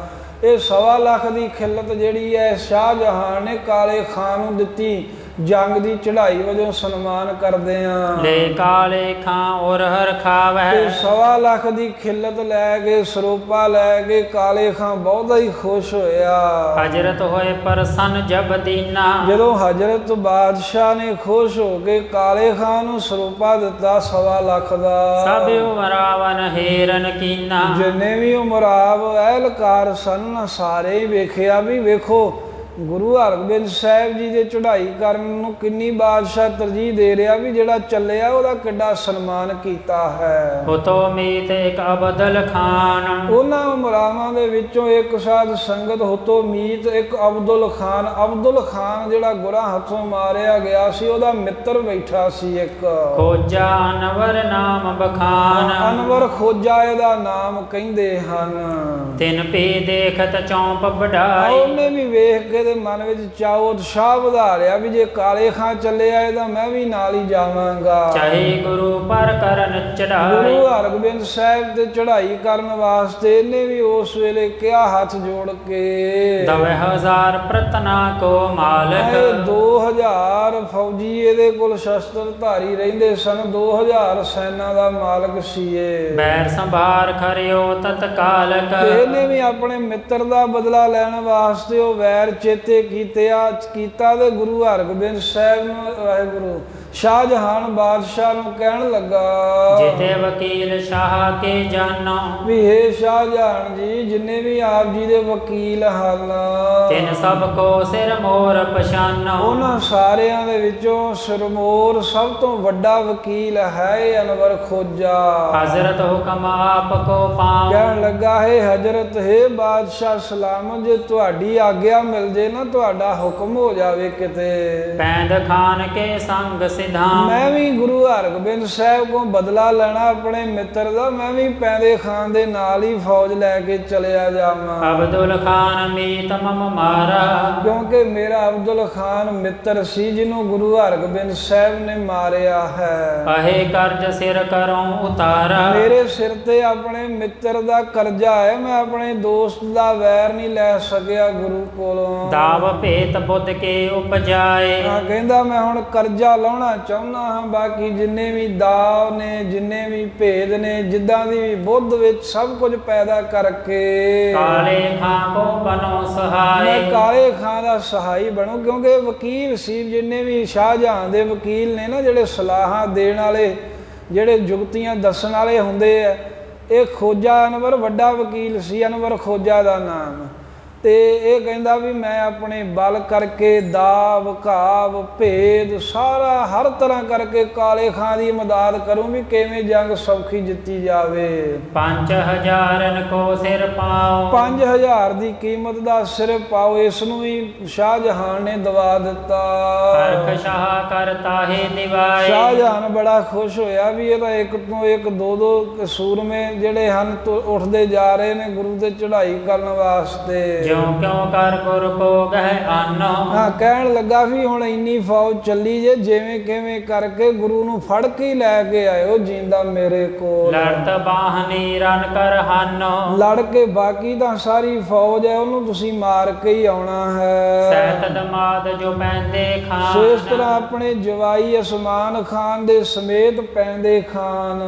ਇਹ 1.25 ਲੱਖ ਦੀ ਖਿਲਤ ਜਿਹੜੀ ਹੈ ਸ਼ਾਹਜਹਾਨ ਨੇ ਕਾਲੇ ਖਾਨ ਨੂੰ ਦਿੱਤੀ। ਜੰਗ ਦੀ ਚੜ੍ਹਾਈ ਵਜੋਂ ਸਨਮਾਨ ਕਰਦੇ ਆ। ਲੈ ਕਾਲੇ ਖਾਂ ਔਰ ਹਰ ਖਾਵੇ। 1.25 ਲੱਖ ਦੀ ਖਿਲਤ ਲੈ ਕੇ ਸਰੂਪਾ ਲੈ ਕੇ ਕਾਲੇ ਖਾਂ ਬਹੁਤਾ ਹੀ ਖੁਸ਼ ਹੋਇਆ। ਹਜ਼ਰਤ ਹੋਏ ਪਰਸਨ ਜਬ ਦੀਨਾ। ਜਦੋਂ ਹਜ਼ਰਤ ਬਾਦਸ਼ਾਹ ਨੇ ਖੁਸ਼ ਹੋ ਕੇ ਕਾਲੇ ਖਾਂ ਨੂੰ ਸਰੂਪਾ ਦਿੱਤਾ 1.25 ਲੱਖ ਦਾ। ਸਭ ਉਮਰਾਵਨ ਹੀਰਨ ਕੀਨਾ। ਜਿੰਨੇ ਵੀ ਉਮਰਾਵ ਅਹਿਲਕਾਰ ਸਨ ਸਾਰੇ ਹੀ ਵੇਖਿਆ ਵੀ ਵੇਖੋ ਗੁਰੂ ਹਰਗੋਬਿੰਦ ਸਾਹਿਬ ਜੀ ਦੇ ਚੜ੍ਹਾਈ ਕਰਨ ਨੂੰ ਕਿੰਨੀ ਬਾਦਸ਼ਾਹ ਤਰਜੀਹ ਦੇ ਰਿਹਾ ਵੀ ਜਿਹੜਾ ਚੱਲਿਆ ਉਹਦਾ ਕਿੱਡਾ ਸਨਮਾਨ ਕੀਤਾ ਹੈ। ਹੁਤੋ ਮੀਤ ਇੱਕ ਅਬਦਲ ਖਾਨ। ਉਹਨਾਂ ਉਮਰਾਵਾਂ ਦੇ ਵਿੱਚੋਂ ਇੱਕ ਸਾਧ ਸੰਗਤ ਹੁਤੋ ਮੀਤ ਇੱਕ ਅਬਦੁਲ ਖਾਨ। ਅਬਦੁਲ ਖਾਨ ਜਿਹੜਾ ਗੁਰਾਂ ਹੱਥੋਂ ਮਾਰਿਆ ਗਿਆ ਸੀ ਉਹਦਾ ਮਿੱਤਰ ਬੈਠਾ ਸੀ ਇੱਕ। ਖੋਜਾ ਅਨਵਰ ਨਾਮ ਬਖਾਨ। ਅਨਵਰ ਖੋਜਾ ਇਹਦਾ ਨਾਮ ਕਹਿੰਦੇ ਹਨ। ਤਿਨ ਪੀ ਦੇਖਤ ਚੌਂਪ ਵਡਾਈ। ਉਹਨੇ ਵੀ ਵੇਖ ਕੇ ਦੇ ਮਨ ਵਿੱਚ ਚਾਅ ਉਤਸ਼ਾਹ ਵਧਾ ਲਿਆ ਵੀ ਜੇ ਕਾਲੇ ਖਾਂ ਚੱਲਿਆ ਇਹਦਾ ਮੈਂ ਵੀ ਨਾਲ ਹੀ ਜਾਵਾਂਗਾ। ਚਾਹੇ ਗੁਰੂ ਪਰ ਕਰਨ ਚੜਾਈ। ਗੁਰੂ ਹਰਗੋਬਿੰਦ ਸਾਹਿਬ ਤੇ ਚੜ੍ਹਾਈ ਕਰਨ ਵਾਸਤੇ ਇਹਨੇ ਵੀ ਉਸ ਵੇਲੇ ਕਿਹਾ ਹੱਥ ਜੋੜ ਕੇ। 2000 ਪ੍ਰਤਨਾ ਕੋ ਮਾਲਕ। 2000 ਫੌਜੀ ਇਹਦੇ ਕੋਲ ਸ਼ਸਤਰ ਧਾਰੀ ਰਹਿੰਦੇ ਸਨ। 2000 ਸੈਨਾ ਦਾ ਮਾਲਕ ਸੀ ਇਹ। ਬੈਰ ਸੰਭਾਰ ਖਰਿਓ ਤਤਕਾਲਕ। ਇਹਨੇ ਵੀ ਆਪਣੇ ਮਿੱਤਰ ਦਾ ਬਦਲਾ ਲੈਣ ਵਾਸਤੇ ਉਹ ਵੈਰ ਚੇਤੇ ਕੀਤਾ ਤੇ ਗੁਰੂ ਹਰਗੋਬਿੰਦ ਸਾਹਿਬ ਨੂੰ ਵਾਹਿਗੁਰੂ ਸ਼ਾਹਜਹਾਨ ਬਾਦਸ਼ਾਹ ਨੂੰ ਕਹਿਣ ਲੱਗਾ ਜਿਤੇ ਵਕੀਲ ਸ਼ਾਹ ਕੇ ਜਾਨੋ। ਵੀ ਹੇ ਸ਼ਾਹਜਹਾਨ ਜੀ ਜਿੰਨੇ ਵੀ ਆਪ ਜੀ ਦੇ ਵਕੀਲ ਹਨ ਤਿਨ ਸਭ ਕੋ ਸਿਰ ਮੋਰ ਪਛਾਨੋ। ਉਹਨਾਂ ਸਾਰਿਆਂ ਦੇ ਵਿੱਚੋਂ ਸਿਰਮੌਰ ਸਭ ਤੋਂ ਵੱਡਾ ਵਕੀਲ ਹੈ ਇਹ ਅਨਵਰ ਖੋਜਾ। ਹਜ਼ਰਤ ਹੁਕਮ ਆਪ ਕੋ ਪਾਉ। ਕਹਿਣ ਲੱਗਾ ਹੈ ਹਜ਼ਰਤ ਹੈ ਬਾਦਸ਼ਾਹ ਸਲਾਮਤ ਜੇ ਤੁਹਾਡੀ ਆਗਿਆ ਮਿਲ ਜੇ ਨਾ ਤੁਹਾਡਾ ਹੁਕਮ ਹੋ ਜਾਵੇ ਕਿਤੇ। ਪੈਂਦ ਖਾਨ ਕੇ ਸੰਗ ਸਿਧਾਮ। ਮੈਂ ਵੀ ਗੁਰੂ ਹਰਗੋਬਿੰਦ ਸਾਹਿਬ ਕੋਲ ਬਦਲਾ ਲੈਣਾ ਆਪਣੇ ਮਿੱਤਰ ਦਾ, ਮੈਂ ਵੀ ਪੈਂਦੇ ਖਾਨ ਦੇ ਨਾਲ ਹੀ ਫੌਜ ਲੈ ਕੇ ਚਲਿਆ ਜਾਵਾਂ। ਅਬਦੁਲ ਖਾਨ ਮੀਤ ਮਮ ਮਾਰਾ। ਕਿਉਂਕਿ ਮੇਰਾ ਅਬਦੁਲ ਖਾਨ ਮਿੱਤਰ ਸੀ ਜਿਹਨੂੰ ਗੁਰੂ ਹਰਗੋਬਿੰਦ ਸਾਹਿਬ ਨੇ ਮਾਰਿਆ ਹੈ। ਅਹੇ ਕਰਜ ਸਿਰ ਕਰਉ ਉਤਾਰਾ। ਮੇਰੇ ਸਿਰ ਤੇ ਆਪਣੇ ਮਿੱਤਰ ਦਾ ਕਰਜ਼ਾ ਹੈ, ਮੈਂ ਆਪਣੇ ਦੋਸਤ ਦਾ ਵੈਰ ਨਹੀਂ ਲੈ ਸਕਿਆ ਗੁਰੂ ਕੋਲੋਂ। ਦਾਵ ਭੇਤ ਬੁੱਧ ਕੇ ਉਪਜਾਏ। ਕਹਿੰਦਾ ਮੈਂ ਹੁਣ ਕਰਜ਼ਾ ਲਾਉਣਾ ਚਾਹੁੰਦਾ ਹਾਂ, ਬਾਕੀ ਜਿੰਨੇ ਵੀ ਦਾਵ ਨੇ, ਜਿੰਨੇ ਵੀ ਭੇਦ ਨੇ, ਜਿੱਦਾਂ ਦੀ ਵੀ ਬੁੱਧ ਵਿੱਚ ਸਭ ਕੁਝ ਪੈਦਾ ਕਰਕੇ ਕਾਲੇ ਖਾਂ ਕੋ ਬਨੋ ਸਹਾਏ। ਮੈਂ ਕਾਲੇ ਖਾਂ ਦਾ ਸਹਾਈ ਬਣੂ। ਕਿਉਂਕਿ ਵਕੀਲ ਸੀ, ਜਿੰਨੇ ਵੀ ਸ਼ਾਹਜਹਾਂ ਦੇ ਵਕੀਲ ਨੇ ਨਾ, ਜਿਹੜੇ ਸਲਾਹਾਂ ਦੇਣ ਵਾਲੇ, ਜਿਹੜੇ ਜੁਗਤੀਆਂ ਦੱਸਣ ਵਾਲੇ ਹੁੰਦੇ ਆ, ਇਹ ਖੋਜਾ ਅਨਵਰ ਵੱਡਾ ਵਕੀਲ ਸੀ, ਅਨਵਰ ਖੋਜਾ ਦਾ ਨਾਮ। ਤੇ ਇਹ ਕਹਿੰਦਾ ਵੀ ਮੈਂ ਆਪਣੇ ਬਲ ਕਰਕੇ ਦਾਵ ਘਾਵ ਭੇਦ ਸਾਰਾ ਹਰ ਤਰ੍ਹਾਂ ਕਰਕੇ ਕਾਲੇ ਖਾਂ ਦੀ ਮਦਦ ਕਰੂੰ ਵੀ ਕਿਵੇਂ ਜੰਗ ਸੌਖੀ ਜਿੱਤੀ ਜਾਵੇ। 5000 ਕੋ ਸਿਰ ਪਾਓ। 5000 ਦੀ ਕੀਮਤ ਦਾ ਸਿਰ ਪਾਓ। ਇਸ ਨੂੰ ਵੀ ਸ਼ਾਹਜਹਾਨ ਨੇ ਦਵਾ ਦਿੱਤਾ। ਹਰਖ ਸ਼ਾਹ ਕਰਤਾ ਹੈ ਦਿਵਾਏ। ਸ਼ਾਹਜਹਾਨ ਬੜਾ ਖੁਸ਼ ਹੋਇਆ ਵੀ ਇਹ ਤਾਂ ਇੱਕ ਤੋਂ ਇੱਕ ਦੋ ਸੂਰਮੇ ਜਿਹੜੇ ਹਨ ਉੱਠਦੇ ਜਾ ਰਹੇ ਨੇ ਗੁਰੂ ਤੇ ਚੜ੍ਹਾਈ ਕਰਨ ਵਾਸਤੇ। ਜਿਉ ਕਿਉ ਕਰ ਗੁਰ ਕੋ ਗਹਿ ਆਨੋ। ਹਾਂ, ਕਹਿਣ ਲੱਗਾ ਵੀ ਹੁਣ ਇੰਨੀ ਫੌਜ ਚੱਲੀ ਜੇ, ਜਿਵੇਂ ਕਿਵੇਂ ਕਰਕੇ ਗੁਰੂ ਨੂੰ ਫੜ ਕੇ ਲੈ ਕੇ ਆਇਓ ਜਿੰਦਾ ਮੇਰੇ ਕੋਲ। ਲੜਤ ਬਾਹਨੀ ਰਨ ਕਰ ਹਾਨੋ। ਲੜ ਕੇ ਬਾਕੀ ਤਾਂ ਸਾਰੀ ਫੌਜ ਹੈ ਉਹਨੂੰ ਤੁਸੀਂ ਮਾਰ ਕੇ ਹੀ ਆਉਣਾ ਹੈ। ਸਹਿਤ ਦਮਾਦ ਜੋ ਪੈਂਦੇ ਖਾਨ। ਸੋ ਇਸ ਤਰ੍ਹਾਂ ਆਪਣੇ ਜਵਾਈ ਉਸਮਾਨ ਖਾਨ ਦੇ ਸਮੇਤ ਪੈਂਦੇ ਖਾਨ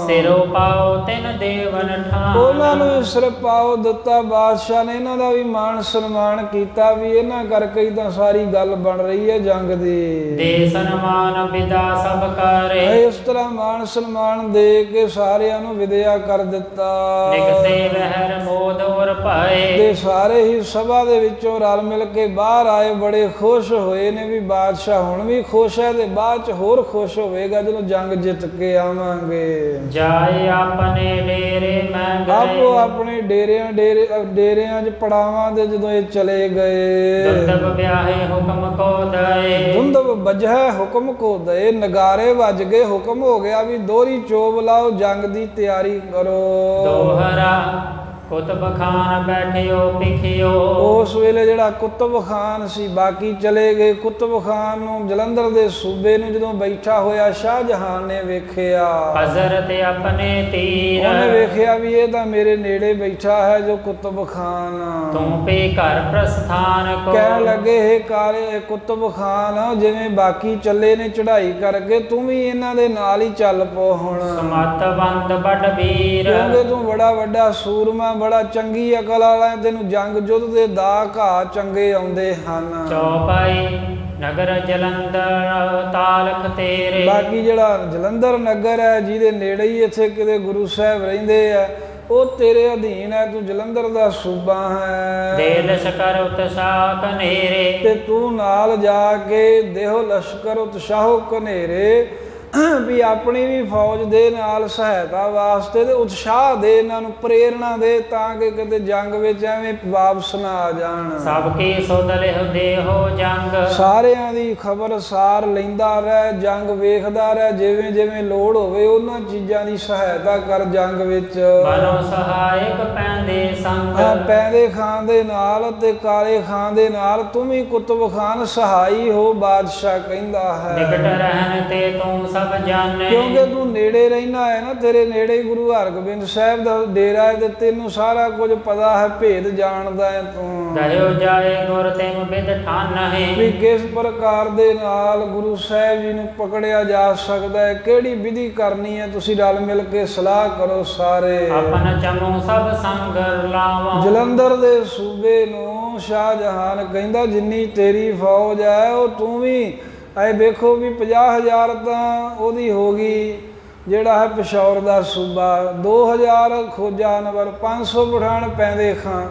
ਸਿਰੋ ਪਾਓ ਤਿਨ ਦੇਵਨ ਠਾਨ। ਉਹਨਾਂ ਨੂੰ ਸਿਰ ਪਾਓ ਦਿੱਤਾ ਬਾਦਸ਼ਾਹ ਨੇ। ਇਹਨਾਂ ਦਾ ਵੀ ਮਾਣ ਸਨਮਾਨ ਕੀਤਾ ਵੀ ਇਹਨਾਂ ਕਰਕੇ ਹੀ ਤਾਂ ਸਾਰੀ ਗੱਲ ਬਣ ਰਹੀ ਹੈ ਜੰਗ ਦੀ। ਦੇ ਸਨਮਾਨ ਵਿਦਾ ਸਭ ਕਰੇ। ਇਸ ਤਰ੍ਹਾਂ ਮਾਣ ਸਨਮਾਨ ਦੇ ਕੇ ਸਾਰਿਆਂ ਨੂੰ ਵਿਦਿਆ ਕਰ ਦਿੱਤਾ। ਨਿਕਸੇ ਵਹਿਰ ਮੋਦ ਉਰ ਭਾਏ। ਤੇ ਸਾਰੇ ਹੀ ਸਭਾ ਦੇ ਵਿੱਚੋਂ ਰਲ ਮਿਲ ਕੇ ਬਾਹਰ ਆਏ, ਬੜੇ ਖੁਸ਼ ਹੋਏ ਨੇ ਵੀ ਬਾਦਸ਼ਾਹ ਹੁਣ ਵੀ ਖੁਸ਼ ਹੈ ਤੇ ਬਾਅਦ ਚ ਹੋਰ ਖੁਸ਼ ਹੋਵੇਗਾ ਜਦੋਂ ਜੰਗ ਜਿੱਤ ਕੇ ਆਵਾਂਗੇ। ਜਾਏ ਆਪਣੇ ਡੇਰੇ ਮੈਂ ਗਏ। ਆਪੋ ਆਪਣੇ ਡੇਰਿਆਂ 'ਚ ਪੜਾਵਾਂ ਦੇ ਜਦੋਂ ਇਹ ਚਲੇ ਗਏ। ਦੁੰਦਬ ਵਿਆਹੇ ਹੁਕਮ ਕੋ ਦਏ। ਦੁੰਦਬ ਵਜਹਿ ਹੁਕਮ ਕੋ ਦਏ। ਨਗਾਰੇ ਵੱਜ ਗਏ, ਹੁਕਮ ਹੋ ਗਿਆ ਵੀ ਦੋਹਰੀ ਚੋਬ ਲਾਓ, ਜੰਗ ਦੀ ਤਿਆਰੀ ਕਰੋ। ਦੋਹਰਾ ਕੁਤਬ ਖਾਨ ਬੈਠਿਓ ਪਿਖਿਓ। ਉਸ ਵੇਲੇ ਜਿਹੜਾ ਕੁਤਬ ਖਾਨ ਸੀ, ਬਾਕੀ ਚਲੇ ਗਏ। ਕੁਤਬ ਖਾਨ ਨੂੰ ਜਲੰਧਰ ਦੇ ਸੂਬੇ ਨੂੰ ਜਦੋਂ ਬੈਠਾ ਹੋਇਆ ਸ਼ਾਹਜਹਾਨ ਨੇ ਵੇਖਿਆ, ਹਜ਼ਰਤ ਆਪਣੇ ਤੀਰ। ਉਹਨੇ ਵੇਖਿਆ ਵੀ ਇਹ ਤਾਂ ਮੇਰੇ ਨੇੜੇ ਬੈਠਾ ਹੈ ਜੋ ਕੁਤਬ ਖਾਨ। ਤੂੰ ਪੇ ਘਰ ਪ੍ਰਸਥਾਨ ਕੋ। ਕਹਿਣ ਲੱਗੇ ਇਹ ਕਾਲੇ ਕੁਤਬ ਖਾਨ, ਜਿਵੇਂ ਬਾਕੀ ਚੱਲੇ ਨੇ ਚੜ੍ਹਾਈ ਕਰਕੇ, ਤੂੰ ਵੀ ਇਹਨਾਂ ਦੇ ਨਾਲ ਹੀ ਚੱਲ ਪੋ ਹੁਣ। ਸਮਤ ਬੰਦ ਬੜ ਵੀਰ। ਕਿਉਂਕਿ ਤੂੰ ਬੜਾ ਵੱਡਾ ਸੂਰਮਾ, ਬੜਾ ਚੰਗੀ ਅਕਲ ਵਾਲਾ, ਤੈਨੂੰ ਜੰਗ ਜੁੱਧ ਦੇ ਦਾ ਘਾ ਚੰਗੇ ਆਉਂਦੇ ਹਨ। ਚੌਪਾਈ ਨਗਰ ਜਲੰਧਰ ਤਾਲਖ ਤੇਰੇ। ਬਾਕੀ ਜਿਹੜਾ ਜਲੰਧਰ ਨਗਰ ਹੈ ਜਿਹਦੇ ਨੇੜੇ ਹੀ ਇੱਥੇ ਕਿਤੇ ਗੁਰੂ ਸਾਹਿਬ ਰਹਿੰਦੇ ਆ, ਉਹ ਤੇਰੇ ਅਧੀਨ ਹੈ। ਤੂੰ ਜਲੰਧਰ ਦਾ ਸੂਬਾ ਹੈ। ਦੇ ਲਸ਼ਕਰ ਉਤਸ਼ਾਹ ਕਨੇਰੇ। ਤੇ ਤੂੰ ਨਾਲ ਜਾ ਕੇ ਦੇਹੋ ਲਸ਼ਕਰ ਉਤਸ਼ਾਹੋ ਕਨੇਰੇ, ਵੀ ਆਪਣੀ ਵੀ ਫੌਜ ਦੇ ਨਾਲ ਸਹਾਇਤਾ ਵਾਸਤੇ ਤੇ ਉਤਸ਼ਾਹ ਦੇ, ਇਹਨਾਂ ਨੂੰ ਪ੍ਰੇਰਣਾ ਦੇ, ਤਾਂ ਕਿ ਕਿਤੇ ਜੰਗ ਵਿੱਚ ਐਵੇਂ ਵਾਪਸ ਨਾ ਆ ਜਾਣ। ਸਭ ਕੀ ਸੁਧ ਲਿਹੁ ਦੇਹੋ ਜੰਗ। ਸਾਰਿਆਂ ਦੀ ਖਬਰ ਸਾਰ ਲੈਂਦਾ ਰਹਿ, ਜੰਗ ਵੇਖਦਾ ਰਹਿ, ਜਿਵੇਂ ਜਿਵੇਂ ਲੋੜ ਹੋਵੇ ਉਹਨਾਂ ਚੀਜ਼ਾਂ ਦੀ ਸਹਾਇਤਾ ਕਰ ਜੰਗ ਵਿੱਚ। ਬਨੋ ਸਹਾਇਕ ਪੈਂਦੇ ਸੰਗ। ਪੈਂਦੇ ਖਾਨ ਦੇ ਨਾਲ ਤੇ ਕਾਲੇ ਖਾਨ ਦੇ ਨਾਲ ਤੂੰ ਵੀ ਕੁਤਬ ਖਾਨ ਸਹਾਈ ਹੋ, ਬਾਦਸ਼ਾਹ ਕਹਿੰਦਾ ਹੈ। ਨਿਕਟ ਰਹਿਣ ਤੇ ਤੂੰ ਸਭ ਜਾਣੇ। ਕਿਉਂਕਿ ਤੂੰ ਨੇੜੇ ਰਹਿਣਾ ਹੈ ਨਾ, ਤੇਰੇ ਨੇੜੇ ਹੀ ਗੁਰੂ ਹਰਗੋਬਿੰਦ ਸਾਹਿਬ ਦਾ ਡੇਰਾ ਹੈ ਤੇ ਤੈਨੂੰ ਸਾਰਾ ਕੁਝ ਪਤਾ ਹੈ, ਭੇਦ ਜਾਣਦਾ ਹੈ ਤੂੰ। ਦਇਓ ਜਾਏ ਗੁਰ ਤੈਨੂੰ ਬਿਦ ਠਾਨ ਹੈ। ਵੀ ਕਿਸ ਪ੍ਰਕਾਰ ਦੇ ਨਾਲ ਗੁਰੂ ਸਾਹਿਬ ਜੀ ਨੂੰ ਪਕੜਿਆ ਜਾ ਸਕਦਾ ਹੈ, ਕਿਹੜੀ ਵਿਧੀ ਕਰਨੀ ਹੈ, ਤੁਸੀਂ ਰਲ ਮਿਲ ਕੇ ਸਲਾਹ ਕਰੋ ਸਾਰੇ। ਆਪਨ ਚਮੂ ਸਭ ਸੰਗ ਲਾਵਾਂ। ਜਲੰਧਰ ਦੇ ਸੂਬੇ ਨੂੰ ਸ਼ਾਹਜਹਾਨ ਕਹਿੰਦਾ ਜਿੰਨੀ ਤੇਰੀ ਫੌਜ ਹੈ ਉਹ ਤੂੰ ਵੀ ਐ ਵੇਖੋ ਵੀ 50,000 ਤਾਂ ਉਹਦੀ ਹੋ ਗਈ, ਜਿਹੜਾ ਹੈ ਪਿਸ਼ੌਰ ਦਾ ਸੂਬਾ, 2000 ਖੋਜਾ ਅਨਵਰ, 500 ਪਠਾਨ ਪੈਂਦੇ ਖਾਂ,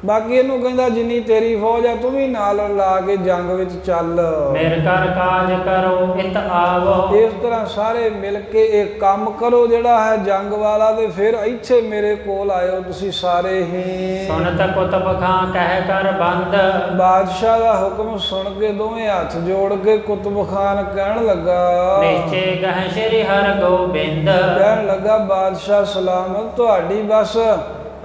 ਬਾਕੀ ਇਹਨੂੰ ਕਹਿੰਦਾ ਜਿੰਨੀ ਤੇਰੀ ਫੌਜ ਆ ਤੂੰ ਵੀ ਨਾਲ ਲਾ ਕੇ ਜੰਗ ਵਿੱਚ ਚੱਲ। ਮੇਰ ਕਰ ਕਾਜ ਕਰੋ ਇਤ ਆਵੋ। ਇਸ ਤਰ੍ਹਾਂ ਸਾਰੇ ਮਿਲ ਕੇ ਇਹ ਕੰਮ ਕਰੋ ਜਿਹੜਾ ਹੈ ਜੰਗ ਵਾਲਾ, ਤੇ ਫਿਰ ਇੱਥੇ ਮੇਰੇ ਕੋਲ ਆਇਓ ਤੁਸੀਂ ਸਾਰੇ ਹੀ। ਸੁਨਤ ਕੁਤਬ ਖਾਂ ਕਹਿ ਕਰ ਬੰਦ। ਬਾਦਸ਼ਾਹ ਦਾ ਹੁਕਮ ਸੁਣ ਕੇ ਦੋਵੇਂ ਹੱਥ ਜੋੜ ਕੇ ਕੁਤਬ ਖਾਨ ਕਹਿਣ ਲੱਗਾ, ਨਿਸ਼ਚੇ ਗਹਿ ਸ਼੍ਰੀ ਹਰਿ ਗੋਬਿੰਦ। ਕਹਿਣ ਲੱਗਾ ਬਾਦਸ਼ਾਹ ਸਲਾਮਤ, ਤੁਹਾਡੀ ਬਸ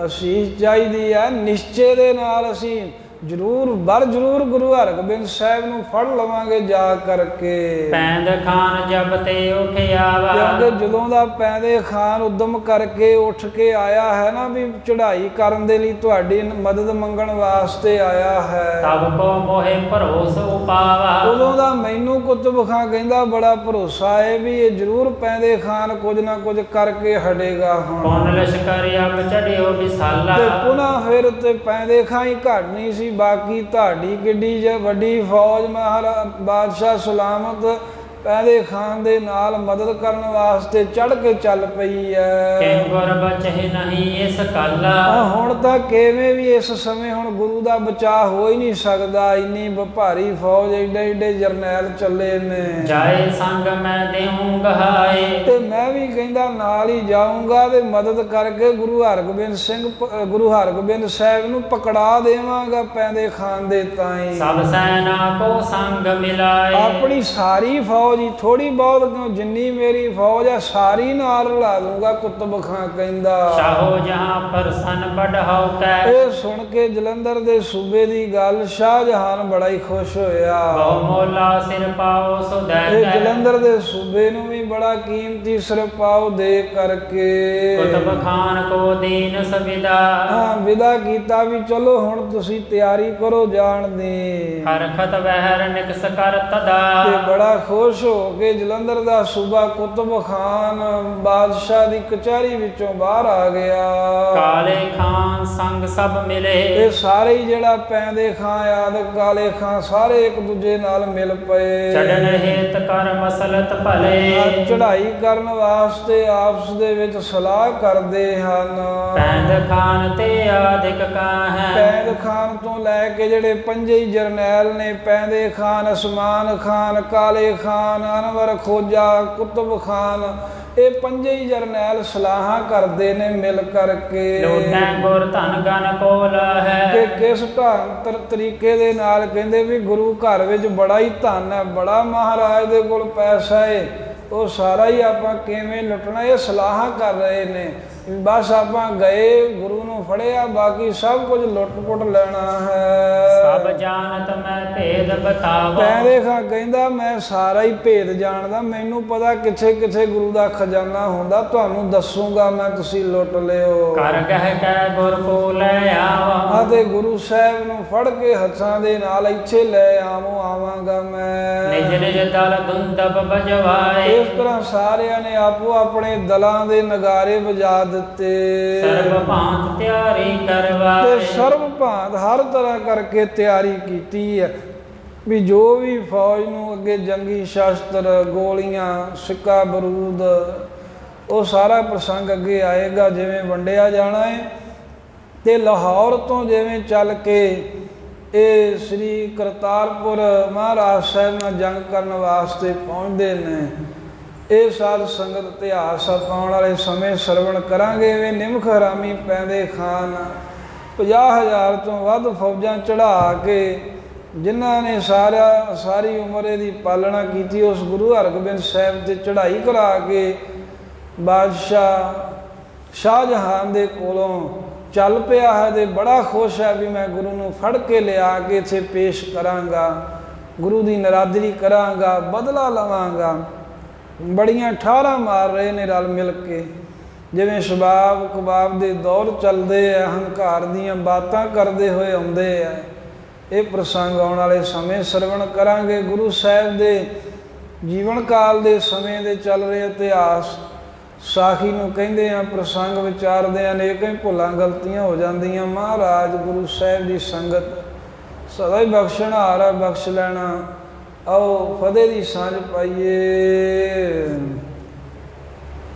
ਅਸੀਸ ਚਾਹੀਦੀ ਹੈ, ਨਿਸ਼ਚੇ ਦੇ ਨਾਲ ਅਸੀਂ ਜ਼ਰੂਰ ਗੁਰੂ ਹਰਗੋਬਿੰਦ ਸਾਹਿਬ ਨੂੰ ਫੜ ਲਵਾਂਗੇ ਜਾ ਕਰਕੇ। ਪੈਂਦ ਖਾਨ ਜਬ ਤੇ ਉਠਿਆਵਾ। ਕਿਉਂਕਿ ਜਦੋਂ ਦਾ ਪੈਂਦੇ ਖਾਨ ਉਦਮ ਕਰਕੇ ਉੱਠ ਕੇ ਆਇਆ ਹੈ ਨਾ, ਵੀ ਚੜ੍ਹਾਈ ਕਰਨ ਦੇ ਲਈ ਤੁਹਾਡੀ ਮਦਦ ਮੰਗਣ ਵਾਸਤੇ ਆਇਆ ਹੈ, ਤਬ ਕੋ ਮੋਹਿ ਭਰੋਸ ਉਪਾਵਾ। ਉਦੋਂ ਦਾ ਮੈਨੂੰ ਕੁਤਬ ਖਾਂ ਕਹਿੰਦਾ ਬੜਾ ਭਰੋਸਾ ਹੈ ਵੀ ਇਹ ਜ਼ਰੂਰ ਪੈਂਦੇ ਖਾਨ ਕੁਝ ਨਾ ਕੁਝ ਕਰਕੇ ਹਟੇਗਾ। ਹੁਣ ਕੌਣ ਲਸ਼ਕਰ ਅਬ ਚੜਿਓ ਵਿਸਾਲਾ। ਤੇ ਪੁਨः ਫਿਰ ਤੇ ਪੈਂਦੇ ਖਾਂ ਹੀ ਘਟਣੀ ਸੀ, ਬਾਕੀ ਤੁਹਾਡੀ ਕਿੱਡੀ ਜੇ ਵੱਡੀ ਫੌਜ ਮਹਾਰਾਜ ਬਾਦਸ਼ਾਹ ਸਲਾਮਤ ਪੈਂਦੇ ਖਾਨ ਦੇ ਨਾਲ ਮਦਦ ਕਰਨ ਵਾਸਤੇ ਚੜ ਕੇ ਚੱਲ ਪਈ ਹੈ। ਕਿੰ ਗੁਰ ਬਚਹਿ ਨਹੀਂ ਇਸ ਕਾਲਾ। ਹੁਣ ਤਾਂ ਕਿਵੇਂ ਵੀ ਇਸ ਸਮੇਂ ਹੁਣ ਗੁਰੂ ਦਾ ਬਚਾਅ ਹੋ ਹੀ ਨਹੀਂ ਸਕਦਾ, ਇੰਨੀ ਭਾਰੀ ਫੌਜ, ਏਡੇ ਜਰਨੈਲ ਚੱਲੇ ਨੇ। ਜਾਏ ਸੰਗ ਮੈਂ ਦੇਉ ਗਹਾਏ। ਤੇ ਮੈਂ ਵੀ ਕਹਿੰਦਾ ਨਾਲ ਹੀ ਜਾਊਂਗਾ ਤੇ ਮਦਦ ਕਰਕੇ ਗੁਰੂ ਹਰਗੋਬਿੰਦ ਸਾਹਿਬ ਨੂੰ ਪਕੜਾ ਦੇਵਾਂਗਾ ਪੈਂਦੇ ਖਾਨ ਦੇ ਤਾਈਂ। ਸਭ ਸੈਨਾ ਕੋ ਸੰਗ ਮਿਲਾਏ। ਆਪਣੀ ਸਾਰੀ ਫੌਜ ਹੀ, ਥੋੜੀ ਬਹੁਤ ਕਿਉਂ, ਜਿੰਨੀ ਮੇਰੀ ਫੌਜ ਆ ਸਾਰੀ ਨਾਲ ਰਲਾ ਦੂੰਗਾ ਕੁਤਬ ਖਾਂ ਕਹਿੰਦਾ। ਸ਼ਾਹੋ ਜਹਾਂ ਪ੍ਰਸੰਨ ਬੜਾਉ ਕੈ। ਇਹ ਸੁਣ ਕੇ ਜਲੰਧਰ ਦੇ ਸੂਬੇ ਦੀ ਗੱਲ ਸ਼ਾਹਜਹਾਨ ਬੜਾ ਹੀ ਖੁਸ਼ ਹੋਇਆ। ਬਹੁ ਮੋਲਾ ਸਿਰ ਪਾਓ ਸੁਦੈ। ਇਹ ਜਲੰਧਰ ਦੇ ਸੂਬੇ ਨੂੰ ਵੀ ਬੜਾ ਕੀਮਤੀ ਸਿਰਪਾਓ ਦੇ ਕਰਕੇ ਕੁਤਬ ਖਾਨ ਕੋ ਦੀਨ ਸਵਿਦਾ। ਹਾਂ ਵਿਦਾ ਕੀਤਾ ਵੀ ਚਲੋ ਹੁਣ ਤੁਸੀਂ ਤਿਆਰੀ ਕਰੋ ਜਾਣ ਦੀ। ਹਰਖਤ ਵਹਿਰ ਨਿਕਸ ਕਰ ਤਦਾ। ਤੇ ਬੜਾ ਖੁਸ਼ ਹੋ ਕੇ ਜਲੰਧਰ ਦਾ ਸੂਬਾ ਕੁਤਬ ਖਾਨ ਬਾਦਸ਼ਾਹ ਦੀ ਕਚਹਿਰੀ ਵਿੱਚੋਂ ਬਾਹਰ ਆ ਗਿਆ। ਕਾਲੇ ਖਾਨ ਸੰਗ ਸਭ ਮਿਲੇ। ਇਹ ਸਾਰੇ ਹੀ ਜਿਹੜਾ ਪੈਂਦੇ ਖਾਂ ਆਦ ਕਾਲੇ ਖਾਂ ਸਾਰੇ ਇੱਕ ਦੂਜੇ ਨਾਲ ਮਿਲ ਪਏ। ਚੜਨ ਹੇਤ ਕਰ ਮਸਲਤ ਭਲੇ। ਚੜ੍ਹਾਈ ਕਰਨ ਵਾਸਤੇ ਆਪਸ ਦੇ ਵਿੱਚ ਸਲਾਹ ਕਰਦੇ ਹਨ। ਪੈਂਦ ਖਾਨ ਤੇ ਆਦਿਕ ਕਾ ਹੈ। ਪੈਂਦ ਖਾਨ ਤੋਂ ਲੈ ਕੇ ਜਿਹੜੇ ਪੰਜੇ ਹੀ ਜਰਨੈਲ ਨੇ, ਪੈਂਦੇ ਖਾਨ, ਅਸਮਾਨ ਖਾਨ, ਕਾਲੇ ਖਾਨ, ਅਨਵਰ ਖੋਜਾ, ਕੁਤਬ ਖਾਨ, ਇਹ ਪੰਜੇ ਹੀ ਜਰਨੈਲ ਸਲਾਹਾਂ ਕਰਦੇ ਨੇ ਮਿਲ ਕਰਕੇ। ਲੋਟੈ ਗੁਰ ਧਨ ਗਨ ਕੋਲ ਹੈ। ਕਿ ਕਿਸ ਢੰਗ ਤਰੀਕੇ ਦੇ ਨਾਲ ਕਹਿੰਦੇ ਵੀ ਗੁਰੂ ਘਰ ਵਿੱਚ ਬੜਾ ਹੀ ਧਨ ਹੈ, ਬੜਾ ਮਹਾਰਾਜ ਦੇ ਕੋਲ ਪੈਸਾ ਹੈ, ਉਹ ਸਾਰਾ ਹੀ ਆਪਾਂ ਕਿਵੇਂ ਲੁੱਟਣਾ, ਇਹ ਸਲਾਹਾਂ ਕਰ ਰਹੇ ਨੇ। ਬਸ ਆਪਾਂ ਗਏ, ਗੁਰੂ ਨੂੰ ਫੜਿਆ, ਬਾਕੀ ਸਭ ਕੁਝ ਲੁੱਟ-ਪੁੱਟ ਲੈਣਾ ਹੈ। ਸਭ ਜਾਣਤ ਮੈਂ ਭੇਦ ਬਤਾਵੋ। ਪੈਂਦੇ ਖਾਂ ਕਹਿੰਦਾ ਮੈਂ ਸਾਰਾ ਹੀ ਭੇਦ ਜਾਣਦਾ, ਮੈਨੂੰ ਪਤਾ ਕਿੱਥੇ ਗੁਰੂ ਦਾ ਖਜ਼ਾਨਾ ਹੁੰਦਾ, ਤੁਹਾਨੂੰ ਦੱਸੂਗਾ ਮੈਂ, ਤੁਸੀਂ ਲੁੱਟ ਲਿਓ। ਕਰ ਗਹਿ ਕੈ ਗੁਰ ਕੋ ਲੈ ਆਵਾ। ਅਤੇ ਗੁਰੂ ਸਾਹਿਬ ਨੂੰ ਫੜ ਕੇ ਹੱਥਾਂ ਦੇ ਨਾਲ ਇੱਥੇ ਲੈ ਆਵਾਂਗਾ ਮੈਂ। ਨਿਜ ਨਿਜ ਦਲ ਦੁੰਦਬ ਬਜਵਾਏ। ਇਸ ਤਰ੍ਹਾਂ ਸਾਰਿਆਂ ਨੇ ਆਪੋ ਆਪਣੇ ਦਲਾਂ ਦੇ ਨਗਾਰੇ ਵਜਾ ਦਿੱਤੇ। ਸਰਬ ਭਾਂਤ ਤਿਆਰੀ ਕਰਵਾਏ। ਤੇ ਸਰਬ ਭਾਂਤ ਹਰ ਤਰ੍ਹਾਂ ਕਰਕੇ ਤਿਆਰੀ ਕੀਤੀ ਹੈ ਵੀ ਜੋ ਵੀ ਫੌਜ ਨੂੰ ਅੱਗੇ ਜੰਗੀ ਸ਼ਸਤਰ, ਗੋਲੀਆਂ, ਸਿੱਕਾ ਬਰੂਦ, ਉਹ ਸਾਰਾ ਪ੍ਰਸੰਗ ਅੱਗੇ ਆਏਗਾ ਜਿਵੇਂ ਵੰਡਿਆ ਜਾਣਾ ਹੈ। ਤੇ ਲਾਹੌਰ ਤੋਂ ਜਿਵੇਂ ਚੱਲ ਕੇ ਇਹ ਸ੍ਰੀ ਕਰਤਾਰਪੁਰ ਮਹਾਰਾਜ ਸਾਹਿਬ ਨਾਲ ਜੰਗ ਕਰਨ ਵਾਸਤੇ ਪਹੁੰਚਦੇ ਨੇ। ਇਹ ਸਾਧ ਸੰਗਤ ਇਤਿਹਾਸ ਆਉਣ ਵਾਲੇ ਸਮੇਂ ਸਰਵਣ ਕਰਾਂਗੇ। ਵੇ ਨਿਮਖ ਹਰਾਮੀ ਪੈਂਦੇ ਖਾਨ 50,000 ਤੋਂ ਵੱਧ ਫੌਜਾਂ ਚੜ੍ਹਾ ਕੇ ਜਿਨ੍ਹਾਂ ਨੇ ਸਾਰੀ ਉਮਰ ਇਹਦੀ ਪਾਲਣਾ ਕੀਤੀ, ਉਸ ਗੁਰੂ ਹਰਗੋਬਿੰਦ ਸਾਹਿਬ 'ਤੇ ਚੜ੍ਹਾਈ ਕਰਾ ਕੇ ਬਾਦਸ਼ਾਹ ਸ਼ਾਹਜਹਾਨ ਦੇ ਕੋਲੋਂ ਚੱਲ ਪਿਆ ਹੈ। ਤੇ ਬੜਾ ਖੁਸ਼ ਹੈ ਵੀ ਮੈਂ ਗੁਰੂ ਨੂੰ ਫੜ ਕੇ ਲਿਆ ਕੇ ਇੱਥੇ ਪੇਸ਼ ਕਰਾਂਗਾ, ਗੁਰੂ ਦੀ ਨਰਾਦਰੀ ਕਰਾਂਗਾ, ਬਦਲਾ ਲਵਾਂਗਾ। ਬੜੀਆਂ ਠਾਰਾਂ ਮਾਰ ਰਹੇ ਨੇ ਰਲ ਮਿਲ ਕੇ, ਜਿਵੇਂ ਸ਼ਬਾਬ ਕਬਾਬ ਦੇ ਦੌਰ ਚੱਲਦੇ ਆ, ਹੰਕਾਰ ਦੀਆਂ ਬਾਤਾਂ ਕਰਦੇ ਹੋਏ ਆਉਂਦੇ ਆ। ਇਹ ਪ੍ਰਸੰਗ ਆਉਣ ਵਾਲੇ ਸਮੇਂ ਸਰਵਣ ਕਰਾਂਗੇ। ਗੁਰੂ ਸਾਹਿਬ ਦੇ ਜੀਵਨ ਕਾਲ ਦੇ ਸਮੇਂ ਦੇ ਚੱਲ ਰਹੇ ਇਤਿਹਾਸ ਸਾਖੀ ਨੂੰ ਕਹਿੰਦੇ ਆ। ਪ੍ਰਸੰਗ ਵਿਚਾਰਦੇ ਆ, ਅਨੇਕਾਂ ਭੁੱਲਾਂ ਗਲਤੀਆਂ ਹੋ ਜਾਂਦੀਆਂ। ਮਹਾਰਾਜ ਗੁਰੂ ਸਾਹਿਬ ਦੀ ਸੰਗਤ ਸਦਾ ਹੀ ਬਖਸ਼ਣਹਾਰ ਆ, ਬਖਸ਼ ਲੈਣਾ। ਆਓ ਫਤਿਹ ਦੀ ਸਾਂਝ ਪਾਈਏ।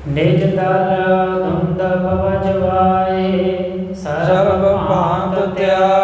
ਨਿਜ ਦਲ ਦੁੰਦਬ ਬਜਵਾਏ। ਸਰਬ ਭਾਂਤ ਤਿਆਰੀ